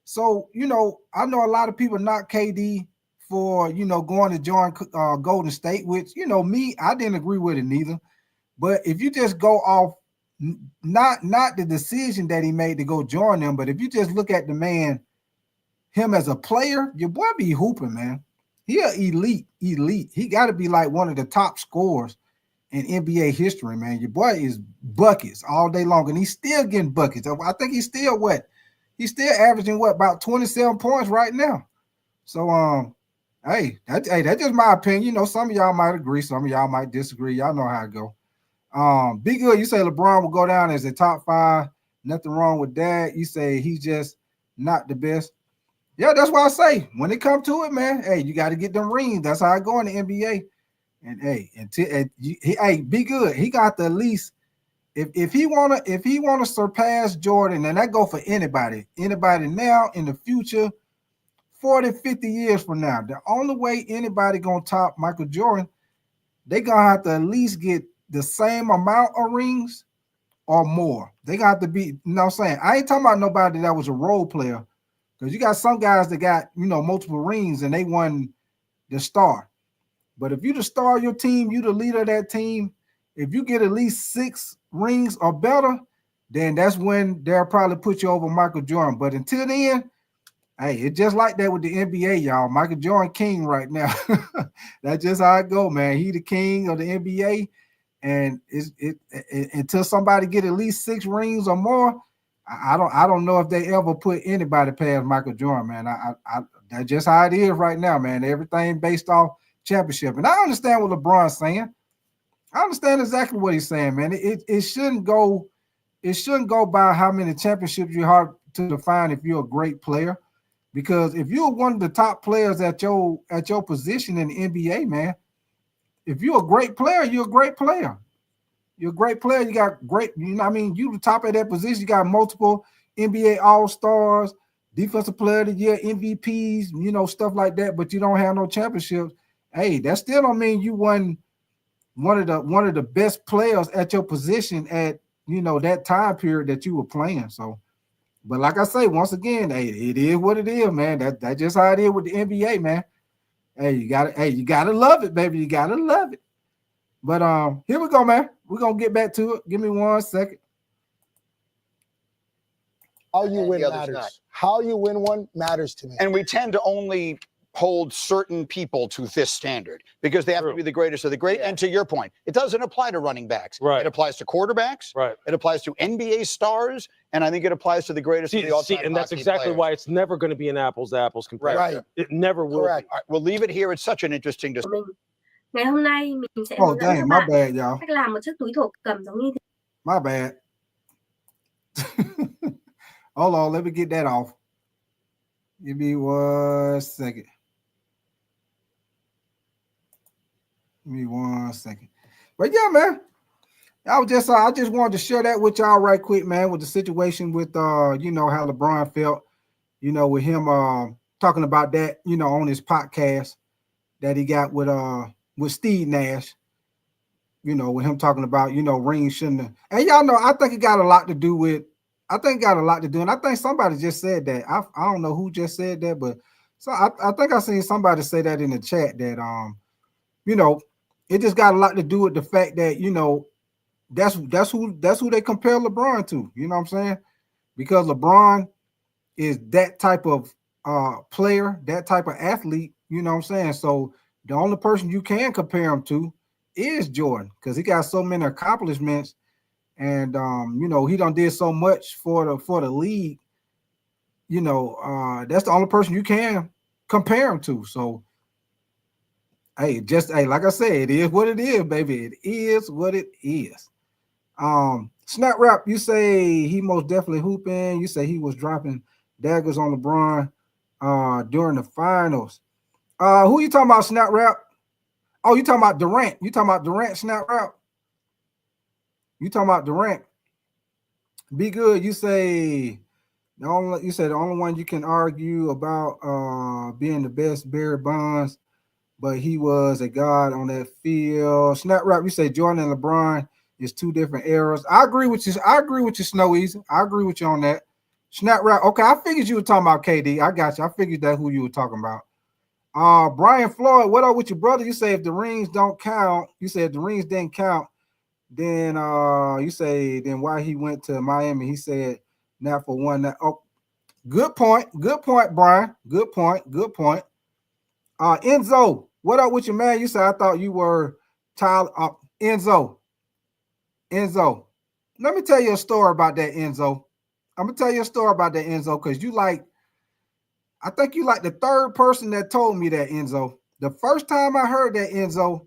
So, I know a lot of people knock KD for, going to join Golden State, which, me, I didn't agree with it neither. But if you just go off, not the decision that he made to go join them, but if you just look at the man, him as a player, your boy be hooping, man. He an elite. He got to be like one of the top scorers in NBA history, man. Your boy is buckets all day long, and he's still getting buckets. I think he's still He's still averaging about 27 points right now. So, hey, that's just my opinion. Some of y'all might agree, some of y'all might disagree. Y'all know how it go. Be good. You say LeBron will go down as a top 5. Nothing wrong with that. You say he's just not the best. Yeah, that's why I say when it comes to it, man. Hey, you got to get them rings. That's how I go in the NBA. And hey, be good. He got to at least. If he wanna surpass Jordan, and that go for anybody now, in the future, 40, 50 years from now, the only way anybody gonna top Michael Jordan, they gonna have to at least get the same amount of rings or more. They got to be, you know what I'm saying? I ain't talking about nobody that was a role player, because you got some guys that got, multiple rings and they won the star. But if you the star of your team, you the leader of that team, if you get at least 6 rings or better, then that's when they'll probably put you over Michael Jordan. But until then, hey, it's just like that with the NBA, y'all. Michael Jordan king right now. That's just how it go, man. He the king of the NBA, and until somebody get at least 6 rings or more, I don't know if they ever put anybody past Michael Jordan, man. That's just how it is right now, man. Everything based off championship, and I understand what LeBron's saying. I understand exactly what he's saying, man. It shouldn't go by how many championships you have to define if you're a great player. Because if you're one of the top players at your position in the NBA, man, if you're a great player, you're a great player. You're a great player. You got great, you the top of that position. You got multiple NBA All-Stars, Defensive Player of the Year, MVPs, stuff like that, but you don't have no championships. Hey, that still don't mean you won one of the best players at your position at that time period that you were playing. So, but like I say, once again, hey, it is what it is, man. That's just how it is with the NBA, man. Hey, you gotta love it, baby. You gotta love it. But here we go, man. We're gonna get back to it. Give me 1 second. How you win matters. How you win one matters to me. And we tend to only hold certain people to this standard because they have to be the greatest of the great. And to your point, it doesn't apply to running backs. Right. It applies to quarterbacks. Right. It applies to NBA stars, and I think it applies to the greatest of the all-time. And that's exactly players. Why it's never going to be an apples-to-apples comparison. Right. It never will. Correct. All right, we'll leave it here. It's such an interesting discussion. Ngày hôm nay mình sẽ hướng dẫn các bạn bad, y'all. cách làm một chiếc túi thổ cầm giống như thế. My bad. Hold on, let me get that off. Give me 1 second. Give me 1 second. But yeah, man. I just wanted to share that with y'all right quick, man, with the situation with how LeBron felt, with him talking about that, on his podcast that he got with Steve Nash, with him talking about, rings shouldn't have. And y'all know, I think it got a lot to do with, and I think somebody just said that. I don't know who just said that, but so I think I seen somebody say that in the chat that it just got a lot to do with the fact that, that's who they compare LeBron to, you know what I'm saying? Because LeBron is that type of player, that type of athlete, you know what I'm saying? So the only person you can compare him to is Jordan, because he got so many accomplishments, and he done did so much for the league. That's the only person you can compare him to. So hey, like I said, it is what it is, baby. It is what it is. Snap Rap, you say he most definitely hooping. You say he was dropping daggers on LeBron during the finals. Who you talking about, Snap Rap? Oh, you talking about Durant. You talking about Durant, Snap Rap? You talking about Durant. Be good. You say the only one you can argue about being the best, Barry Bonds, but he was a god on that field. Snap Rap, you say Jordan and LeBron is two different eras. I agree with you. Snow Easy. I agree with you on that. Snap Rap. Okay, I figured you were talking about KD. I got you. I figured that who you were talking about. Brian Floyd, what up with your brother? You say if the rings don't count, you say if the rings didn't count, then you say then why he went to Miami. He said not for one. Oh, good point. Good point, Brian. Good point. Good point. Enzo, what up with you, man? You said I thought you were Tyler. Enzo, let me tell you a story about that, Enzo. I'm gonna tell you a story about that, Enzo, because I think you like the third person that told me that, Enzo. The first time I heard that, Enzo,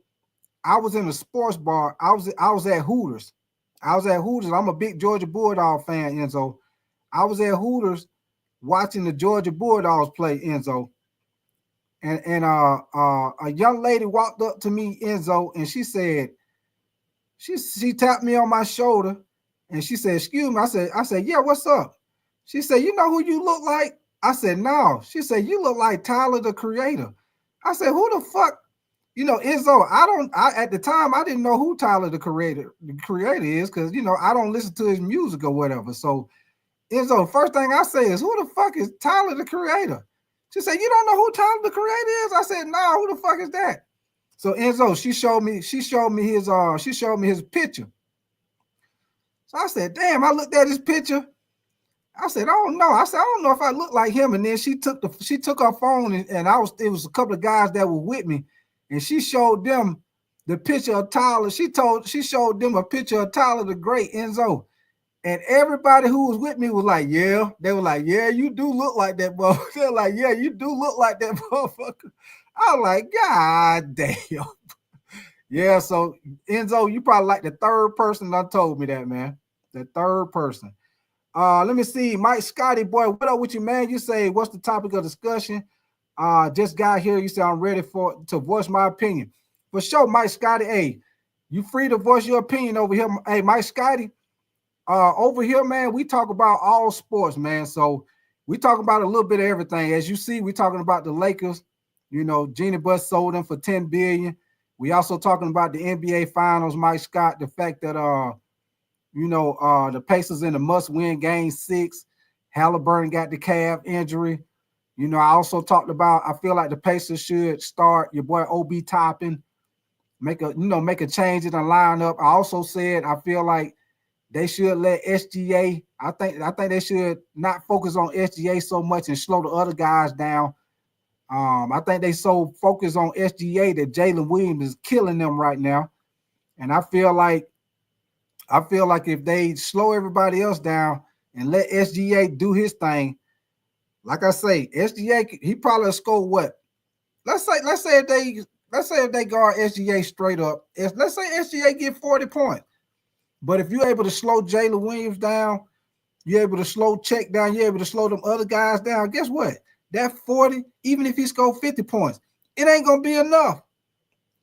I was in a sports bar. I was at Hooters. I'm a big Georgia Bulldog fan, Enzo. I was at Hooters watching the Georgia Bulldogs play, Enzo. And a young lady walked up to me, Enzo, and she said, she tapped me on my shoulder and she said, excuse me. I said, yeah, what's up? She said, you know who you look like? I said, no. She said, you look like Tyler, the Creator. I said, who the fuck? Enzo, at the time, I didn't know who Tyler, the Creator is, because, I don't listen to his music or whatever. So, Enzo, first thing I say is, who the fuck is Tyler, the Creator? She said, you don't know who Tyler, the Creator is? I said, no, who the fuck is that? So Enzo, she showed me his picture. So I said, damn, I looked at his picture. I said, I don't know. I said, I don't know if I look like him. And then she took her phone and it was a couple of guys that were with me, and she showed them the picture of Tyler. She showed them a picture of Tyler the Great, Enzo. And everybody who was with me was like, yeah. They were like, yeah, you do look like that, motherfucker. They're like, yeah, you do look like that, motherfucker. I was like, God damn. Yeah, so Enzo, you probably like the third person that told me that, man. The third person. Let me see. Mike Scotty, boy, what up with you, man? You say, what's the topic of discussion? Just got here. You say, I'm ready to voice my opinion. For sure, Mike Scotty. Hey, you free to voice your opinion over here. Hey, Mike Scotty. Over here, man, we talk about all sports, man. So we talk about a little bit of everything. As you see, we talking about the Lakers. Jeannie Buss sold them for $10 billion. We also talking about the NBA Finals, Mike Scott. The fact that the Pacers in the must-win game 6. Haliburton got the calf injury. I also talked about, I feel like the Pacers should start your boy Obi Toppin, make a change in the lineup. I also said I feel like they should let SGA. I think they should not focus on SGA so much and slow the other guys down. I think they so focused on SGA that Jalen Williams is killing them right now. And I feel like if they slow everybody else down and let SGA do his thing, like I say, SGA, he probably score what? Let's say if they guard SGA straight up, let's say SGA get 40 points. But if you're able to slow Jalen Williams down, you're able to slow Check down, you're able to slow them other guys down, guess what? that 40, even if he scored 50 points, it ain't gonna be enough.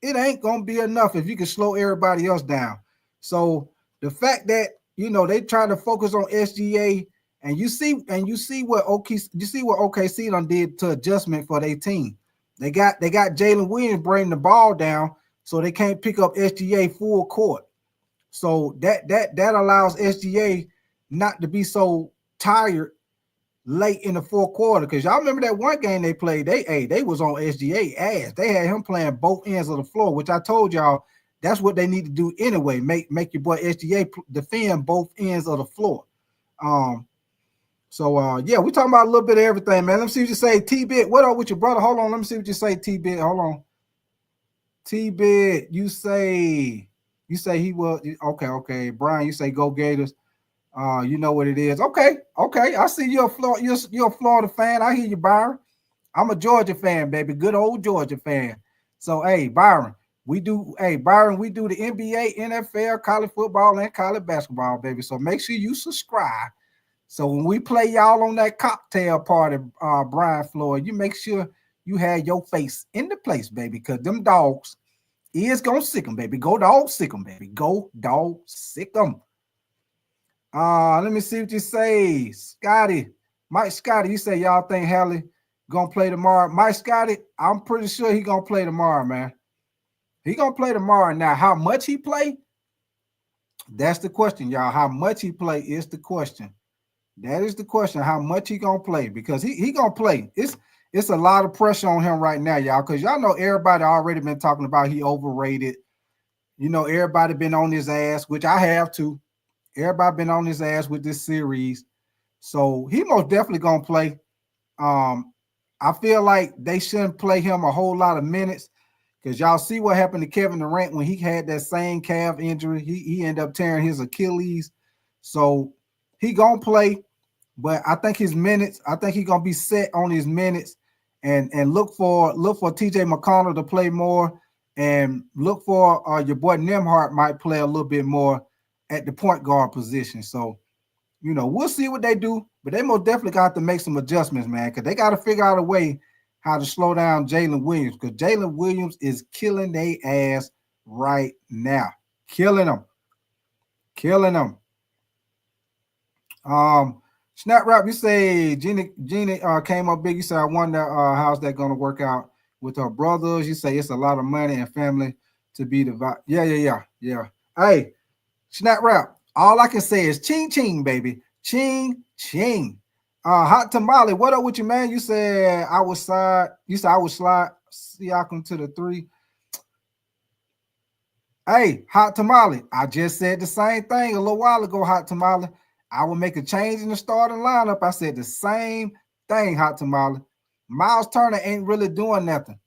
It ain't gonna be enough if you can slow everybody else down. So the fact that they try to focus on SGA, and you see what OKC done did to adjustment for their team. They got Jalen Williams bringing the ball down, so they can't pick up SGA full court. So that allows SGA not to be so tired late in the fourth quarter. Because y'all remember that one game they played, they was on SGA ass. They had him playing both ends of the floor, which I told y'all that's what they need to do anyway. Make your boy SGA defend both ends of the floor. Yeah, we talking about a little bit of everything, man. Let me see what you say. T-Bit, what up with your brother? Hold on, let me see what you say, T-Bit. Hold on. T-Bit, you say he was okay. Brian, you say go Gators. You know what it is. Okay. I see you're a Florida fan. I hear you, Byron. I'm a Georgia fan, baby. Good old Georgia fan. So, hey, Byron, we do the NBA, NFL, college football, and college basketball, baby. So make sure you subscribe. So when we play y'all on that cocktail party, Brian Floyd, you make sure you have your face in the place, baby, because them dogs is gonna sick them, baby. Go dog sick them, baby. Go dog sick them. Let me see what you say. Mike Scotty, you say y'all think Hallie gonna play tomorrow. Mike Scotty, I'm pretty sure he gonna play tomorrow, man. He gonna play tomorrow. Now, how much he play? That's the question, y'all. How much he play is the question. That is the question. How much he gonna play? Because he gonna play. It's a lot of pressure on him right now, y'all. Because y'all know everybody already been talking about he overrated. Everybody been on his ass, which I have too. Everybody been on his ass with this series. So he most definitely gonna play. I feel like they shouldn't play him a whole lot of minutes, because y'all see what happened to Kevin Durant when he had that same calf injury. He ended up tearing his Achilles. So he gonna play, but I think his minutes, I think he's gonna be set on his minutes, and look for TJ McConnell to play more, and look for your boy Nembhard might play a little bit more at the point guard position. So, we'll see what they do, but they most definitely got to make some adjustments, man, because they got to figure out a way how to slow down Jalen Williams, because Jalen Williams is killing their ass right now. Killing them. Snap Rap, you say Jeannie came up big. You say, I wonder how's that going to work out with her brothers. You say it's a lot of money and family to be divided. Yeah. Hey, Snap Rap, all I can say is ching ching, baby. Ching ching. Hot Tamale, what up with you, man? You said I would slide Siakam to the 3. Hey, Hot Tamale, I just said the same thing a little while ago, Hot Tamale. I will make a change in the starting lineup. I said the same thing, Hot Tamale. Miles Turner ain't really doing nothing.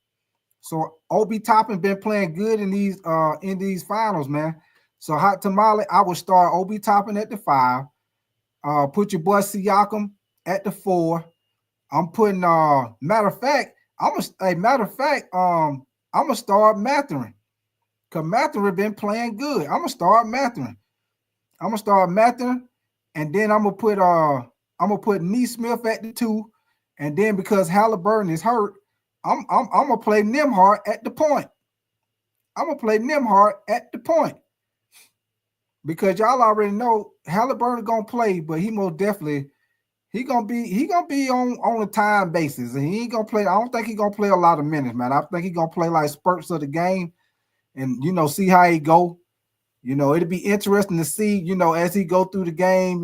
So Obi Toppin been playing good in these finals, man. So Hot Tamale, I would start Obi Toppin at the 5. Put your boy Siakam at the 4. I'm putting matter of fact, I'm gonna start Mathurin. Because Mathurin been playing good. I'm gonna start Mathurin. And then I'm gonna put Neesmith at the 2. And then because Haliburton is hurt, I'm gonna play Nembhard at the point. Because y'all already know Haliburton gonna play, but he most definitely he gonna be on a time basis, and he ain't gonna play. I don't think he's gonna play a lot of minutes, man. I think he's gonna play like spurts of the game, and see how he go. It'll be interesting to see, as he go through the game.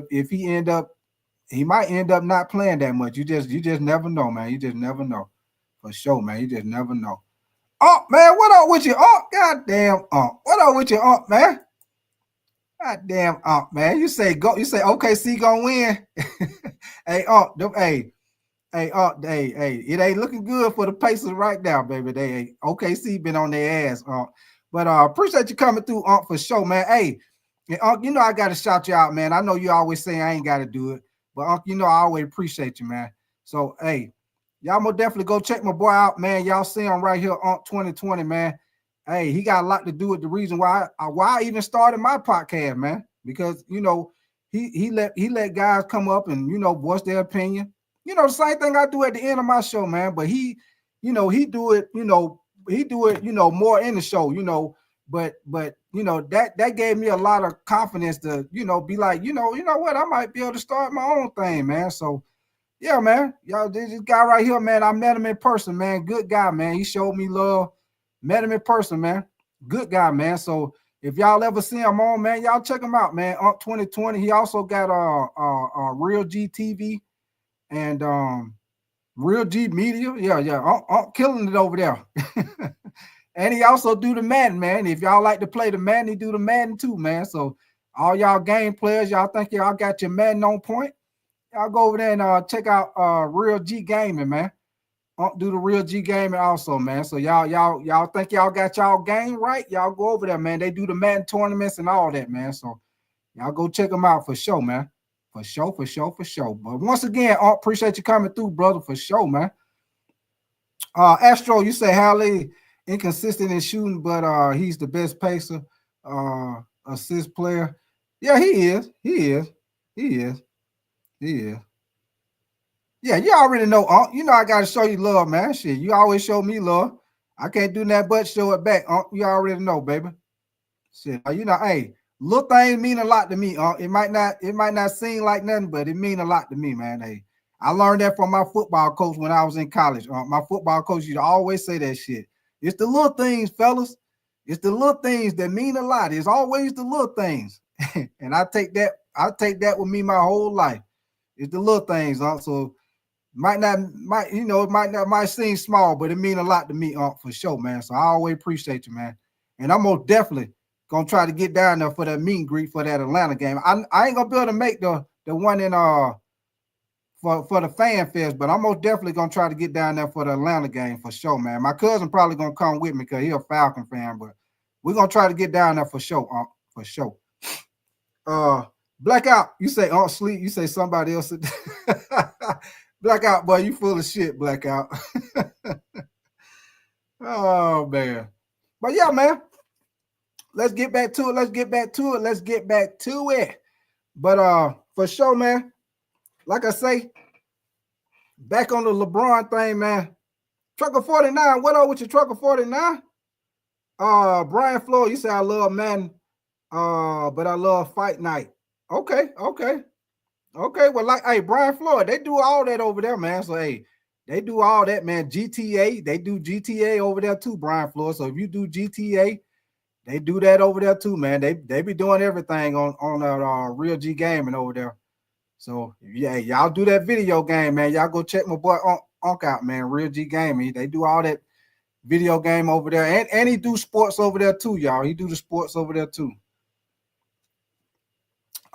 If he might end up not playing that much. You just never know, man. You just never know, for sure, man. You just never know. Oh man, what up with you? Oh goddamn, what up with you, man? Goddamn, man. You say go. You say OKC gonna win. Hey, it ain't looking good for the Pacers right now, baby. OKC been on their ass. But appreciate you coming through, for sure, man. Hey, and, I got to shout you out, man. I know you always say I ain't got to do it, but I always appreciate you, man. So, hey, y'all most definitely go check my boy out, man. Y'all see him right here on 2020, man. Hey, he got a lot to do with the reason why I even started my podcast, man. Because he let guys come up and voice their opinion. You know, the same thing I do at the end of my show, man. But he do it, more in the show, but that gave me a lot of confidence to, be like, you know what, I might be able to start my own thing, man. So yeah, man. Y'all, this guy right here, man, I met him in person, man. Good guy, man. He showed me love. Met him in person, man. Good guy, man. So if y'all ever see him on, man, y'all check him out, man. 2020. He also got a Real G TV and Real G Media. Yeah. Killing it over there. And he also do the Madden, man. If y'all like to play the Madden, he do the Madden too, man. So all y'all game players, y'all think y'all got your Madden on point? Y'all go over there and check out Real G Gaming, man. Do the Real G Gaming also, man. So y'all think y'all got y'all game right? Y'all go over there, man. They do the Madden tournaments and all that, man. So y'all go check them out for sure, man. For sure. But once again, appreciate you coming through, brother, for sure, man. Astro, you say Hallie inconsistent in shooting, but he's the best pacer, assist player. Yeah, he is. Yeah, you already know. I got to show you love, man. Shit, you always show me love. I can't do nothing but show it back. You already know, baby. Shit, hey, little things mean a lot to me. It might not seem like nothing, but it mean a lot to me, man. Hey, I learned that from my football coach when I was in college. My football coach used to always say that shit. It's the little things, fellas. It's the little things that mean a lot. It's always the little things, and I take that with me my whole life. It's the little things, so it might seem small, but it mean a lot to me, for sure, man. So I always appreciate you, man. And I'm most definitely gonna try to get down there for that meet and greet for that Atlanta game. I ain't gonna be able to make the one in for the fan fest, but I'm most definitely gonna try to get down there for the Atlanta game for sure, man. My cousin probably gonna come with me because he's a Falcon fan, but we're gonna try to get down there for sure, for sure. Blackout, you say sleep, you say somebody else. Blackout, boy, you full of shit, Blackout. Oh man. But yeah, man. Let's get back to it. But for sure, man. Like I say, back on the LeBron thing, man. Trucker 49, what up with your Trucker 49? Brian Floyd, you say I love Madden, but I love Fight Night. Okay. Well, like, hey, Brian Floyd, they do all that over there, man. So, hey, they do all that, man. GTA, they do GTA over there too, Brian Floyd. So if you do GTA, they do that over there too, man. They be doing everything on that Real G Gaming over there. So yeah, y'all do that video game, man. Y'all go check my boy Unc out, man. Real G Gaming. They do all that video game over there, and he do sports over there too, y'all. He do the sports over there too.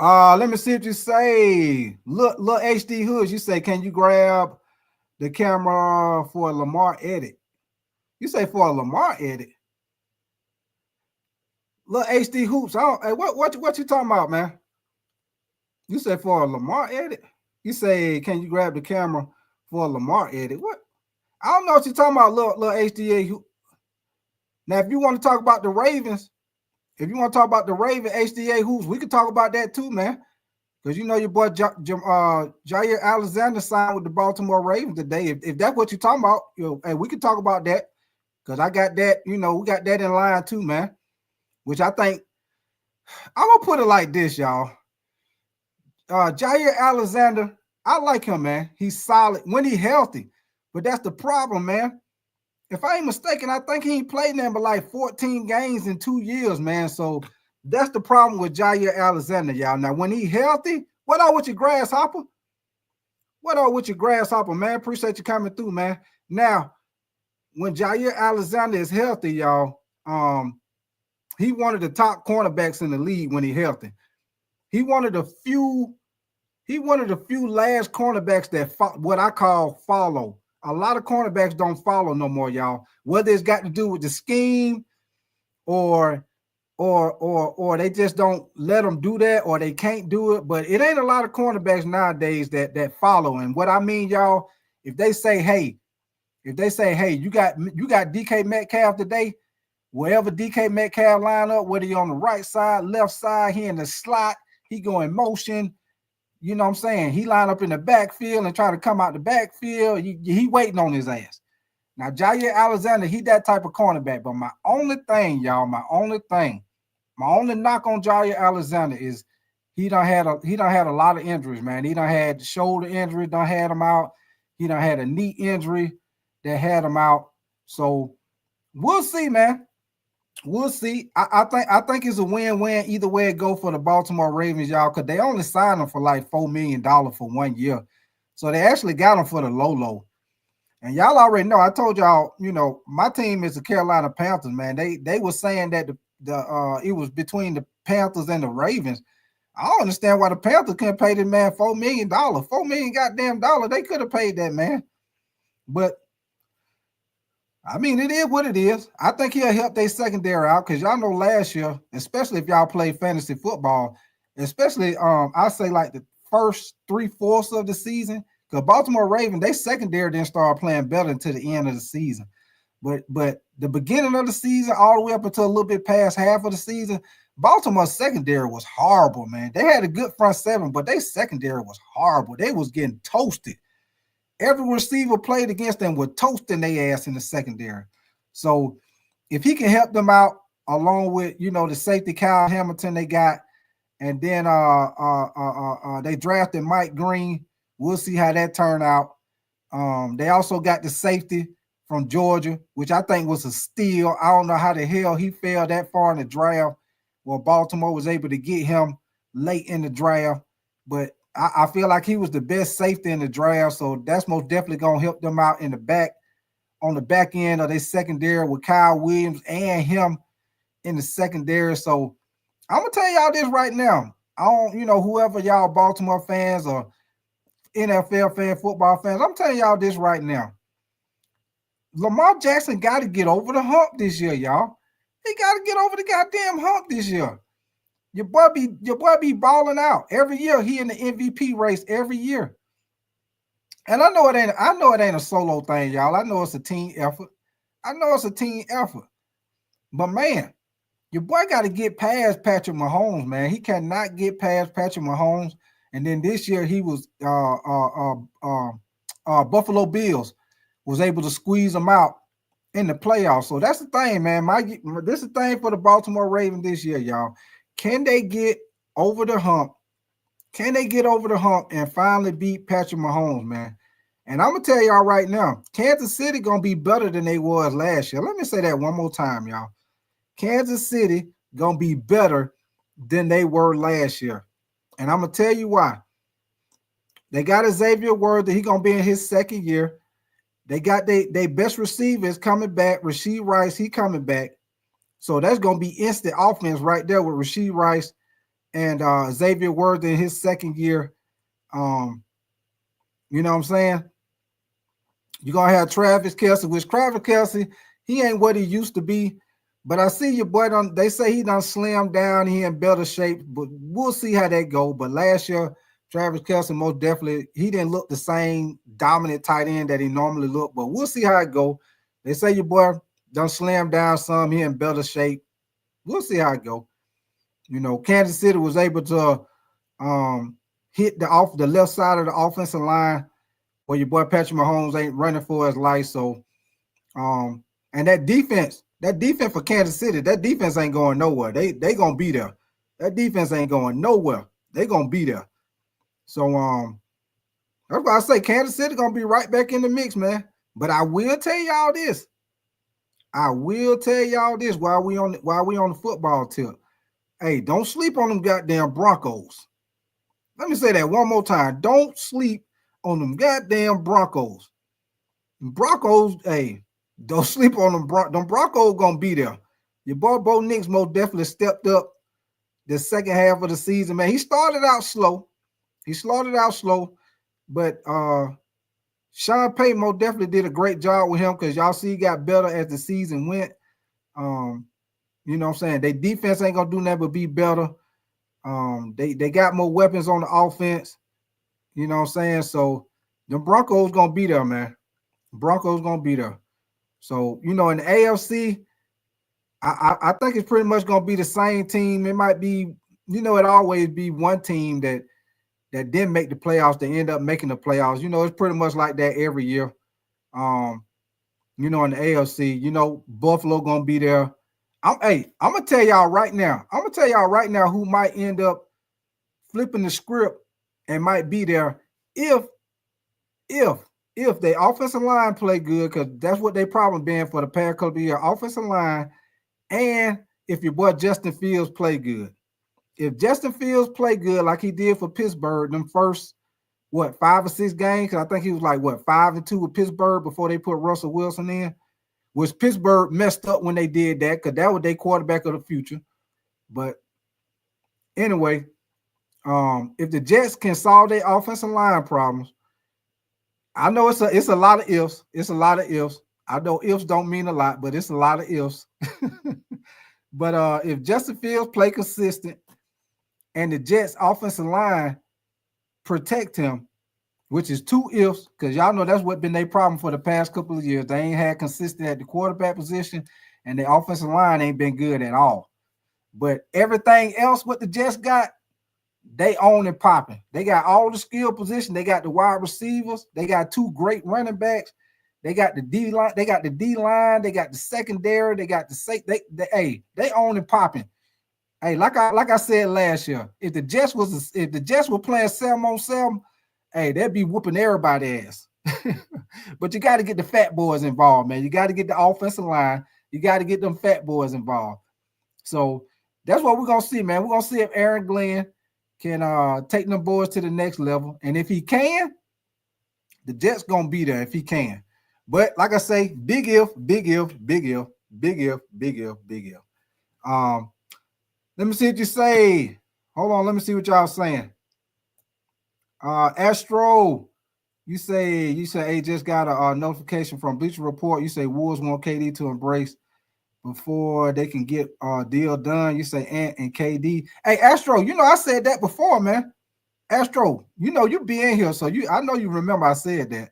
Let me see what you say. Look, HD Hoods, you say, can you grab the camera for a Lamar edit? You say for a Lamar edit. Look, HD Hoops. Hey, what you talking about, man? You say for a Lamar edit? You say, can you grab the camera for a Lamar edit? What? I don't know what you're talking about, little HDA. Now, if you want to talk about the Ravens, HDA hoops, we can talk about that too, man. Because you know your boy Jaire Alexander signed with the Baltimore Ravens today. If that's what you're talking about, hey, we can talk about that. Because I got that, we got that in line too, man. Which I think, I'm going to put it like this, y'all. Jaire Alexander, I like him, man. He's solid when he's healthy. But that's the problem, man. If I ain't mistaken, I think he ain't played number like 14 games in 2 years, man. So that's the problem with Jaire Alexander, y'all. Now, when he's healthy, what up with your grasshopper? Man? Appreciate you coming through, man. Now, when Jaire Alexander is healthy, y'all, he one of the top cornerbacks in the league when he's healthy. He one of the few last cornerbacks that what I call follow. A lot of cornerbacks don't follow no more, y'all. Whether it's got to do with the scheme or they just don't let them do that, or they can't do it. But it ain't a lot of cornerbacks nowadays that follow. And what I mean, y'all, if they say, hey, you got DK Metcalf today, wherever DK Metcalf line up, whether you're on the right side, left side, he in the slot, he go in motion, you know what I'm saying, he line up in the backfield and try to come out the backfield. He waiting on his ass. Now, Jaire Alexander, he that type of cornerback. But my only thing, y'all, my only knock on Jaire Alexander is he done had a lot of injuries, man. He done had shoulder injury, done had him out. He done had a knee injury that had him out. So we'll see, man. We'll see. I think it's a win-win either way it go for the Baltimore Ravens, y'all, because they only signed him for like $4 million for 1 year. So they actually got him for the low. And y'all already know, I told y'all, you know, my team is the Carolina Panthers, man. They were saying that it was between the Panthers and the Ravens. I don't understand why the Panthers couldn't pay this man $4 million. $4 million goddamn dollars. They could have paid that man. But I mean, it is what it is. I think he'll help their secondary out because y'all know last year, especially if y'all play fantasy football, especially I say like the first 3/4 of the season, because Baltimore Ravens, they secondary didn't start playing better until the end of the season. But the beginning of the season, all the way up until a little bit past half of the season, Baltimore's secondary was horrible, man. They had a good front seven, but their secondary was horrible. They was getting toasted. Every receiver played against them was toasting their ass in the secondary. So if he can help them out along with, you know, the safety Kyle Hamilton they got, and then they drafted Mike Green. We'll see how that turned out. They also got the safety from Georgia, which I think was a steal. I don't know how the hell he fell that far in the draft. Well, Baltimore was able to get him late in the draft, but I feel like he was the best safety in the draft, so that's most definitely going to help them out in the back, on the back end of their secondary with Kyle Williams and him in the secondary. So I'm going to tell y'all this right now. I don't, you know, whoever y'all Baltimore fans or NFL fan, football fans, I'm telling y'all this right now. Lamar Jackson got to get over the hump this year, y'all. He got to get over the goddamn hump this year. Your boy be balling out every year. He in the MVP race every year. And I know it ain't a solo thing, y'all. I know it's a team effort. But man, your boy got to get past Patrick Mahomes, man. He cannot get past Patrick Mahomes. And then this year he was Buffalo Bills was able to squeeze him out in the playoffs. So that's the thing, man. This is the thing for the Baltimore Ravens this year, y'all. Can they get over the hump? Can they get over the hump and finally beat Patrick Mahomes, man? And I'm going to tell y'all right now, Kansas City going to be better than they was last year. Let me say that one more time, y'all. Kansas City going to be better than they were last year. And I'm going to tell you why. They got Xavier Worthy. He's going to be in his second year. They got their best receivers coming back. Rashee Rice, he coming back. So that's going to be instant offense right there with Rashee Rice and Xavier Worthy in his second year. You know what I'm saying? You're going to have Travis Kelce, which Travis Kelce, he ain't what he used to be. But I see your boy, they say he done slimmed down. He in better shape, but we'll see how that go. But last year, Travis Kelce most definitely, he didn't look the same dominant tight end that he normally looked. But we'll see how it go. They say your boy done slam down some. He in better shape. We'll see how it go. You know, Kansas City was able to hit the left side of the offensive line where your boy Patrick Mahomes ain't running for his life. So, and that defense for Kansas City, that defense ain't going nowhere. They gonna be there. That defense ain't going nowhere. They gonna be there. So, that's why I say Kansas City gonna be right back in the mix, man. But I will tell y'all this. While we on the football tip. Hey, don't sleep on them goddamn Broncos. Let me say that one more time. Don't sleep on them goddamn Broncos. Broncos, hey, don't sleep on them. Them Broncos gonna be there. Your boy Bo Nix most definitely stepped up the second half of the season, man. He started out slow, but Sean Payton most definitely did a great job with him because y'all see he got better as the season went. You know what I'm saying? Their defense ain't gonna do nothing but be better. They got more weapons on the offense. You know what I'm saying? So the Broncos gonna be there, man. Broncos gonna be there. So, you know, in the AFC, I think it's pretty much gonna be the same team. It might be, you know, it always be one team that that didn't make the playoffs, they end up making the playoffs. You know, it's pretty much like that every year. You know, in the AFC, you know, Buffalo gonna be there. I'm gonna tell y'all right now. I'm gonna tell y'all right now who might end up flipping the script and might be there if the offensive line play good, because that's what they problem been for the past couple of years, offensive line, and if your boy Justin Fields play good. If Justin Fields play good like he did for Pittsburgh, them first 5 or 6 games, because I think he was like 5-2 with Pittsburgh before they put Russell Wilson in, which Pittsburgh messed up when they did that, because that was their quarterback of the future. But anyway, if the Jets can solve their offensive line problems, I know it's a lot of ifs. It's a lot of ifs. I know ifs don't mean a lot, but it's a lot of ifs. But if Justin Fields play consistent and the Jets offensive line protect him, which is 2 ifs, because y'all know that's what been their problem for the past couple of years. They ain't had consistent at the quarterback position, and the offensive line ain't been good at all. But everything else what the Jets got, they own and popping. They got all the skill position. They got the wide receivers. They got 2 great running backs. They got the D line. They got the D line. They got the secondary. They got the they own and popping. Hey, like I said last year, if the Jets were playing 7-on-7, hey, they'd be whooping everybody's ass. But you got to get the fat boys involved, man. You got to get the offensive line. You got to get them fat boys involved. So that's what we're gonna see, man. We're gonna see if Aaron Glenn can take them boys to the next level. And if he can, the Jets gonna be there if he can. But like I say, big if. Let me see what you say. Hold on, let me see what y'all saying. Astro, you say, hey, just got a notification from Bleacher Report. You say Wolves want KD to embrace before they can get a deal done. You say Ant and KD. Hey, Astro, you know I said that before, man. Astro, you know you be in here, so I know you remember I said that.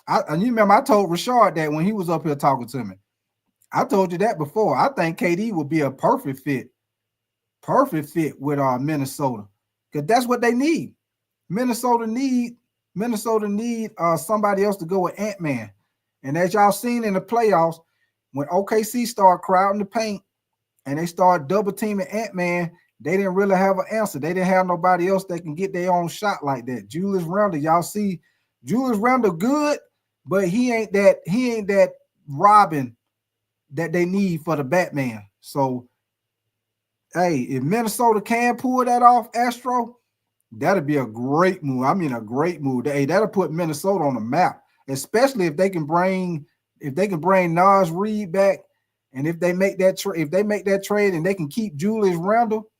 You remember I told Rashard that when he was up here talking to me. I told you that before. I think KD would be a perfect fit with Minnesota, because that's what they need. Minnesota need somebody else to go with Ant-Man. And as y'all seen in the playoffs, when OKC started crowding the paint and they started double teaming Ant-Man, they didn't really have an answer. They didn't have nobody else that can get their own shot like that. Julius Randle, y'all see Julius Randle good, but he ain't that Robin that they need for the Batman. So, hey, if Minnesota can pull that off, Astro, that'd be a great move. I mean, a great move. Hey, that'll put Minnesota on the map, especially if they can bring Naz Reid back, and if they make that trade and they can keep Julius Randle,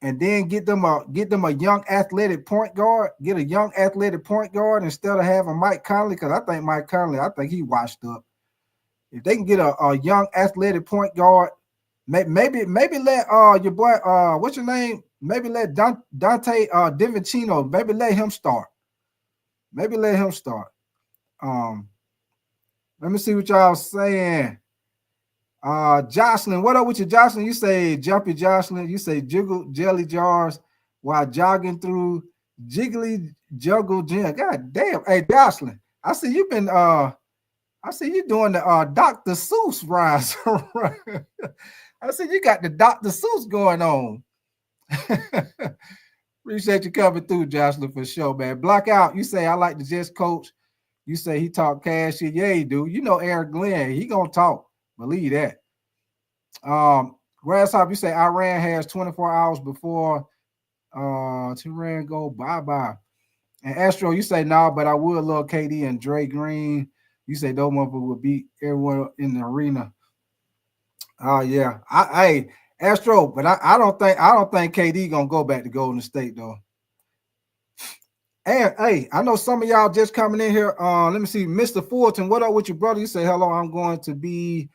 and then get them a young athletic point guard, instead of having Mike Conley, because I think he washed up. If they can get a young athletic point guard, maybe let your boy what's your name? Maybe let Dante DiVincenzo, maybe let him start. Let me see what y'all saying. Jocelyn, what up with you, Jocelyn? You say Jumpy Jocelyn. You say jiggle jelly jars while jogging through jiggly juggle gym. God damn. Hey, Jocelyn, I see you doing the Dr. Seuss rise. I see you got the Dr. Seuss going on. Appreciate you coming through, Jocelyn, for sure, man. Blackout, you say I like the Jets coach. You say he talk cash shit. Yeah, he do. You know Aaron Glenn, he gonna talk. Believe that. Grasshopper, you say Iran has 24 hours before Tehran go bye-bye. And Astro, you say no, but I would love KD and Dre Green. You say those motherfuckers would beat everyone in the arena. Yeah. Hey, Astro, but I don't think KD gonna go back to Golden State though. And hey, I know some of y'all just coming in here. Let me see, Mr. Fulton, what up with you, brother? You say hello. I'm going to be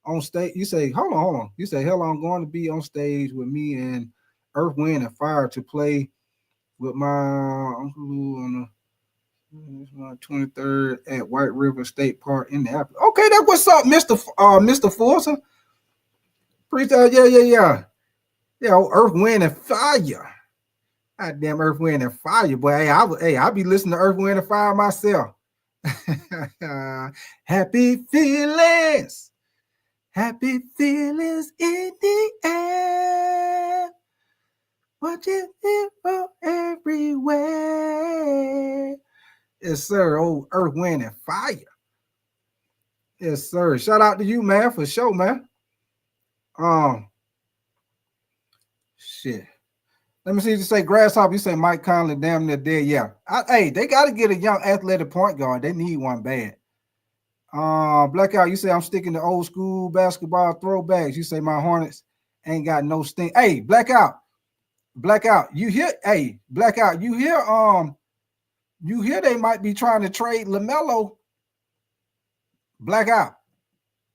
on stage. You say hold on. You say hello. I'm going to be on stage with me and Earth, Wind, and Fire to play with my uncle on the 23rd at White River State Park in the Apple. Okay, that what's up, Mr. Fulton. Appreciate yeah. Yeah, Earth, Wind, and Fire. Goddamn Earth, Wind, and Fire, boy. I be listening to Earth, Wind, and Fire myself. Happy feelings. Happy feelings in the air. What you feel everywhere. Yes, sir. Old Earth, Wind, and Fire. Yes, sir. Shout out to you, man, for sure, man. Shit. Let me see. You say Grasshopper. You say Mike Conley, damn near dead. Yeah. Hey, they got to get a young athletic point guard. They need one bad. Blackout. You say I'm sticking to old school basketball throwbacks. You say my Hornets ain't got no sting. Hey, Blackout. You hear? Hey, Blackout. You hear? You hear they might be trying to trade LaMelo. Blackout.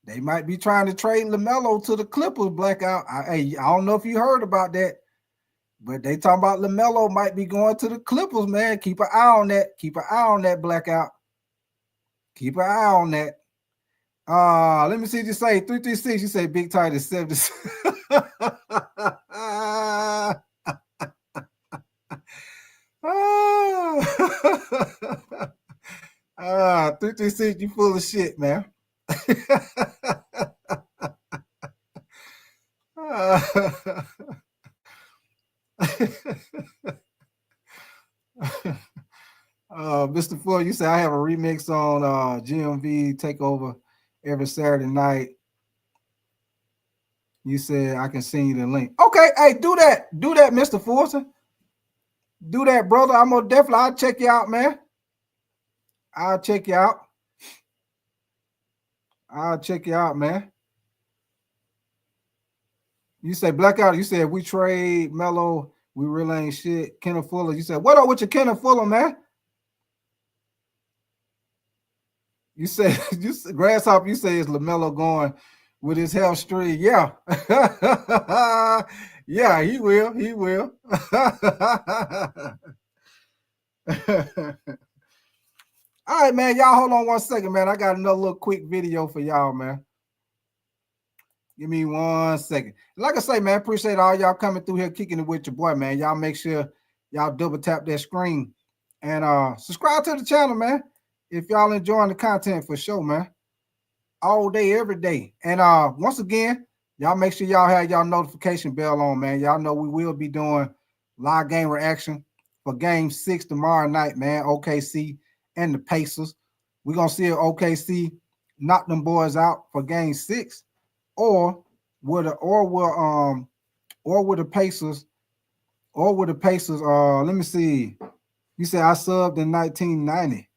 They might be trying to trade LaMelo to the Clippers. Blackout. I don't know if you heard about that. But they talking about LaMelo might be going to the Clippers, man. Keep an eye on that. Keep an eye on that, Blackout. Keep an eye on that. Let me see what you say. 336, you say Big Tight is 70. 336, you full of shit, man. Mr. Ford, you say I have a remix on GMV Takeover every Saturday night. You said I can send you the link. Okay, hey, do that, Mr. Forson. Do that, brother. I'm gonna definitely. I'll check you out, man. I'll check you out. Man. You say Blackout. You said we trade Melo. We really ain't shit. Kenneth Fuller. You said what up with your Kenneth Fuller, man? You say Grasshopper. You say is LaMelo going with his health streak? Yeah. Yeah, he will. All right, man. Y'all hold on 1 second, man. I got another little quick video for y'all, man. Give me 1 second. Like I say, man, appreciate all y'all coming through here, kicking it with your boy, man. Y'all make sure y'all double tap that screen and subscribe to the channel, man. If y'all enjoying the content for sure, man. All day, every day. And once again, y'all make sure y'all have y'all notification bell on, man. Y'all know we will be doing live game reaction for Game 6 tomorrow night, man. OKC and the Pacers. We're gonna see if OKC knock them boys out for Game 6, or with the Pacers. Let me see. You say I subbed in 1990.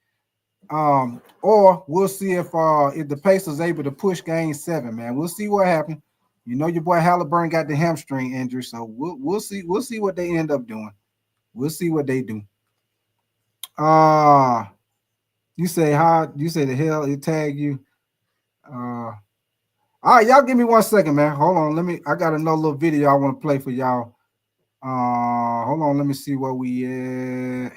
Or we'll see if the Pacers able to push Game 7, man. We'll see what happens. You know your boy Haliburton got the hamstring injury, so we'll see what they end up doing. We'll see what they do. You say the hell it tag you. All right, y'all give me 1 second, man. Hold on. I got another little video I want to play for y'all. Hold on, let me see where we at.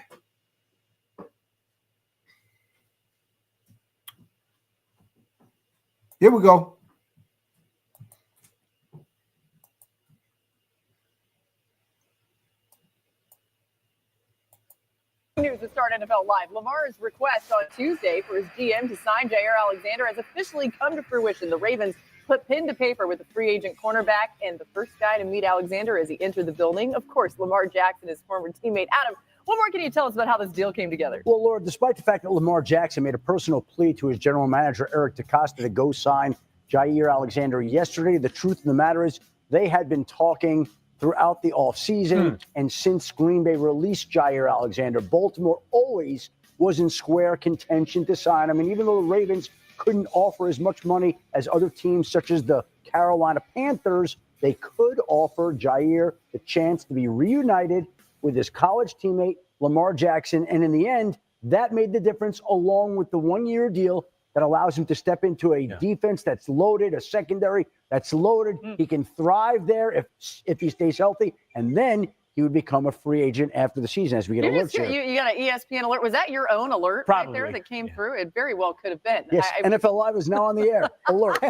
Here we go. News to start NFL Live. Lamar's request on Tuesday for his GM to sign Jaire Alexander has officially come to fruition. The Ravens put pen to paper with the free agent cornerback, and the first guy to meet Alexander as he entered the building, of course, Lamar Jackson, his former teammate. Adam, what more can you tell us about how this deal came together? Well, Laura, despite the fact that Lamar Jackson made a personal plea to his general manager, Eric DeCosta, to go sign Jaire Alexander yesterday, the truth of the matter is they had been talking throughout the offseason, and since Green Bay released Jaire Alexander, Baltimore always was in square contention to sign him. And even though the Ravens couldn't offer as much money as other teams, such as the Carolina Panthers, they could offer Jaire the chance to be reunited with his college teammate, Lamar Jackson. And in the end, that made the difference, along with the one-year deal that allows him to step into a defense that's loaded, a secondary that's loaded. He can thrive there if he stays healthy. And then he would become a free agent after the season, as we get alerts here. You got an ESPN alert. Was that your own alert right there that came through? It very well could have been. Yes, NFL Live is now on the air. Alert.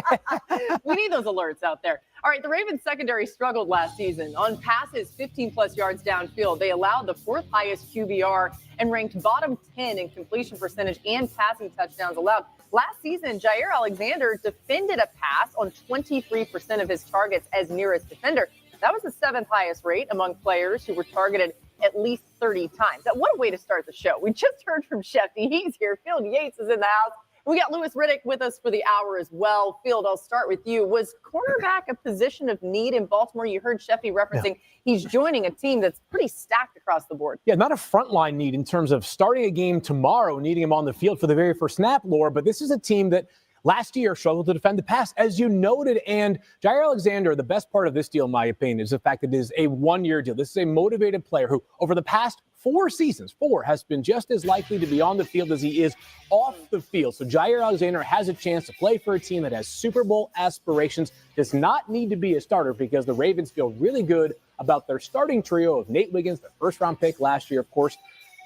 We need those alerts out there. All right, the Ravens secondary struggled last season. On passes 15-plus yards downfield, they allowed the 4th highest QBR and ranked bottom 10 in completion percentage and passing touchdowns allowed. Last season, Jaire Alexander defended a pass on 23% of his targets as nearest defender. That was the 7th highest rate among players who were targeted at least 30 times. What a way to start the show. We just heard from Sheffy. He's here. Field Yates is in the house. We got Louis Riddick with us for the hour as well. Field, I'll start with you. Was cornerback a position of need in Baltimore? You heard Sheffy referencing he's joining a team that's pretty stacked across the board. Yeah, not a frontline need in terms of starting a game tomorrow, needing him on the field for the very first snap, Laura, but this is a team that last year struggled to defend the pass, as you noted. And Jaire Alexander, the best part of this deal, in my opinion, is the fact that it is a one-year deal. This is a motivated player who, over the past 4 seasons, has been just as likely to be on the field as he is off the field. So Jaire Alexander has a chance to play for a team that has Super Bowl aspirations, does not need to be a starter because the Ravens feel really good about their starting trio of Nate Wiggins, the first-round pick last year, of course,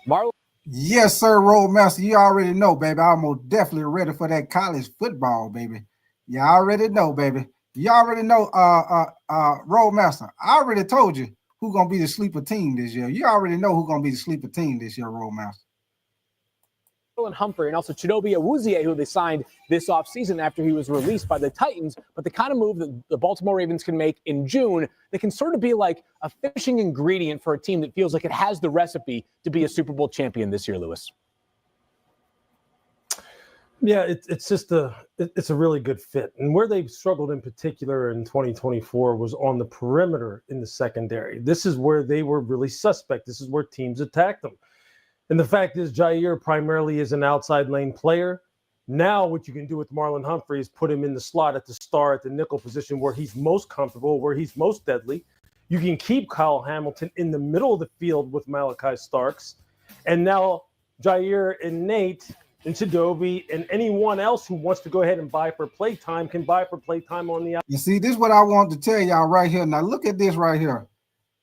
Marlon. Yes, sir, Roadmaster. You already know, baby. I'm most definitely ready for that college football, baby. You already know, baby. You already know, Roadmaster. I already told you who's going to be the sleeper team this year. You already know who's going to be the sleeper team this year, Roadmaster. And Humphrey and also Chidobe Awuzie, who they signed this offseason after he was released by the Titans. But the kind of move that the Baltimore Ravens can make in June, that can sort of be like a finishing ingredient for a team that feels like it has the recipe to be a Super Bowl champion this year, Louis. Yeah, it's just it's a really good fit. And where they've struggled in particular in 2024 was on the perimeter in the secondary. This is where they were really suspect. This is where teams attacked them. And the fact is, Jaire primarily is an outside lane player. Now what you can do with Marlon Humphrey is put him in the slot at the star at the nickel position where he's most comfortable, where he's most deadly. You can keep Kyle Hamilton in the middle of the field with Malachi Starks. And now Jaire and Nate and Chidobe and anyone else who wants to go ahead and buy for playtime can buy for playtime on the outside. You see, this is what I want to tell y'all right here. Now look at this right here.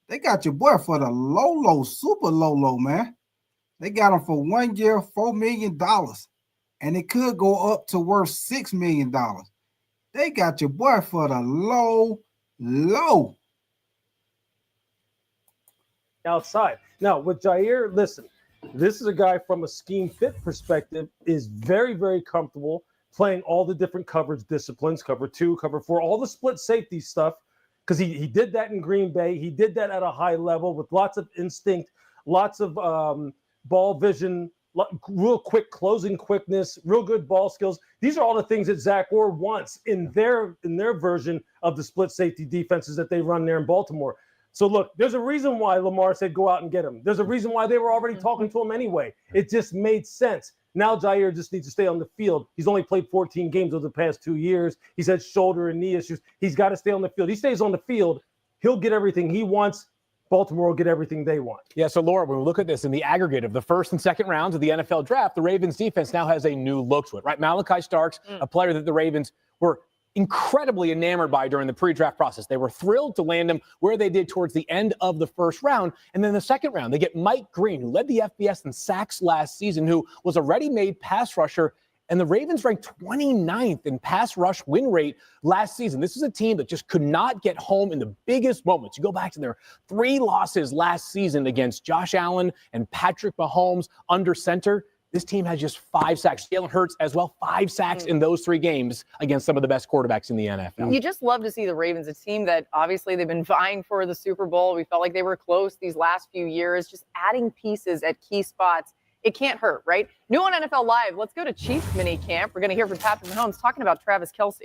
They got your boy for the low, super low, man. They got him for 1 year, $4 million. And it could go up to worth $6 million. They got your boy for the low. Outside. Now, with Jaire, listen, this is a guy from a scheme fit perspective is very, very comfortable playing all the different coverage disciplines, cover 2, cover 4, all the split safety stuff, because he did that in Green Bay. He did that at a high level with lots of instinct, lots of ball vision, real quick closing quickness, real good ball skills. These are all the things that Zach Orr wants in their version of the split safety defenses that they run there in Baltimore. So look, there's a reason why Lamar said go out and get him. There's a reason why they were already talking to him anyway. It just made sense. Now Jaire just needs to stay on the field. He's only played 14 games over the past 2 years. He's had shoulder and knee issues. He's got to stay on the field. He stays on the field, he'll get everything he wants. Baltimore will get everything they want. Yeah, so Laura, when we look at this in the aggregate of the first and second rounds of the NFL draft, the Ravens defense now has a new look to it, right? Malachi Starks, a player that the Ravens were incredibly enamored by during the pre-draft process. They were thrilled to land him where they did towards the end of the first round. And then the second round, they get Mike Green, who led the FBS in sacks last season, who was a ready-made pass rusher. And the Ravens ranked 29th in pass rush win rate last season. This is a team that just could not get home in the biggest moments. You go back to their 3 losses last season against Josh Allen and Patrick Mahomes under center. This team has just 5 sacks. Jalen Hurts as well, 5 sacks in those 3 games against some of the best quarterbacks in the NFL. You just love to see the Ravens, a team that obviously they've been vying for the Super Bowl. We felt like they were close these last few years, just adding pieces at key spots. It can't hurt, right? New on NFL Live, let's go to Chiefs mini camp. We're going to hear from Patrick Mahomes talking about Travis Kelce.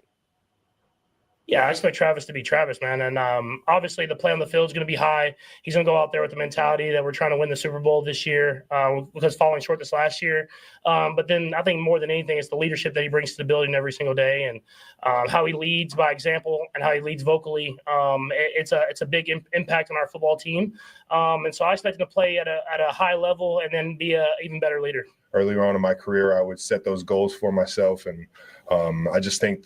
Yeah, I expect Travis to be Travis, man. And obviously the play on the field is going to be high. He's going to go out there with the mentality that we're trying to win the Super Bowl this year because falling short this last year. But then I think more than anything, it's the leadership that he brings to the building every single day and how he leads by example and how he leads vocally. It's a big impact on our football team. And so I expect him to play at a high level and then be an even better leader. Earlier on in my career, I would set those goals for myself. And I just think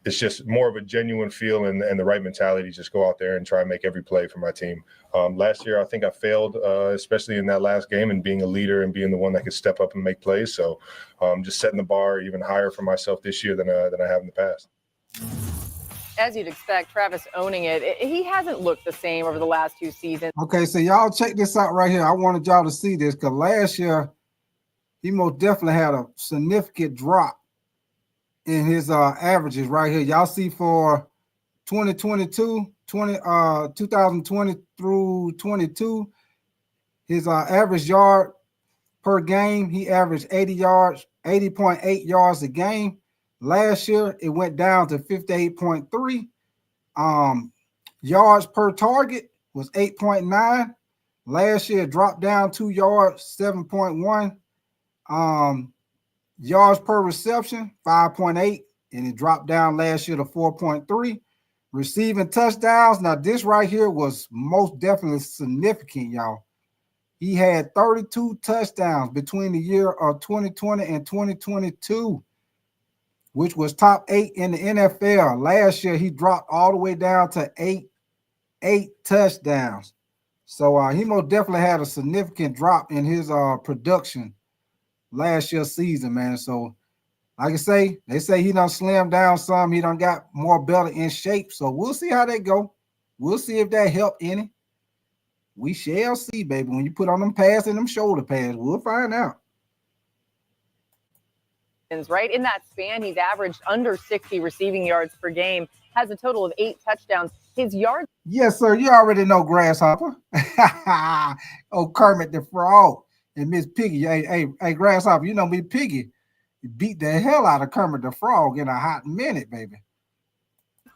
it's just more of a genuine feel and the right mentality. Just go out there and try and make every play for my team. Last year, I think I failed, especially in that last game, and being a leader and being the one that could step up and make plays. So just setting the bar even higher for myself this year than I have in the past. As you'd expect, Travis owning it. He hasn't looked the same over the last 2 seasons. Okay, so y'all check this out right here. I wanted y'all to see this because last year he most definitely had a significant drop in his averages right here. Y'all see for 2020 through 22, his average yard per game, he averaged 80.8 yards a game. Last year, it went down to 58.3. Yards per target was 8.9. Last year, it dropped down 2 yards, 7.1. Yards per reception, 5.8, and it dropped down last year to 4.3. Receiving touchdowns. Now, this right here was most definitely significant, y'all. He had 32 touchdowns between the year of 2020 and 2022, which was top 8 in the NFL. Last year, he dropped all the way down to eight touchdowns. So he most definitely had a significant drop in his production last year's season, man. So, like I say, they say he done slimmed down some. He done got more better in shape. So we'll see how that go. We'll see if that helped any. We shall see, baby. When you put on them pads and them shoulder pads, we'll find out. Right in that span, he's averaged under 60 receiving yards per game, has a total of 8 touchdowns. His yards. Yes, sir. You already know Grasshopper. Oh, Kermit the Frog and Miss Piggy. Hey, Grasshopper, you know me, Piggy. Beat the hell out of Kermit the Frog in a hot minute, baby.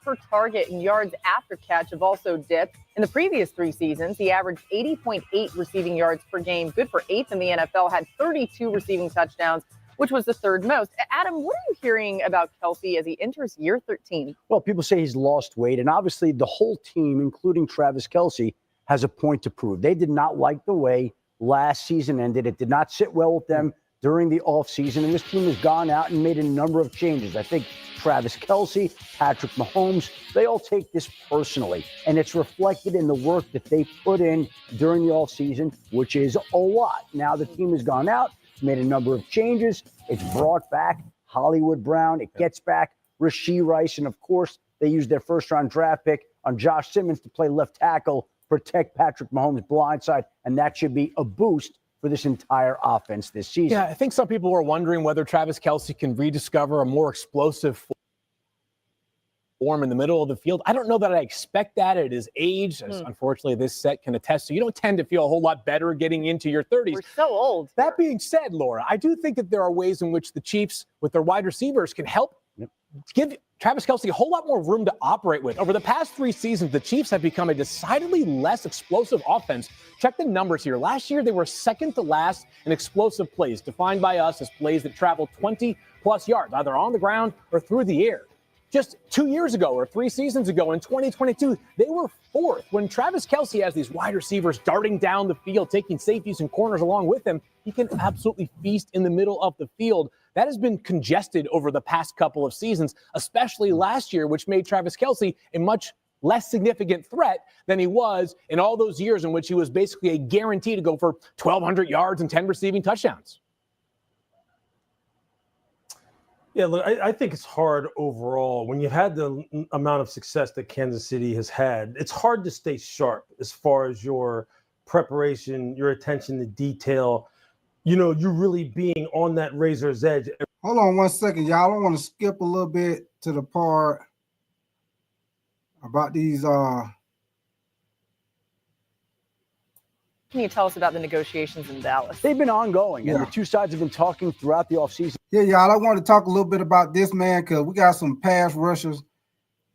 Per target and yards after catch have also dipped. In the previous 3 seasons, he averaged 80.8 receiving yards per game, good for 8th in the NFL, had 32 receiving touchdowns, which was the 3rd most. Adam, what are you hearing about Kelce as he enters year 13? Well, people say he's lost weight, and obviously the whole team, including Travis Kelce, has a point to prove. They did not like the way last season ended. It did not sit well with them during the offseason, and this team has gone out and made a number of changes. I think Travis Kelce, Patrick Mahomes, they all take this personally, and it's reflected in the work that they put in during the offseason, which is a lot. Now the team has gone out, made a number of changes. It's brought back Hollywood Brown. It gets back Rashee Rice, and of course, they used their 1st-round draft pick on Josh Simmons to play left tackle, protect Patrick Mahomes' blindside, and that should be a boost for this entire offense this season. Yeah, I think some people are wondering whether Travis Kelce can rediscover a more explosive form in the middle of the field. I don't know that I expect that at his age, as unfortunately this set can attest to. You don't tend to feel a whole lot better getting into your 30s. We're so old. That being said, Laura, I do think that there are ways in which the Chiefs, with their wide receivers, can help give Travis Kelce a whole lot more room to operate with. Over the past 3 seasons, the Chiefs have become a decidedly less explosive offense. Check the numbers here. Last year, they were 2nd to last in explosive plays, defined by us as plays that travel 20-plus yards, either on the ground or through the air. Just 2 years ago or 3 seasons ago in 2022, they were 4th. When Travis Kelce has these wide receivers darting down the field, taking safeties and corners along with him, he can absolutely feast in the middle of the field. That has been congested over the past couple of seasons, especially last year, which made Travis Kelce a much less significant threat than he was in all those years in which he was basically a guarantee to go for 1,200 yards and 10 receiving touchdowns. Yeah, look, I think it's hard overall. When you've had the amount of success that Kansas City has had, it's hard to stay sharp as far as your preparation, your attention to detail. You know, you're really being on that razor's edge. Hold on 1 second, y'all. I want to skip a little bit to the part about these. Can you tell us about the negotiations in Dallas? They've been ongoing, and the two sides have been talking throughout the offseason. Yeah, y'all, I want to talk a little bit about this, man, because we got some pass rushers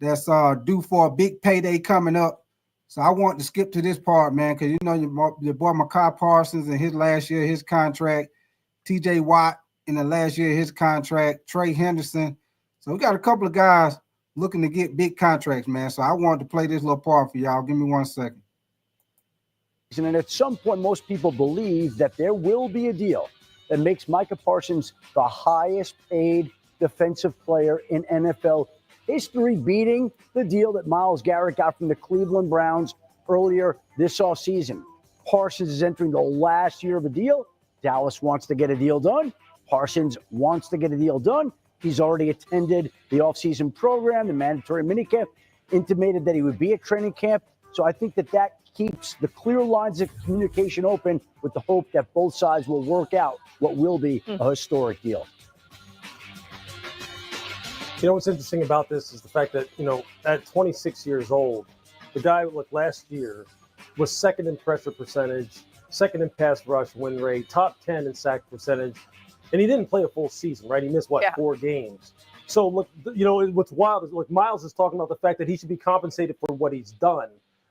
that's due for a big payday coming up. So I want to skip to this part, man, because you know your boy Micah Parsons in his last year, his contract, T.J. Watt in the last year, his contract, Trey Henderson. So we got a couple of guys looking to get big contracts, man. So I wanted to play this little part for y'all. Give me 1 second. And at some point, most people believe that there will be a deal that makes Micah Parsons the highest paid defensive player in NFL history, beating the deal that Myles Garrett got from the Cleveland Browns earlier this offseason. Parsons is entering the last year of a deal. Dallas wants to get a deal done. Parsons wants to get a deal done. He's already attended the offseason program, the mandatory minicamp, intimated that he would be at training camp. So I think that keeps the clear lines of communication open with the hope that both sides will work out what will be a historic deal. You know what's interesting about this is the fact that, at 26 years old, the guy last year was second in pressure percentage, second in pass rush win rate, top 10 in sack percentage, and he didn't play a full season, right? He missed, 4 games. So, look, what's wild is, Myles is talking about the fact that he should be compensated for what he's done.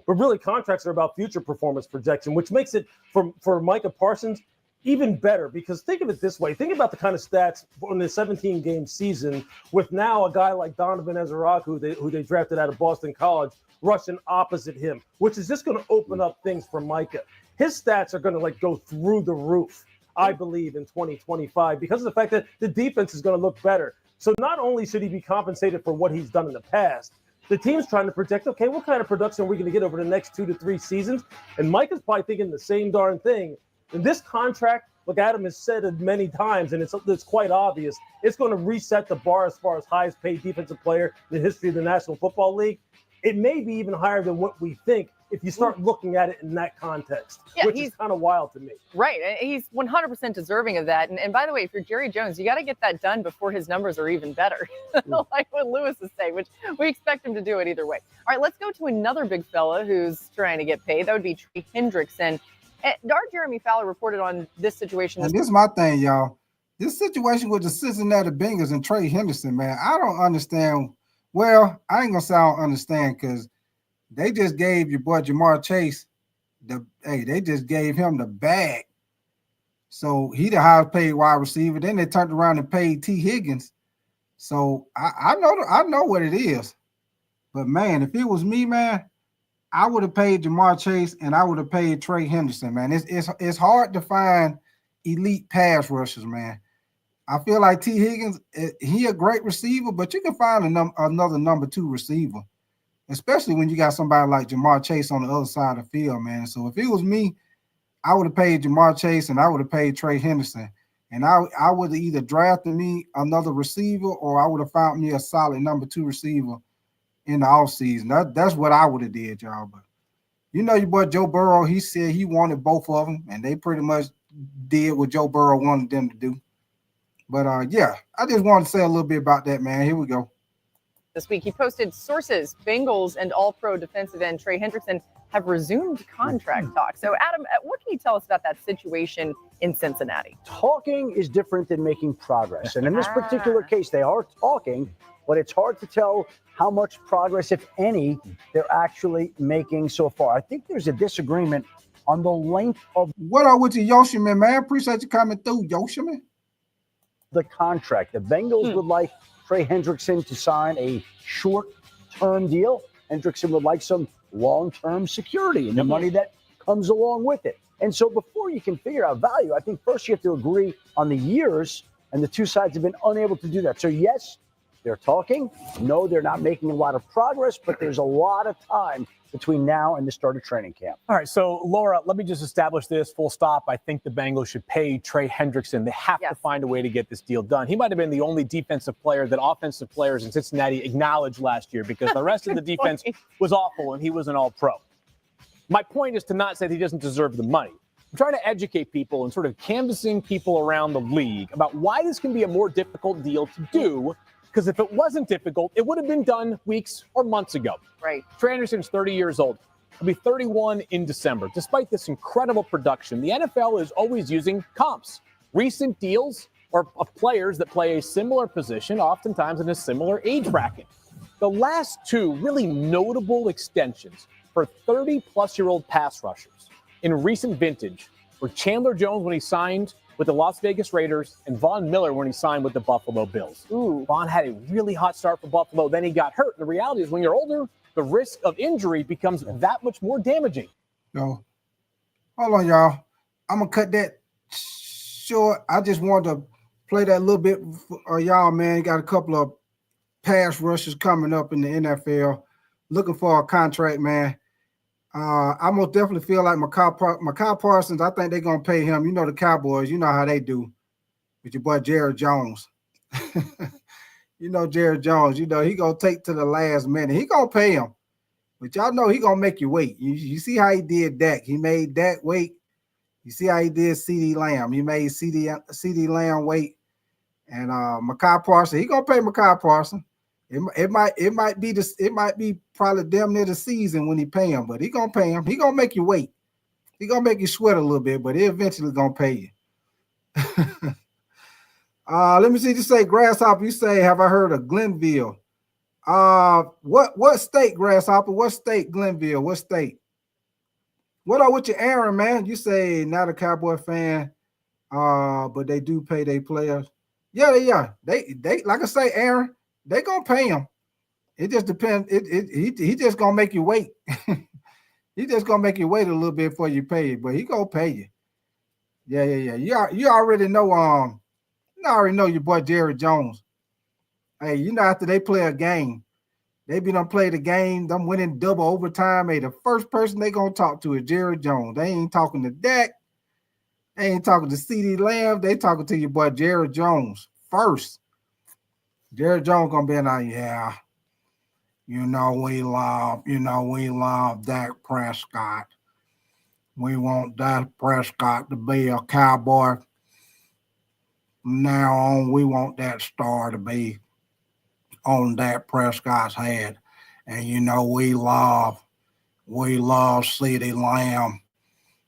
But really, contracts are about future performance projection, which makes it, for Micah Parsons, even better. Because think of it this way. Think about the kind of stats on the 17-game season with now a guy like Donovan Ezeraku, who they drafted out of Boston College, rushing opposite him, which is just going to open up things for Micah. His stats are going to go through the roof, I believe, in 2025 because of the fact that the defense is going to look better. So not only should he be compensated for what he's done in the past, the team's trying to project, okay, what kind of production are we going to get over the next 2 to 3 seasons? And Mike is probably thinking the same darn thing. And this contract, look, Adam has said it many times, and it's quite obvious, it's going to reset the bar as far as highest paid defensive player in the history of the National Football League. It may be even higher than what we think if you start looking at it in that context, which is kind of wild to me. Right. He's 100% deserving of that. And by the way, if you're Jerry Jones, you got to get that done before his numbers are even better, like what Lewis is saying, which we expect him to do it either way. All right, let's go to another big fella who's trying to get paid. That would be Trey Hendrickson. Our Jeremy Fowler reported on this situation. And this is my thing, y'all. This situation with the Cincinnati Bengals and Trey Hendrickson, man, I don't understand. Well, I ain't going to say I don't understand because they just gave your boy Jamar Chase they just gave him the bag. So he the highest paid wide receiver. Then they turned around and paid T. Higgins. So I know what it is. But man, if it was me, man, I would have paid Jamar Chase and I would have paid Trey Hendrickson, man. It's hard to find elite pass rushers, man. I feel like T. Higgins, he a great receiver, but you can find another number 2 receiver, especially when you got somebody like Jamar Chase on the other side of the field, man. So if it was me, I would have paid Jamar Chase and I would have paid Trey Hendrickson. And I would have either drafted me another receiver or I would have found me a solid number 2 receiver in the offseason. That's what I would have did, y'all. But your boy Joe Burrow, he said he wanted both of them, and they pretty much did what Joe Burrow wanted them to do. But, I just wanted to say a little bit about that, man. Here we go. This week, he posted sources, Bengals and all-pro defensive end Trey Hendrickson have resumed contract talks. So, Adam, what can you tell us about that situation in Cincinnati? Talking is different than making progress. And in this particular case, they are talking, but it's hard to tell how much progress, if any, they're actually making so far. I think there's a disagreement on the length of what are with you, Yoshiman, man? Appreciate you coming through, Yoshiman. The contract. The Bengals would like Trey Hendrickson to sign a short-term deal. Hendrickson would like some long-term security and the money that comes along with it. And so before you can figure out value, I think first you have to agree on the years, and the two sides have been unable to do that. So yes, they're talking. No, they're not making a lot of progress, but there's a lot of time between now and the start of training camp. All right, so Laura, let me just establish this full stop. I think the Bengals should pay Trey Hendrickson. They have to find a way to get this deal done. He might have been the only defensive player that offensive players in Cincinnati acknowledged last year because the rest of the defense was awful and he was an all-pro. My point is to not say that he doesn't deserve the money. I'm trying to educate people and sort of canvassing people around the league about why this can be a more difficult deal to do. Because if it wasn't difficult, it would have been done weeks or months ago. Right. Trey Hendrickson's 30 years old. He'll be 31 in December. Despite this incredible production, the NFL is always using comps, recent deals or of players that play a similar position, oftentimes in a similar age bracket. The last two really notable extensions for 30-plus-year-old pass rushers in recent vintage were Chandler Jones when he signed with the Las Vegas Raiders, and Von Miller when he signed with the Buffalo Bills. Von had a really hot start for Buffalo, then he got hurt. And the reality is when you're older, the risk of injury becomes that much more damaging. No. Hold on, y'all. I'm going to cut that short. I just want to play that a little bit for y'all, man. Got a couple of pass rushers coming up in the NFL. Looking for a contract, man. I most definitely feel like Micah Parsons, I think they're going to pay him. You know the Cowboys, you know how they do with your boy Jared Jones. You know Jared Jones, you know he going to take to the last minute. He going to pay him. But y'all know he going to make you wait. You see how he did Dak. He made Dak wait. You see how he did CeeDee Lamb. He made CeeDee Lamb wait. And Micah Parsons, he going to pay Micah Parsons. It might be probably damn near the season when he pay him, but he gonna pay him. He gonna make you wait. He gonna make you sweat a little bit, but he eventually gonna pay you. Let me see. You say Grasshopper. You say, have I heard of Glenville? What state, Grasshopper? What state, Glenville? What state? What are with your Aaron, man? You say not a Cowboy fan, but they do pay their players. Yeah, they are. They like I say, Aaron. They gonna pay him. It just depends. He just gonna make you wait. He just gonna make you wait a little bit before you pay it, but he gonna pay you. Yeah. You already know. You already know your boy Jared Jones. Hey, you know after they play a game, they be done play the game. Them winning double overtime. Hey, the first person they gonna talk to is Jared Jones. They ain't talking to Dak. They ain't talking to CeeDee Lamb. They talking to your boy Jared Jones first. Jared Jones gonna be in there, yeah. We love Dak Prescott. We want Dak Prescott to be a Cowboy. From now on, we want that star to be on Dak Prescott's head. And we love CeeDee Lamb,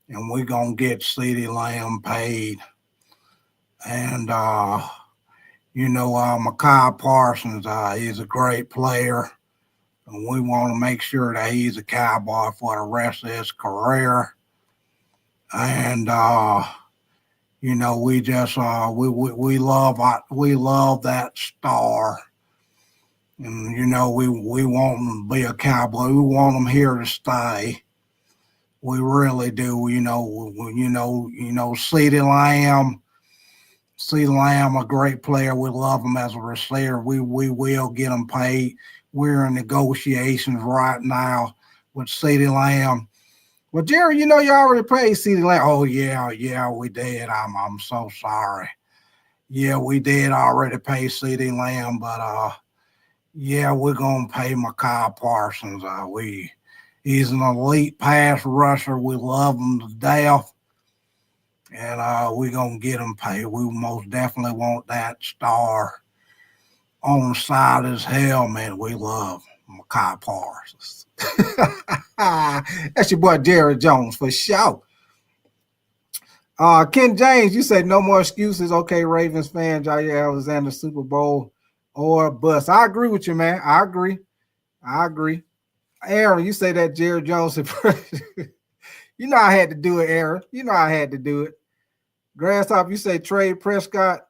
and we're gonna get CeeDee Lamb paid. And Micah Parsons, he's a great player, and we want to make sure that he's a Cowboy for the rest of his career. And we just we love that star, and we want him to be a Cowboy. We want him here to stay. We really do. CeeDee Lamb, a great player. We love him as a receiver. We will get him paid. We're in negotiations right now with CeeDee Lamb. Well, Jerry, you already paid CeeDee Lamb. Oh, yeah, we did. I'm so sorry. Yeah, we did already pay CeeDee Lamb, but we're gonna pay Micah Parsons. He's an elite pass rusher. We love him to death. And we're going to get him paid. We most definitely want that star on the side of his helmet. We love Micah Parsons. That's your boy Jared Jones for sure. Ken James, you say no more excuses. Okay, Ravens fan, Jaire Alexander, Super Bowl or bust. I agree with you, man. I agree. Aaron, you say that Jared Jones. You know I had to do it, Aaron. You know I had to do it. Grasshopper, you say trade Prescott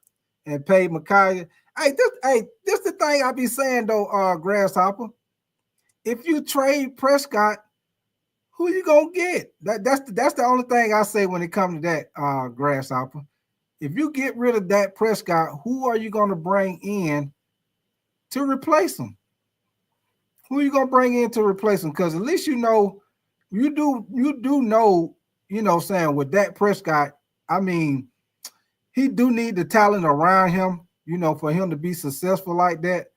and pay Micah. Hey, this the thing I be saying though, Grasshopper. If you trade Prescott, who you gonna get? That's the only thing I say when it comes to that, Grasshopper. If you get rid of that Prescott, who are you gonna bring in to replace him? Who are you gonna bring in to replace him? Because at least you do know, saying with Dak Prescott, I mean, he do need the talent around him, for him to be successful like that.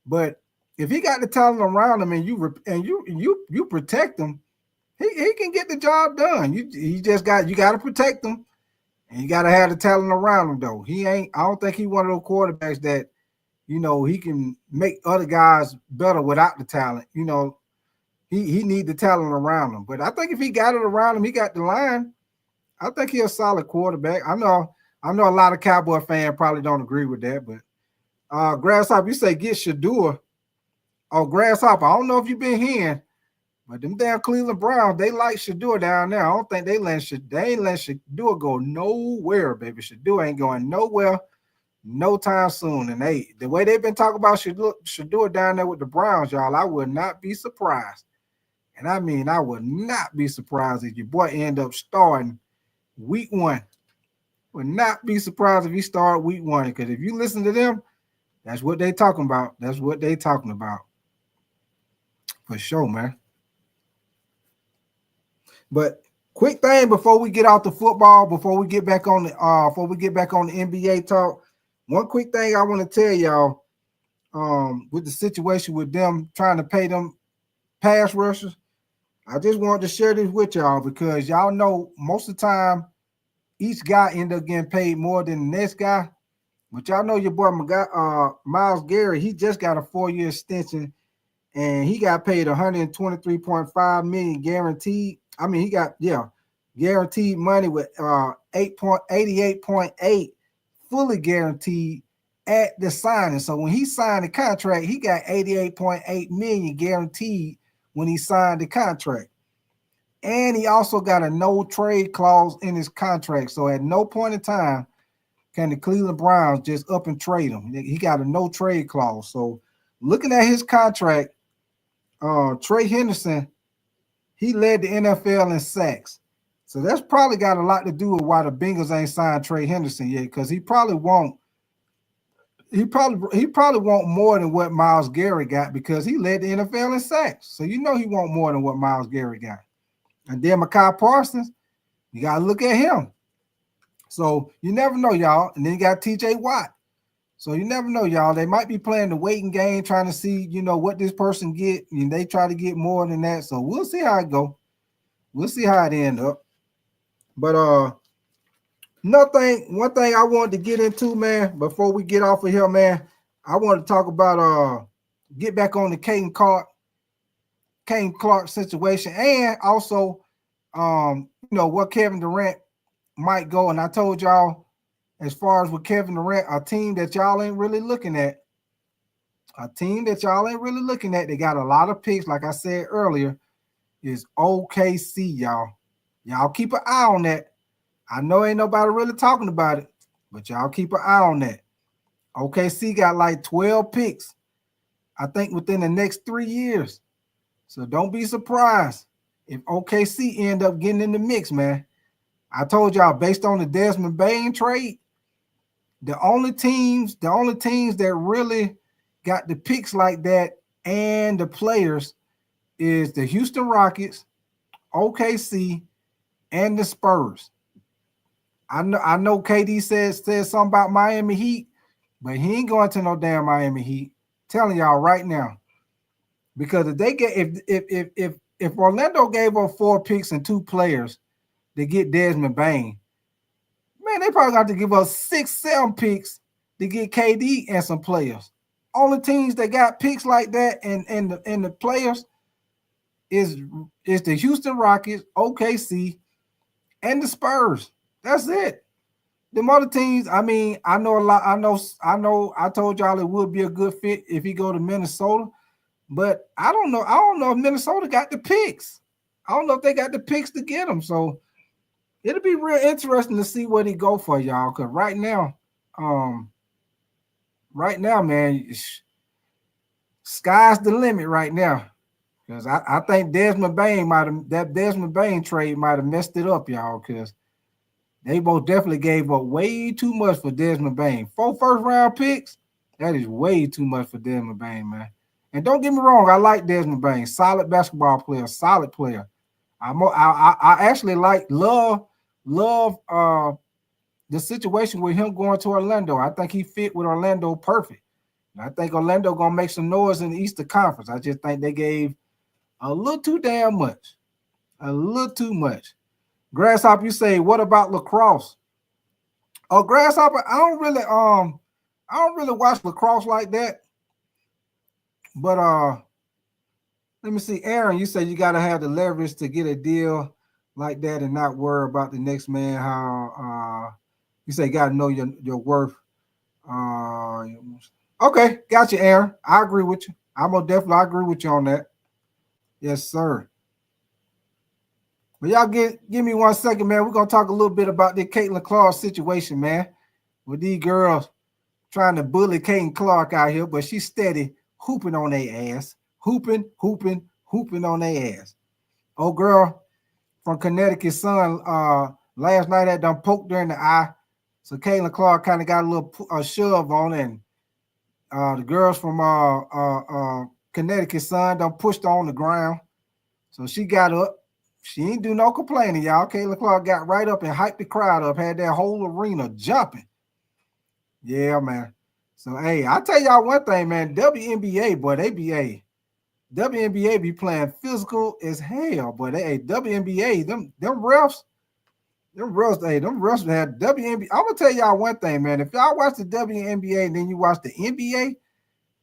But if he got the talent around him and you protect him, he can get the job done. You got to protect him, and you got to have the talent around him though. I don't think he's one of those quarterbacks that, he can make other guys better without the talent. He need the talent around him. But I think if he got it around him, he got the line. I think he's a solid quarterback. I know a lot of Cowboy fans probably don't agree with that, but Grasshopper, you say get Shador. Oh, Grasshopper, I don't know if you've been hearing, but them damn Cleveland Browns, they like Shador down there. I don't think they ain't let Shador go nowhere, baby. Shador ain't going nowhere no time soon. And the way they've been talking about Shador down there with the Browns, y'all, I would not be surprised. And I mean, I would not be surprised if your boy end up starting week 1 Would not be surprised if he started week 1. Because if you listen to them, that's what they talking about. That's what they talking about. For sure, man. But quick thing before we get off the football, before we get back on the NBA talk, one quick thing I want to tell y'all, with the situation with them trying to pay them pass rushers, I just wanted to share this with y'all because y'all know most of the time each guy end up getting paid more than the next guy. But y'all know your boy Myles Garrett, he just got a 4-year extension and he got paid $123.5 million guaranteed. I mean, he got guaranteed money with 88.8 fully guaranteed at the signing. So when he signed the contract, he got 88.8 million guaranteed when he signed the contract. And he also got a no trade clause in his contract. So at no point in time can the Cleveland Browns just up and trade him. He got a no trade clause. So looking at his contract, Trey Henderson, he led the NFL in sacks. So that's probably got a lot to do with why the Bengals ain't signed Trey Henderson yet, because he probably won't more than what Myles Garrett got because he led the NFL in sacks. So you know he want more than what Myles Garrett got. And then Micah Parsons, you got to look at him. So you never know, y'all. And then you got TJ Watt. So you never know, y'all. They might be playing the waiting game, trying to see, what this person get. And they try to get more than that. So we'll see how it go. We'll see how it end up. But one thing I wanted to get into, man, before we get off of here, man, I want to talk about get back on the Caden Clark situation, and also what Kevin Durant might go. And I told y'all, as far as with Kevin Durant, a team that y'all ain't really looking at, they got a lot of picks, like I said earlier, is OKC, y'all. Y'all keep an eye on that. I know ain't nobody really talking about it, but y'all keep an eye on that. OKC got like 12 picks, I think, within the next 3 years. So don't be surprised if OKC end up getting in the mix, man. I told y'all, based on the Desmond Bain trade, the only teams that really got the picks like that and the players is the Houston Rockets, OKC, and the Spurs. I know KD said something about Miami Heat, but he ain't going to no damn Miami Heat. Telling y'all right now. Because if they get if Orlando gave up 4 picks and 2 players to get Desmond Bain, man, they probably got to give us 6-7 picks to get KD and some players. Only teams that got picks like that and the players is the Houston Rockets, OKC, and the Spurs. That's it. The other teams, I mean, I know a lot. I told y'all it would be a good fit if he go to Minnesota, but I don't know. I don't know if Minnesota got the picks. I don't know if they got the picks to get him. So it'll be real interesting to see what he go for, y'all. Because right now, man, sky's the limit right now. Because I think Desmond Bain trade might have messed it up, y'all. Because they both definitely gave up way too much for Desmond Bain. 4 first-round picks, that is way too much for Desmond Bain, man. And don't get me wrong, I like Desmond Bain. Solid basketball player, solid player. I actually love the situation with him going to Orlando. I think he fit with Orlando perfect. And I think Orlando going to make some noise in the Eastern Conference. I just think they gave a little too damn much. A little too much. Grasshopper, you say, what about lacrosse? Oh, Grasshopper, I don't really watch lacrosse like that. But let me see. Aaron, you said you gotta have the leverage to get a deal like that and not worry about the next man. How you say you gotta know your worth. Okay, got you, Aaron. I agree with you. I agree with you on that. Yes, sir. But y'all give me 1 second, man. We're going to talk a little bit about the Caitlin Clark situation, man. With these girls trying to bully Caitlin Clark out here, but she's steady hooping on their ass. Hooping on their ass. Old girl from Connecticut, son, last night had done poked her in the eye So Caitlin Clark kind of got a little shove on, and the girls from Connecticut Sun done pushed her on the ground. So she got up. She ain't do no complaining, y'all. Caitlin Clark got right up and hyped the crowd up, had that whole arena jumping. Yeah, man. So, hey, I'll tell y'all one thing, man. WNBA, boy, WNBA be playing physical as hell, boy. WNBA, them refs, hey, them refs had WNBA. I'm gonna tell y'all one thing, man. If y'all watch the WNBA and then you watch the NBA,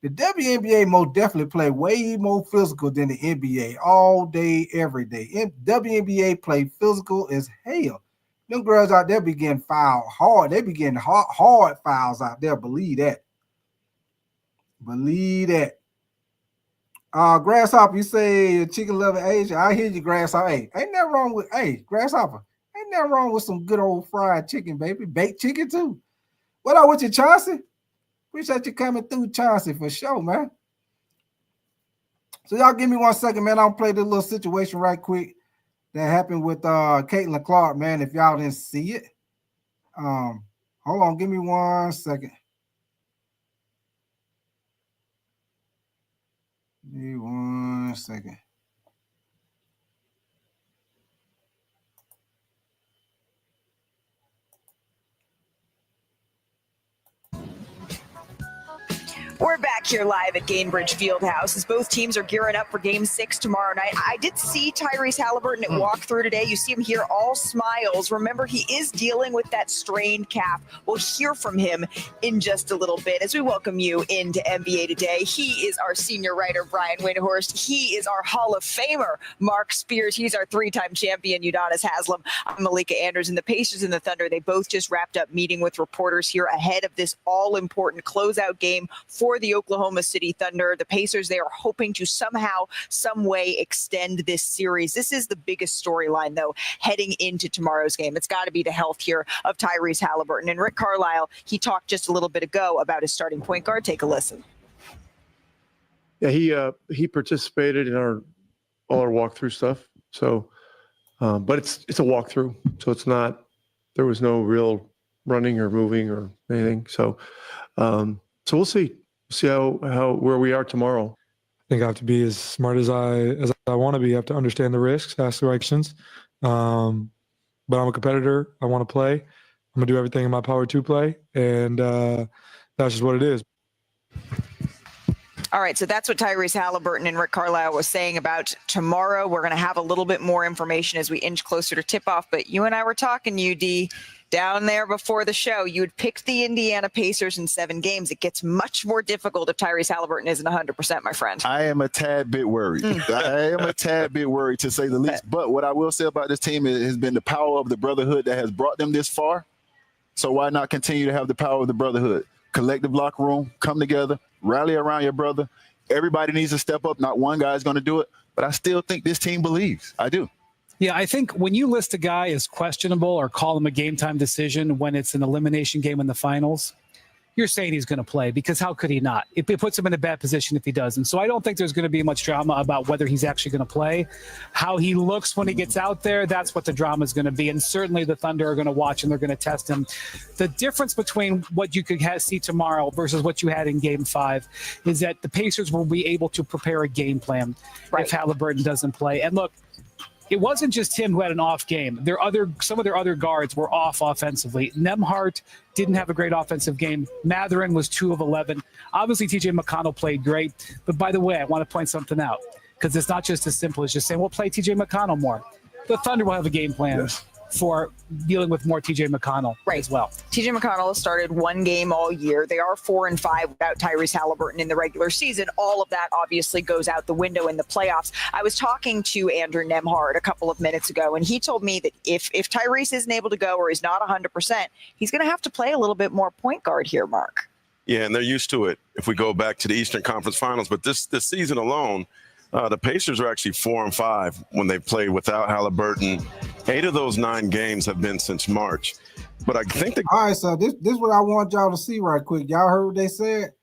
the WNBA most definitely play way more physical than the NBA all day, every day. WNBA play physical as hell. Them girls out there be getting fouled hard. They be getting hard fouls out there. Believe that. Believe that. Grasshopper, you say chicken loving Asia. I hear you, Grasshopper. Hey, ain't nothing wrong with, Grasshopper. Ain't nothing wrong with some good old fried chicken, baby. Baked chicken too. What up with you, Chauncey? Appreciate you coming through, Chauncey, for sure, man. So y'all give me 1 second, man. I'll play this little situation right quick that happened with Caitlin Clark, man. If y'all didn't see it. Hold on, give me 1 second. Give me 1 second. We're back here live at Gainbridge Fieldhouse as both teams are gearing up for Game 6 tomorrow night. I did see Tyrese Haliburton at walkthrough today. You see him here all smiles. Remember, he is dealing with that strained calf. We'll hear from him in just a little bit as we welcome you into NBA Today. He is our senior writer, Brian Windhorst. He is our Hall of Famer, Mark Spears. He's our three-time champion, Udonis Haslem. I'm Malika Anders. And the Pacers and the Thunder, they both just wrapped up meeting with reporters here ahead of this all-important closeout game for the Oklahoma City Thunder. The Pacers, they are hoping to somehow, some way extend this series. This is the biggest storyline, though, heading into tomorrow's game. It's got to be the health here of Tyrese Haliburton. And Rick Carlisle, he talked just a little bit ago about his starting point guard. Take a listen. Yeah, he participated in all our walkthrough stuff. So, but it's a walkthrough, so it's not. There was no real running or moving or anything. So we'll see. See where we are tomorrow. I think I have to be as smart as I want to be. I have to understand the risks, ask the right questions. But I'm a competitor. I want to play. I'm gonna do everything in my power to play, and that's just what it is. All right, so that's what Tyrese Haliburton and Rick Carlisle was saying about tomorrow. We're going to have a little bit more information as we inch closer to tip-off, but you and I were talking, UD, down there before the show. You had picked the Indiana Pacers in 7 games. It gets much more difficult if Tyrese Haliburton isn't 100%, my friend. I am a tad bit worried. I am a tad bit worried, to say the least. But what I will say about this team has been the power of the brotherhood that has brought them this far. So why not continue to have the power of the brotherhood? Collective locker room, come together, rally around your brother. Everybody needs to step up. Not one guy is going to do it, but I still think this team believes. I do. Yeah, I think when you list a guy as questionable or call him a game time decision when it's an elimination game in the finals, you're saying he's going to play, because how could he not? It puts him in a bad position if he doesn't. So I don't think there's going to be much drama about whether he's actually going to play. How he looks when he gets out there, that's what the drama is going to be. And certainly the Thunder are going to watch and they're going to test him. The difference between what you could see tomorrow versus what you had in Game 5 is that the Pacers will be able to prepare a game plan if Haliburton doesn't play. And look, it wasn't just him who had an off game. Some of their other guards were off offensively. Nembhard didn't have a great offensive game. Mathurin was 2 of 11. Obviously, TJ McConnell played great. But by the way, I want to point something out, because it's not just as simple as just saying, well, play TJ McConnell more. The Thunder will have a game plan for dealing with more TJ McConnell as well. TJ McConnell has started 1 game all year. They are 4-5 without Tyrese Haliburton in the regular season. All of that obviously goes out the window in the playoffs. I was talking to Andrew Nembhard a couple of minutes ago, and he told me that if Tyrese isn't able to go or he's not 100%, he's going to have to play a little bit more point guard here, Mark. Yeah, and they're used to it if we go back to the Eastern Conference Finals. But this season alone, the Pacers are actually 4-5 when they played without Haliburton. 8 of those 9 games have been since March. But I think all right, so this is what I want y'all to see right quick. Y'all heard what they said?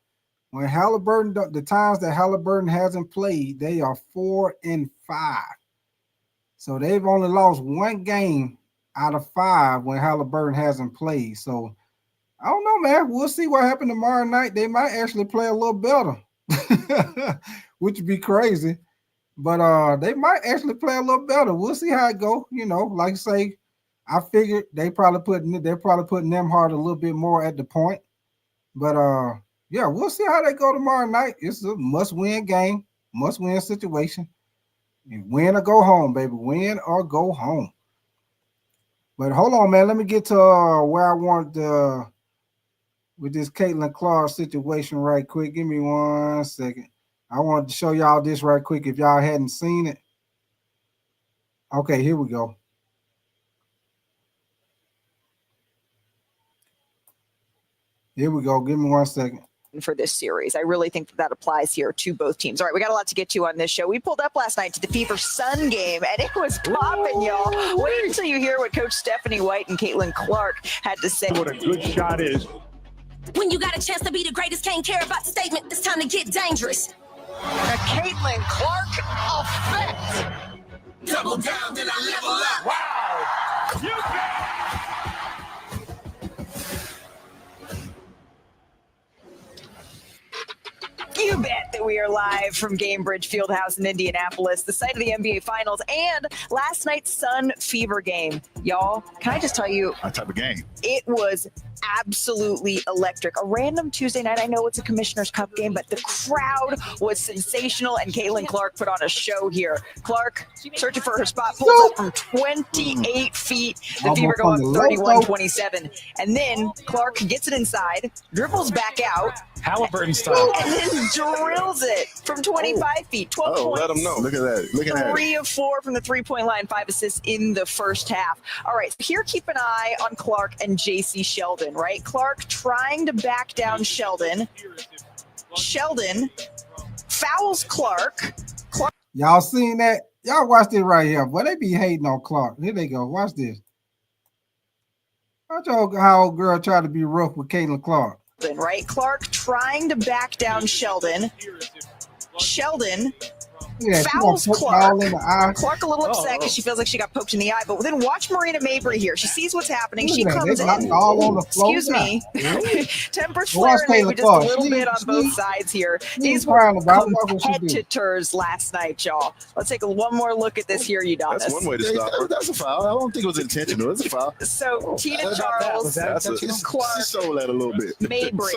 When Haliburton, the times that Haliburton hasn't played, they are 4-5. So they've only lost 1 game out of 5 when Haliburton hasn't played. So I don't know, man. We'll see what happens tomorrow night. They might actually play a little better, which would be crazy. But they might actually play a little better. We'll see how it go. You know, like I say, I figured they're probably putting Nemhard a little bit more at the point. But yeah, we'll see how they go tomorrow night. It's a must-win game, must-win situation. You win or go home, baby. Win or go home. But hold on, man. Let me get to where I want with this Caitlin Clark situation right quick. Give me 1 second. I wanted to show y'all this right quick if y'all hadn't seen it. Okay, here we go. Here we go. Give me 1 second. For this series, I really think that applies here to both teams. All right, we got a lot to get to on this show. We pulled up last night to the Fever Sun game, and it was popping, y'all. Wait until you hear what Coach Stephanie White and Caitlin Clark had to say. What a good shot is. When you got a chance to be the greatest, can't care about the statement. It's time to get dangerous. The Caitlin Clark effect. Double down, then I level up. Wow. You bet. You bet that we are live from Gamebridge Fieldhouse in Indianapolis, the site of the NBA Finals and last night's Sun Fever game. Y'all, can I just tell you? That type of game. It was absolutely electric. A random Tuesday night. I know it's a Commissioner's Cup game, but the crowd was sensational, and Caitlin Clark put on a show here. Clark, searching for her spot, pulls up from 28 feet. The Fever go up 31-27. And then Clark gets it inside, dribbles back out. Haliburton style. And then drills it from 25 feet. 12 points. Let them know. Look at that. Look at that. 3 of 4 from the three-point line, 5 assists in the first half. All right, so here keep an eye on Clark and JC Sheldon, right? Clark trying to back down Sheldon. Sheldon fouls Clark. Y'all seen that? Y'all watch this right here. Boy, they be hating on Clark. Here they go. Watch this. Watch how old girl tried to be rough with Caitlin Clark. Right? Clark trying to back down Sheldon. Sheldon fouls Clark. Clark a little upset because she feels like she got poked in the eye. But then watch Marina Mabry here. She sees what's happening. She comes in. All on the floor. Excuse me. Tempers flaring maybe just a little bit on both sides here. These were competitors last night, y'all. Let's take one more look at this here, Udonis. That's one way to stop her. That's a foul. I don't think it was intentional. It's a foul. So Tina Charles, Clark, she sold that a little bit. Mabry,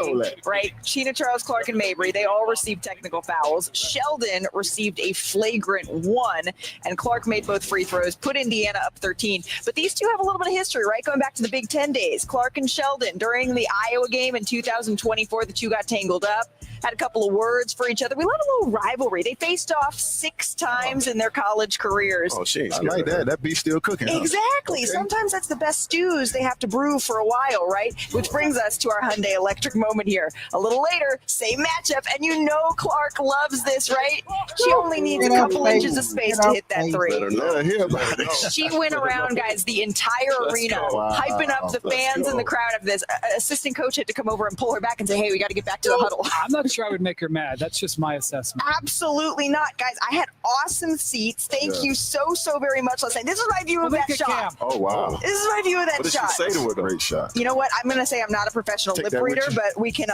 right? Tina Charles, Clark, and Mabry, they all received technical fouls. Sheldon received a flagrant 1, and Clark made both free throws, put Indiana up 13. But these two have a little bit of history, right? Going back to the Big Ten days. Clark and Sheldon, during the Iowa game in 2024, the two got tangled up, had a couple of words for each other. We led a little rivalry. They faced off 6 times in their college careers. Oh, shit. I like that. That beef's still cooking. Huh? Exactly. Okay. Sometimes that's the best stews they have to brew for a while, right? Which brings us to our Hyundai Electric moment here. A little later, same matchup, and you know Clark loves this, right? She only needs a couple inches of space to hit that 3. She went around, guys, the entire arena, hyping up the fans and the crowd of this. Assistant coach had to come over and pull her back and say, hey, we got to get back to the huddle. I'm not sure I would make her mad. That's just my assessment. Absolutely not, guys. I had awesome seats. Thank you so very much last night. This is my view of that shot. Oh, wow. This is my view of that what shot. What did she say to her? Great shot. You know what? I'm going to say I'm not a professional lip reader, but we can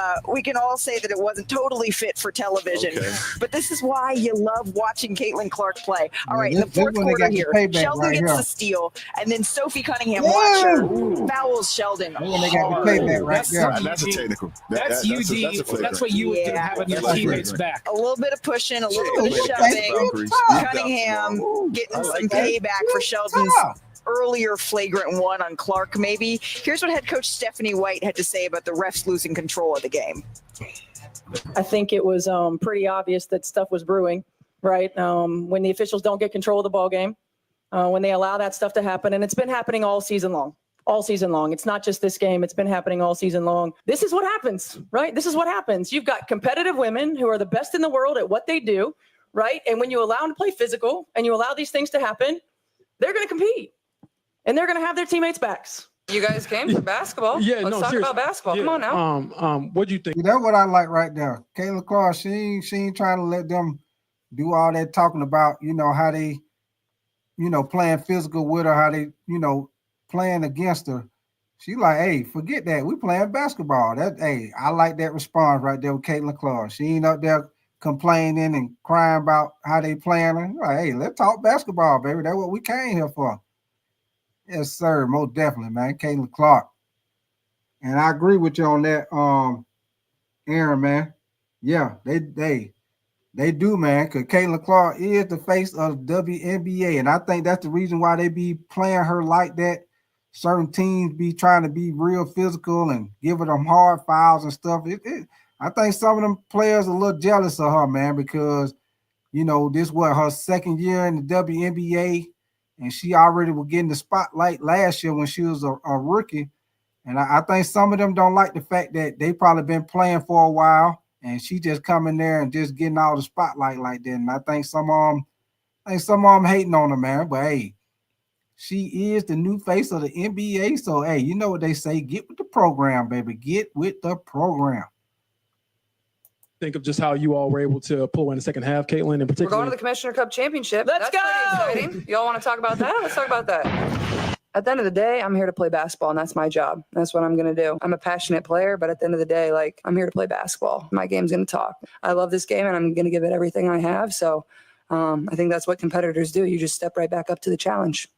all say that it wasn't totally fit for television. Okay. But this is why you love watching Caitlin Clark play. All right, in the fourth quarter here, Sheldon gets the steal, and then Sophie Cunningham, watch her, fouls Sheldon. When they got the payback right there. That's a technical. That's UD. That's what you would do, having your teammates back. A little bit of pushing, a little bit of shoving. Cunningham getting some payback for Sheldon's earlier flagrant 1 on Clark, maybe. Here's what head coach Stephanie White had to say about the refs losing control of the game. I think it was pretty obvious that stuff was brewing, right? When the officials don't get control of the ball game, when they allow that stuff to happen, and it's been happening all season long. All season long. It's not just this game. It's been happening all season long. This is what happens, right? This is what happens. You've got competitive women who are the best in the world at what they do, right? And when you allow them to play physical and you allow these things to happen, they're going to compete and they're going to have their teammates' backs. You guys came for basketball. Let's talk about basketball. Yeah. Come on now. What do you think? That's what I like right there. Caitlin Clark, she ain't trying to let them do all that talking about, how they, playing physical with her, how they, playing against her. She like, hey, forget that. We playing basketball. I like that response right there with Caitlin Clark. She ain't up there complaining and crying about how they playing her. Like, hey, let's talk basketball, baby. That's what we came here for. Yes, sir. Most definitely, man. Caitlin Clark. And I agree with you on that, Aaron, man. Yeah, they do, man, because Caitlin Clark is the face of WNBA. And I think that's the reason why they be playing her like that. Certain teams be trying to be real physical and giving them hard fouls and stuff. I think some of them players are a little jealous of her, man, because, this was her second year in the WNBA, and she already was getting the spotlight last year when she was a rookie. And I think some of them don't like the fact that they probably been playing for a while, and she just coming there and just getting all the spotlight like that. And I think some of them hating on her, man. But hey, she is the new face of the NBA. So hey, you know what they say? Get with the program, baby. Get with the program. Think of just how you all were able to pull in the second half, Caitlin, in We're particular. going to the Commissioner Cup Championship. Let's That's go! pretty exciting. Y'all want to talk about that? Let's talk about that. At the end of the day, I'm here to play basketball, and that's my job. That's what I'm going to do. I'm a passionate player, but at the end of the day, I'm here to play basketball. My game's going to talk. I love this game, and I'm going to give it everything I have. So I think that's what competitors do. You just step right back up to the challenge.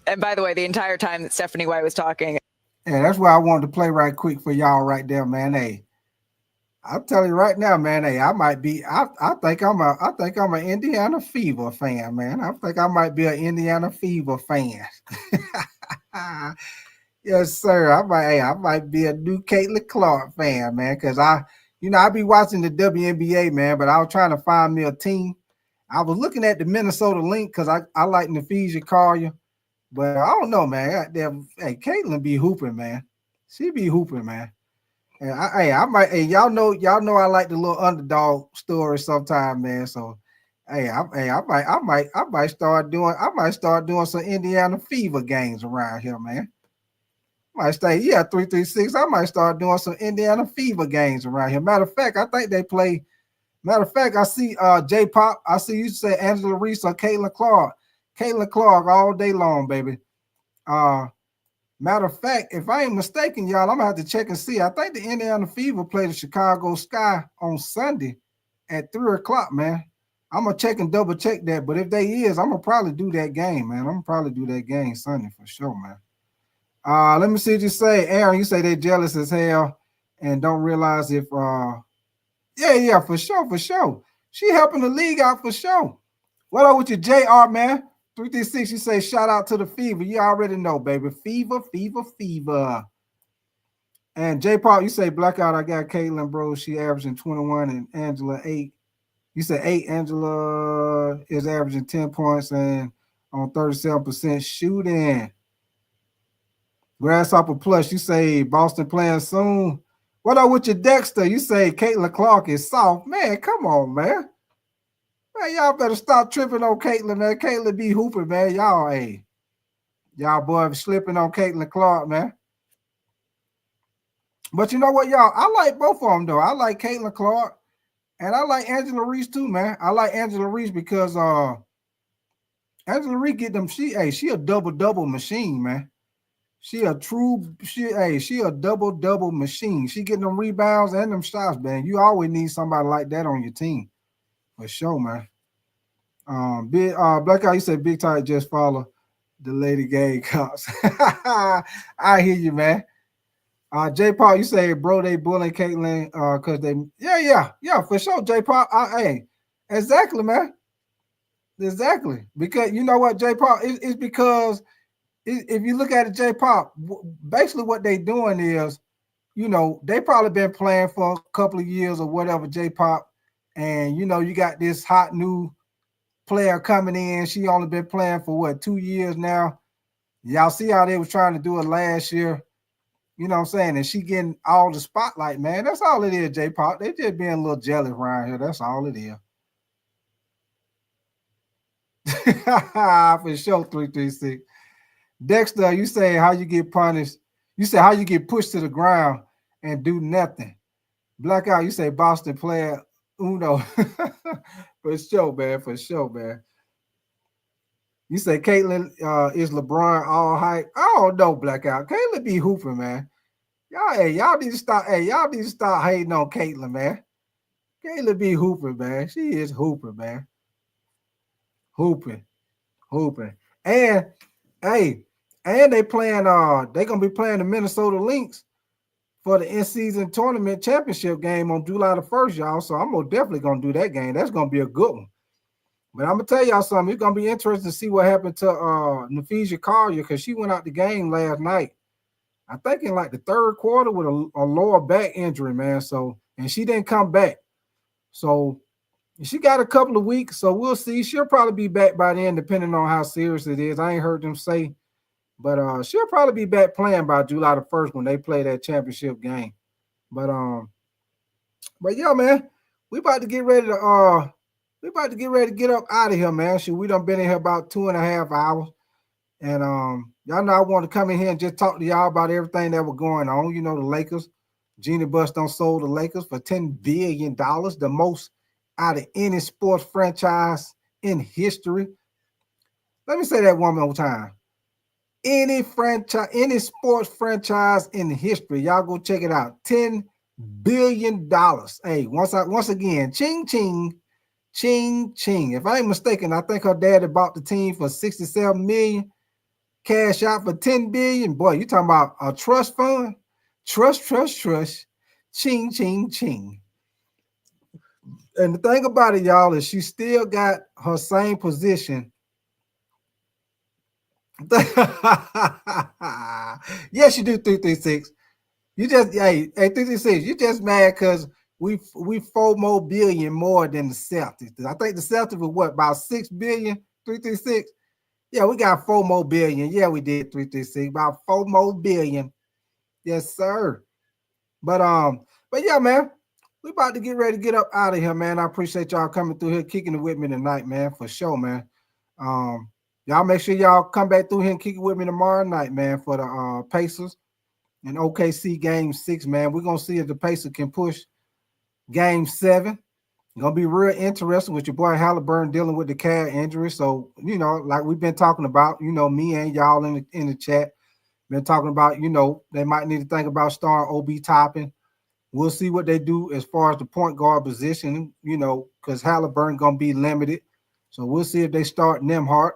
And by the way, the entire time that Stephanie White was talking. Yeah, that's why I wanted to play right quick for y'all right there, man. Hey, I'll tell you right now, man. Hey, I might be. I think I'm an Indiana Fever fan, man. I think I might be an Indiana Fever fan. Yes, sir. I might be a new Caitlin Clark fan, man. Because I be watching the WNBA, man. But I was trying to find me a team. I was looking at the Minnesota Lynx because I like Nafesia Collier. But I don't know, man. Hey, Caitlin be hooping, man. She be hooping, man. And I might. Hey, y'all know I like the little underdog story sometime, man. So, I might start doing some Indiana Fever games around here, man. Might stay 336. I might start doing some Indiana Fever games around here. Matter of fact, I think they play. Matter of fact, I see J Pop. I see you say Angela Reese or Caitlin Clark. Caitlin Clark all day long, baby. Matter of fact, if I ain't mistaken, y'all, I'm gonna have to check and see. I think the Indiana Fever play the Chicago Sky on Sunday at 3:00, man. I'm gonna check and double check that. But if they is, I'm gonna probably do that game, man. I'm gonna probably do that game Sunday for sure, man. Let me see what you say, Aaron. You say they jealous as hell and don't realize if yeah, for sure. She helping the league out for sure. What up with your JR, man? 336, you say shout out to the Fever. You already know, baby. Fever. And J Pop, you say blackout. I got Caitlin, bro. She averaging 21 and Angela 8. You say 8. Angela is averaging 10 points and on 37% shooting. Grasshopper Plus, you say Boston playing soon. What up with your Dexter? You say Caitlin Clark is soft. Man, come on, man. Man, y'all better stop tripping on Caitlin, man. Caitlin be hooping, man. Y'all boy slipping on Caitlin Clark, man. But you know what, y'all? I like both of them, though. I like Caitlin Clark, and I like Angela Reese, too, man. I like Angela Reese because Angela Reese get them. She a double machine, man. She a double machine. She getting them rebounds and them shots, man. You always need somebody like that on your team. For sure, man. Blackout, you said Big Tight just follow the Lady Gay Cops. I hear you, man. J Paul, you say, bro, they bullying Caitlin because they yeah, for sure. J Paul, exactly, man. Exactly. Because you know what, J Paul, it's because if you look at it, J Pop, basically what they doing is, they probably been playing for a couple of years or whatever, J Pop. And, you got this hot new player coming in. She only been playing for 2 years now. Y'all see how they was trying to do it last year. You know what I'm saying? And she getting all the spotlight, man. That's all it is, J Pop. They just being a little jealous around here. That's all it is. For sure, 336. Dexter, you say how you get punished. You say how you get pushed to the ground and do nothing. Blackout, you say Boston player Uno. For sure, man. You say Caitlin is LeBron all hype? Oh no, Blackout. Caitlin be hooping, man. Y'all need to stop. Hey, y'all need to stop hating on Caitlin, man. Caitlin be hooping, man. She is hooping, man. Hooping. And hey, and they gonna be playing the Minnesota Lynx for the in-season tournament championship game on July the 1st, y'all. So I'm most definitely gonna do that game. That's gonna be a good one. But I'm gonna tell y'all something. It's gonna be interesting to see what happened to Nafesia Collier, because she went out the game last night, I think in like the third quarter, with a lower back injury, man. So, and she didn't come back. So she got a couple of weeks. So we'll see. She'll probably be back by then, depending on how serious it is. I ain't heard them say, but she'll probably be back playing by July the 1st when they play that championship game. But yeah, man, we about to get ready to get up out of here, man. We done been in here about 2.5 hours. And y'all know I want to come in here and just talk to y'all about everything that was going on. You know, the Lakers. Jeannie Buss done sold the Lakers for $10 billion, the most out of any sports franchise in history. Let me say that one more time. Any sports franchise in history. Y'all go check it out. $10 billion. Hey, once again, ching ching. Ching ching. If I ain't mistaken, I think her daddy bought the team for $67 million, cash out for $10 billion. Boy, you talking about a trust fund? Trust. Ching ching ching. And the thing about it, y'all, is she still got her same position. Yes, you do, 336. You just 336. You just mad because we 4 more billion more than the Celtics. I think the Celtics were what, about 6 billion, 336? Yeah, we got 4 more billion. Yeah, we did, 336. About 4 more billion. Yes, sir. But yeah, man, we about to get ready to get up out of here, man. I appreciate y'all coming through here, kicking it with me tonight, man, for sure, man. Y'all make sure y'all come back through here and kick it with me tomorrow night, man, for the Pacers and OKC Game 6, man. We're gonna see if the Pacers can push Game 7. Gonna be real interesting with your boy Haliburton dealing with the calf injury. So, you know, like we've been talking about, you know, me and y'all in the chat been talking about, you know, they might need to think about starting OB Toppin. We'll see what they do as far as the point guard position, you know, because Haliburton gonna be limited. So we'll see if they start Nembhard.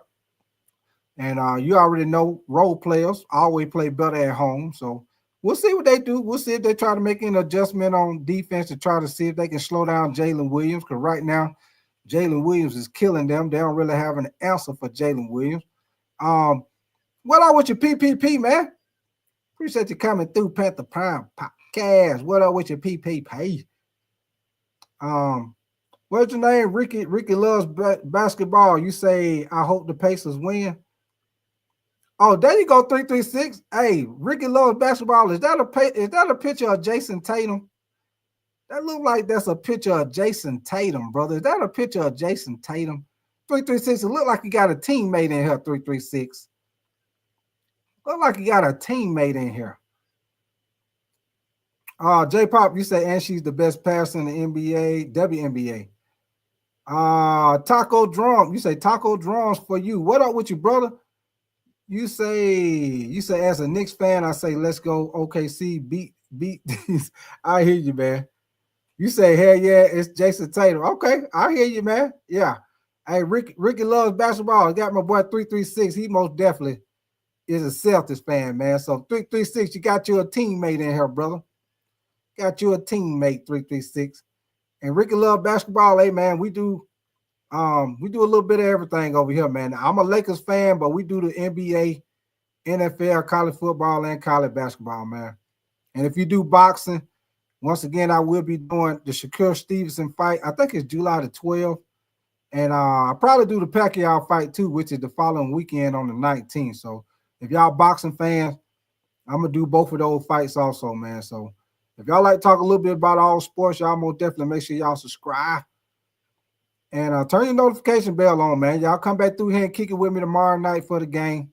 And you already know role players always play better at home. So we'll see what they do. We'll see if they try to make an adjustment on defense to try to see if they can slow down Jalen Williams, because right now Jalen Williams is killing them. They don't really have an answer for Jalen Williams. What up with your PPP, man? Appreciate you coming through, Panther Prime Podcast. What up with your PPP? What's your name? Ricky loves basketball. You say, I hope the Pacers win. Oh, there you go, 336. Hey, Ricky loves basketball. Is that a picture of Jason Tatum? That look like that's a picture of Jason Tatum, brother. Is that a picture of Jason Tatum? 336. It look like you got a teammate in here, 336. Look like you got a teammate in here. J Pop, you say, and she's the best passer in the NBA, WNBA. Taco Drum, you say Taco Drums for you. What up with you, brother? You say as a Knicks fan, I say let's go OKC beat these. I hear you, man. You say hell yeah, it's Jason Tatum. Okay, I hear you, man. Yeah. Hey, Ricky loves basketball. I got my boy 336. He most definitely is a Celtics fan, man. So 336, you got you a teammate in here, brother. Got you a teammate, 336. And Ricky love basketball. Hey, man, we do a little bit of everything over here, man. I'm a Lakers fan, but we do the NBA, NFL, college football, and college basketball, man. And if you do boxing, once again, I will be doing the Shakur Stevenson fight. I think it's July the 12th. And I'll probably do the Pacquiao fight too, which is the following weekend on the 19th. So if y'all boxing fans, I'm going to do both of those fights also, man. So if y'all like to talk a little bit about all sports, y'all most definitely make sure y'all subscribe. And turn your notification bell on, man. Y'all come back through here and kick it with me tomorrow night for the game.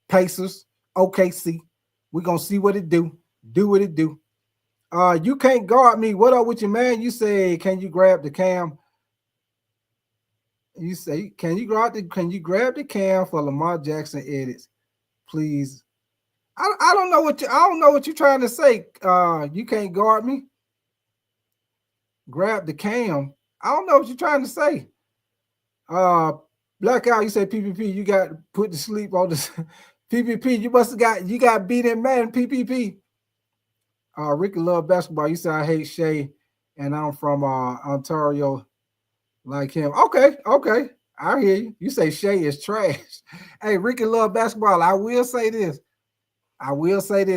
Pacers, OKC. We're going to see what it do. Do what it do. You can't guard me. What up with you, man? You say, can you grab the cam? You say, can you grab the cam for Lamar Jackson edits, please? I don't know what you're trying to say. You can't guard me. Grab the cam. I don't know what you're trying to say. Blackout, you say PPP, you got put to sleep on this PPP. You got beat in Madden PPP. Ricky love basketball. You say I hate Shea, and I'm from Ontario, like him. Okay. I hear you. You say Shea is trash. Hey, Ricky love basketball. I will say this,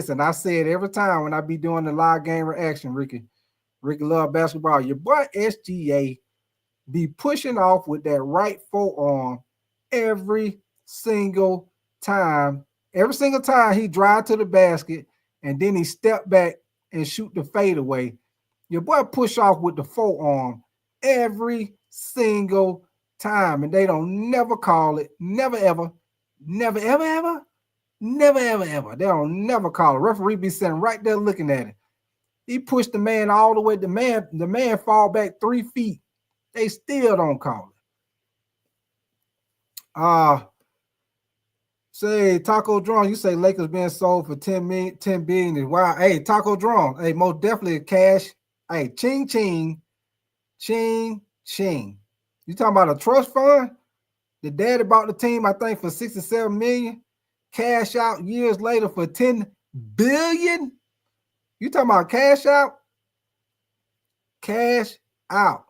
and I say it every time when I be doing the live game reaction. Ricky love basketball. Your boy SGA be pushing off with that right forearm every single time. Every single time he drive to the basket and then he step back and shoot the fadeaway. Your boy push off with the forearm every single time, and they don't never call it. Never ever. They don't never call it. Referee be sitting right there looking at it. He pushed the man all the way. The man fall back 3 feet. They still don't call it. Say Taco Drum, you say Lakers being sold for 10 billion is wild. Hey, Taco Drum, hey, most definitely cash. Hey, ching ching. You talking about a trust fund? The daddy bought the team, I think, for 67 million. Cash out years later for 10 billion. You talking about cash out? Cash out.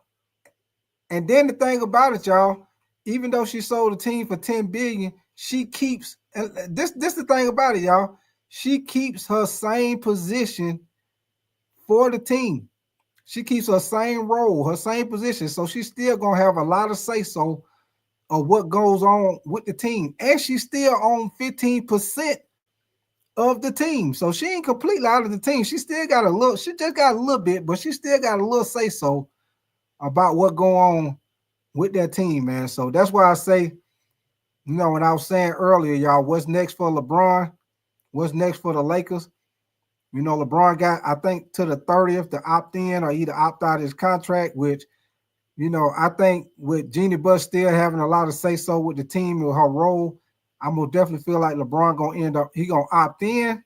And then the thing about it, y'all, even though she sold the team for 10 billion, she keeps, and this the thing about it, y'all. She keeps her same position for the team. She keeps her same role, her same position. So she's still gonna have a lot of say-so of what goes on with the team. And she's still on 15% of the team. So she ain't completely out of the team. She still got she just got a little bit, but she still got a little say-so about what go on with that team, man. So that's why I say, you know, when I was saying earlier, y'all, what's next for LeBron? What's next for the Lakers? You know, LeBron got, I think, to the 30th to opt in or either opt out his contract, which, you know, I think with Jeannie Buss still having a lot of say-so with the team with her role, I'm gonna definitely feel like LeBron gonna opt in.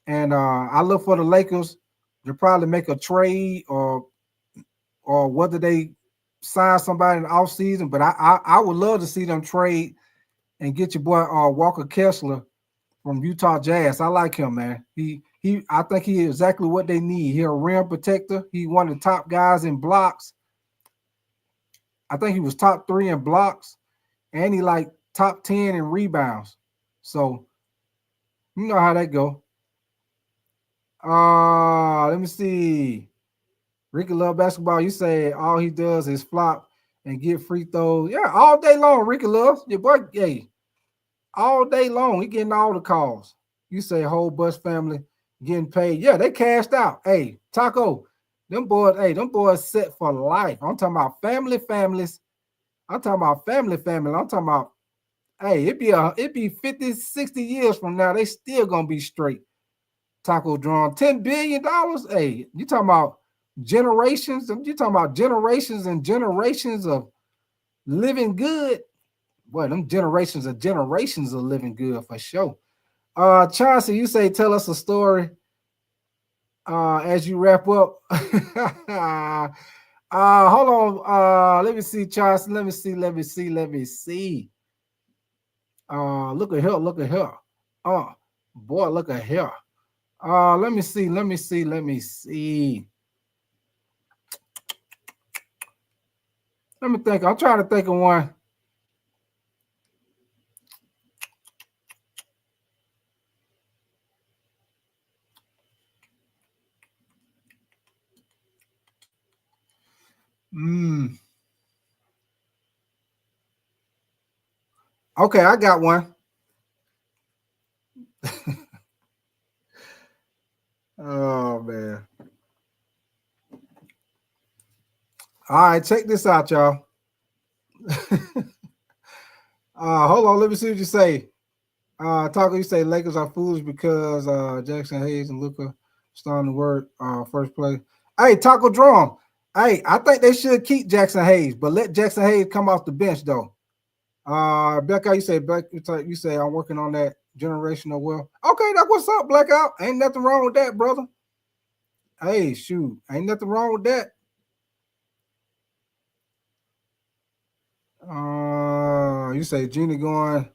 And I look for the Lakers to probably make a trade or whether they sign somebody in the offseason. But I would love to see them trade and get your boy Walker Kessler from Utah Jazz. I like him, man. I think he is exactly what they need. He's a rim protector. He's one of the top guys in blocks. I think he was top 3 in blocks, and he like top 10 in rebounds. So you know how that go. Let me see. Ricky love basketball. You say all he does is flop and get free throws. Yeah, all day long. Ricky loves your boy. Hey, all day long. He getting all the calls. You say whole Bus family getting paid. Yeah, they cashed out. Hey, Taco, them boys set for life. I'm talking about families. I'm talking about family. I'm talking about, hey, it be 50, 60 years from now. They still gonna be straight. Taco Drum, $10 billion. Hey, you talking about generations? You talking about generations and generations of living good? Boy, them generations of living good for sure. Chauncey, you say tell us a story as you wrap up. Hold on. Let me see, Chauncey. Let me see. Look at her. Oh, boy, look at her. Let me see. Let me think. I'm trying to think of one. Okay, I got one. Oh man. All right, check this out, y'all. Hold on, let me see what you say. Taco, you say Lakers are foolish because Jackson Hayes and Luka starting to work first play. Hey, Taco Drum, Hey, I think they should keep Jackson Hayes, but let Jackson Hayes come off the bench though. Blackout, you say I'm working on that generational wealth. Okay, that's what's up, Blackout. Ain't nothing wrong with that, brother. Hey, shoot, ain't nothing wrong with that. You say Gina going.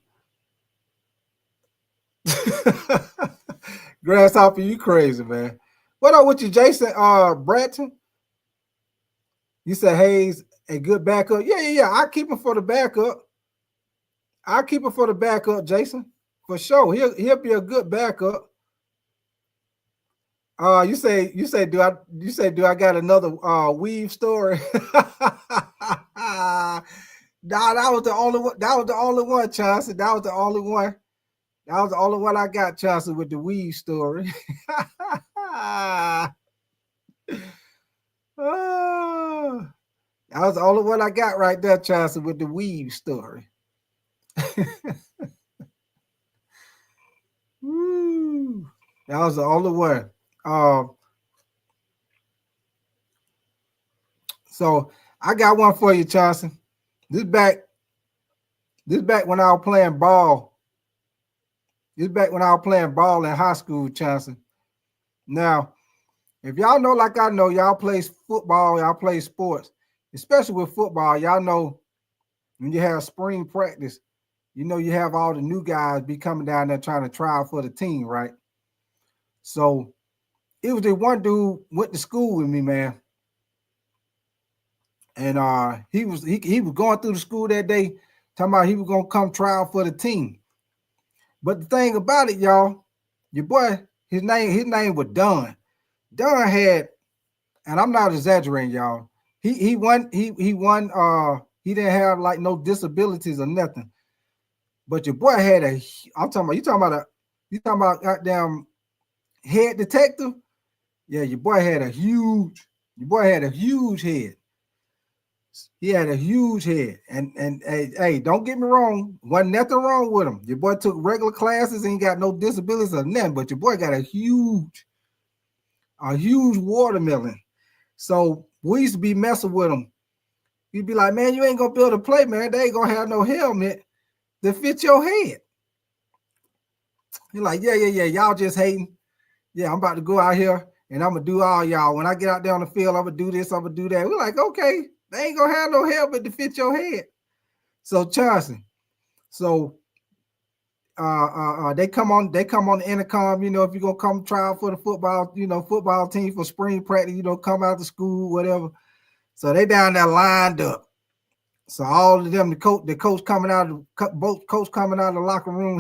Grasshopper, you crazy, man. What up with you, Jason Bratton? You said Hayes a good backup. Yeah. I keep him for the backup. I keep him for the backup, Jason. For sure. He'll be a good backup. You say do I got another weave story? Nah, that was the only one. That was the only one, Chauncey. That was the only one. That was the only one I got, Chauncey, with the weave story. That was the only one I got right there, Chauncey, with the weave story. Woo. That was the only one. So I got one for you, Chauncey. This back when I was playing ball. This back when I was playing ball in high school, Chauncey. Now, if y'all know, like I know, y'all play football, y'all play sports, especially with football, y'all know when you have spring practice, you know you have all the new guys be coming down there trying to try out for the team, right? So it was the one dude went to school with me, man. And he was going through the school that day, talking about he was gonna come try out for the team. But the thing about it, y'all, your boy, his name was Don. Don had, and I'm not exaggerating, y'all. He won. He didn't have like no disabilities or nothing. But your boy had you talking about goddamn head detective? Yeah, your boy had a huge head. He had a huge head. And hey, don't get me wrong, wasn't nothing wrong with him. Your boy took regular classes and he got no disabilities or nothing, but your boy got a huge watermelon. So we used to be messing with him. He'd be like, man, you ain't gonna be able to play, man. They ain't gonna have no helmet to fit your head. He's like, yeah, y'all just hating. Yeah, I'm about to go out here and I'm gonna do all y'all. When I get out there on the field, I'm gonna do this, I'm gonna do that. We're like, okay, they ain't gonna have no helmet to fit your head. So Chauncey, they come on the intercom, you know, if you're gonna come try out for the football team for spring practice, you know, come out to school, whatever. So they down there lined up. So all of them, the coach coming out of the locker room,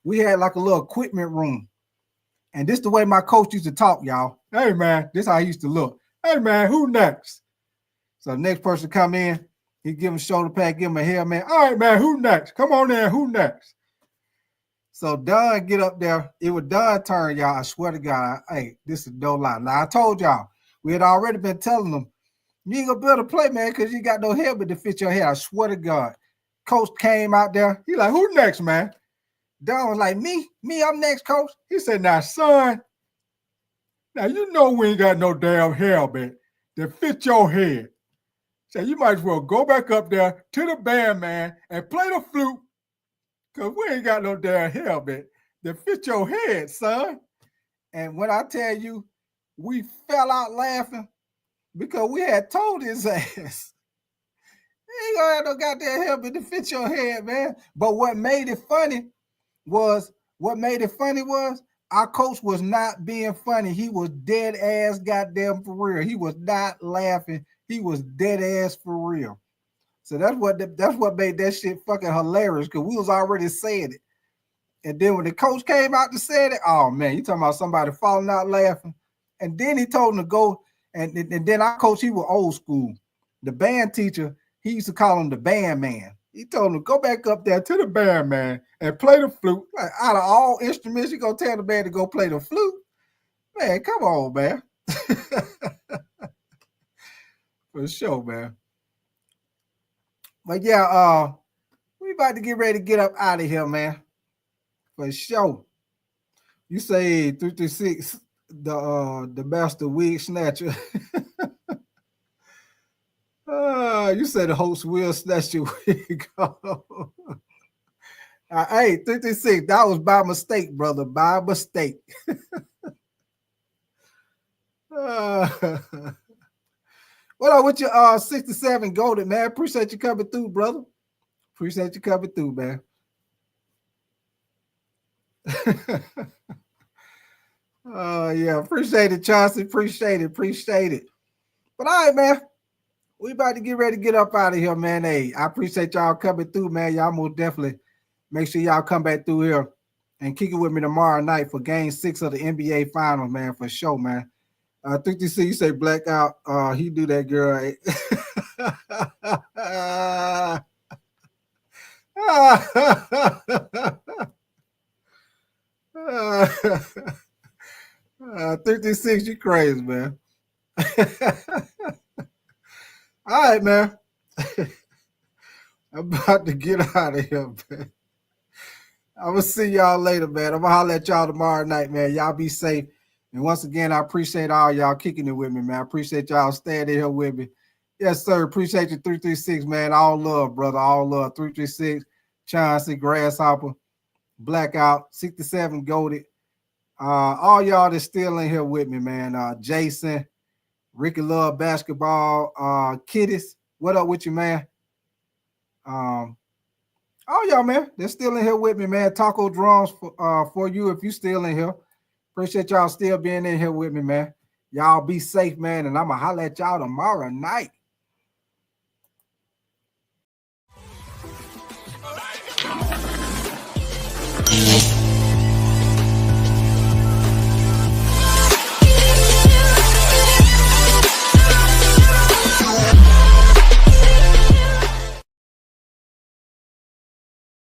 we had like a little equipment room. And this is the way my coach used to talk, y'all. Hey man, this is how he used to look. Hey man, who next? So the next person come in, he give him a shoulder pad, give him a helmet. All right, man, who next? Come on in, who next? So Don get up there. It was Don's turn, y'all. I swear to God. Hey, this is no lie. Now I told y'all, we had already been telling them, you ain't gonna be able to play, man, because you got no helmet to fit your head. I swear to God. Coach came out there. He like, who next, man? Don was like, me, I'm next, coach. He said, now, son, now you know we ain't got no damn helmet to fit your head. So you might as well go back up there to the band, man, and play the flute, because we ain't got no damn helmet to fit your head, son. And when I tell you, we fell out laughing because we had told his ass, he ain't gonna have no goddamn helmet to fit your head, man. But what made it funny was our coach was not being funny. He was dead ass goddamn for real. He was not laughing. He was dead ass for real. So that's what made that shit fucking hilarious, because we was already saying it. And then when the coach came out to say it, oh man, you talking about somebody falling out laughing. And then he told him to go, and then our coach, he was old school. The band teacher, he used to call him the band man. He told him to go back up there to the band man and play the flute. Like, out of all instruments, you gonna tell the band to go play the flute? Man, come on, man. For sure, man. But yeah, we about to get ready to get up out of here, man. For sure. You say 336, the master wig snatcher. You said the host will snatch your wig off. Hey, 336, that was by mistake, brother. By mistake. What up with your 67 golden, man? Appreciate you coming through, brother. Appreciate you coming through, man. Yeah, appreciate it, Chauncey. Appreciate it. But all right, man. We about to get ready to get up out of here, man. Hey, I appreciate y'all coming through, man. Y'all most definitely make sure y'all come back through here and kick it with me tomorrow night for Game 6 of the NBA Finals, man, for sure, man. 336, you say blackout. He do that, girl. 336, you crazy, man. All right, man. I'm about to get out of here, man. I'm going to see y'all later, man. I'm going to holler at y'all tomorrow night, man. Y'all be safe. And once again, I appreciate all y'all kicking it with me, man. I appreciate y'all staying in here with me. Yes, sir. Appreciate you, 336, man. All love, brother. All love. 336, Chauncey, Grasshopper, Blackout, 67, Goated. All y'all that's still in here with me, man. Jason, Ricky Love Basketball, Kitties. What up with you, man? All y'all, man. They're still in here with me, man. Taco Drums for you if you still in here. Appreciate y'all still being in here with me, man. Y'all be safe, man. And I'm going to holler at y'all tomorrow night.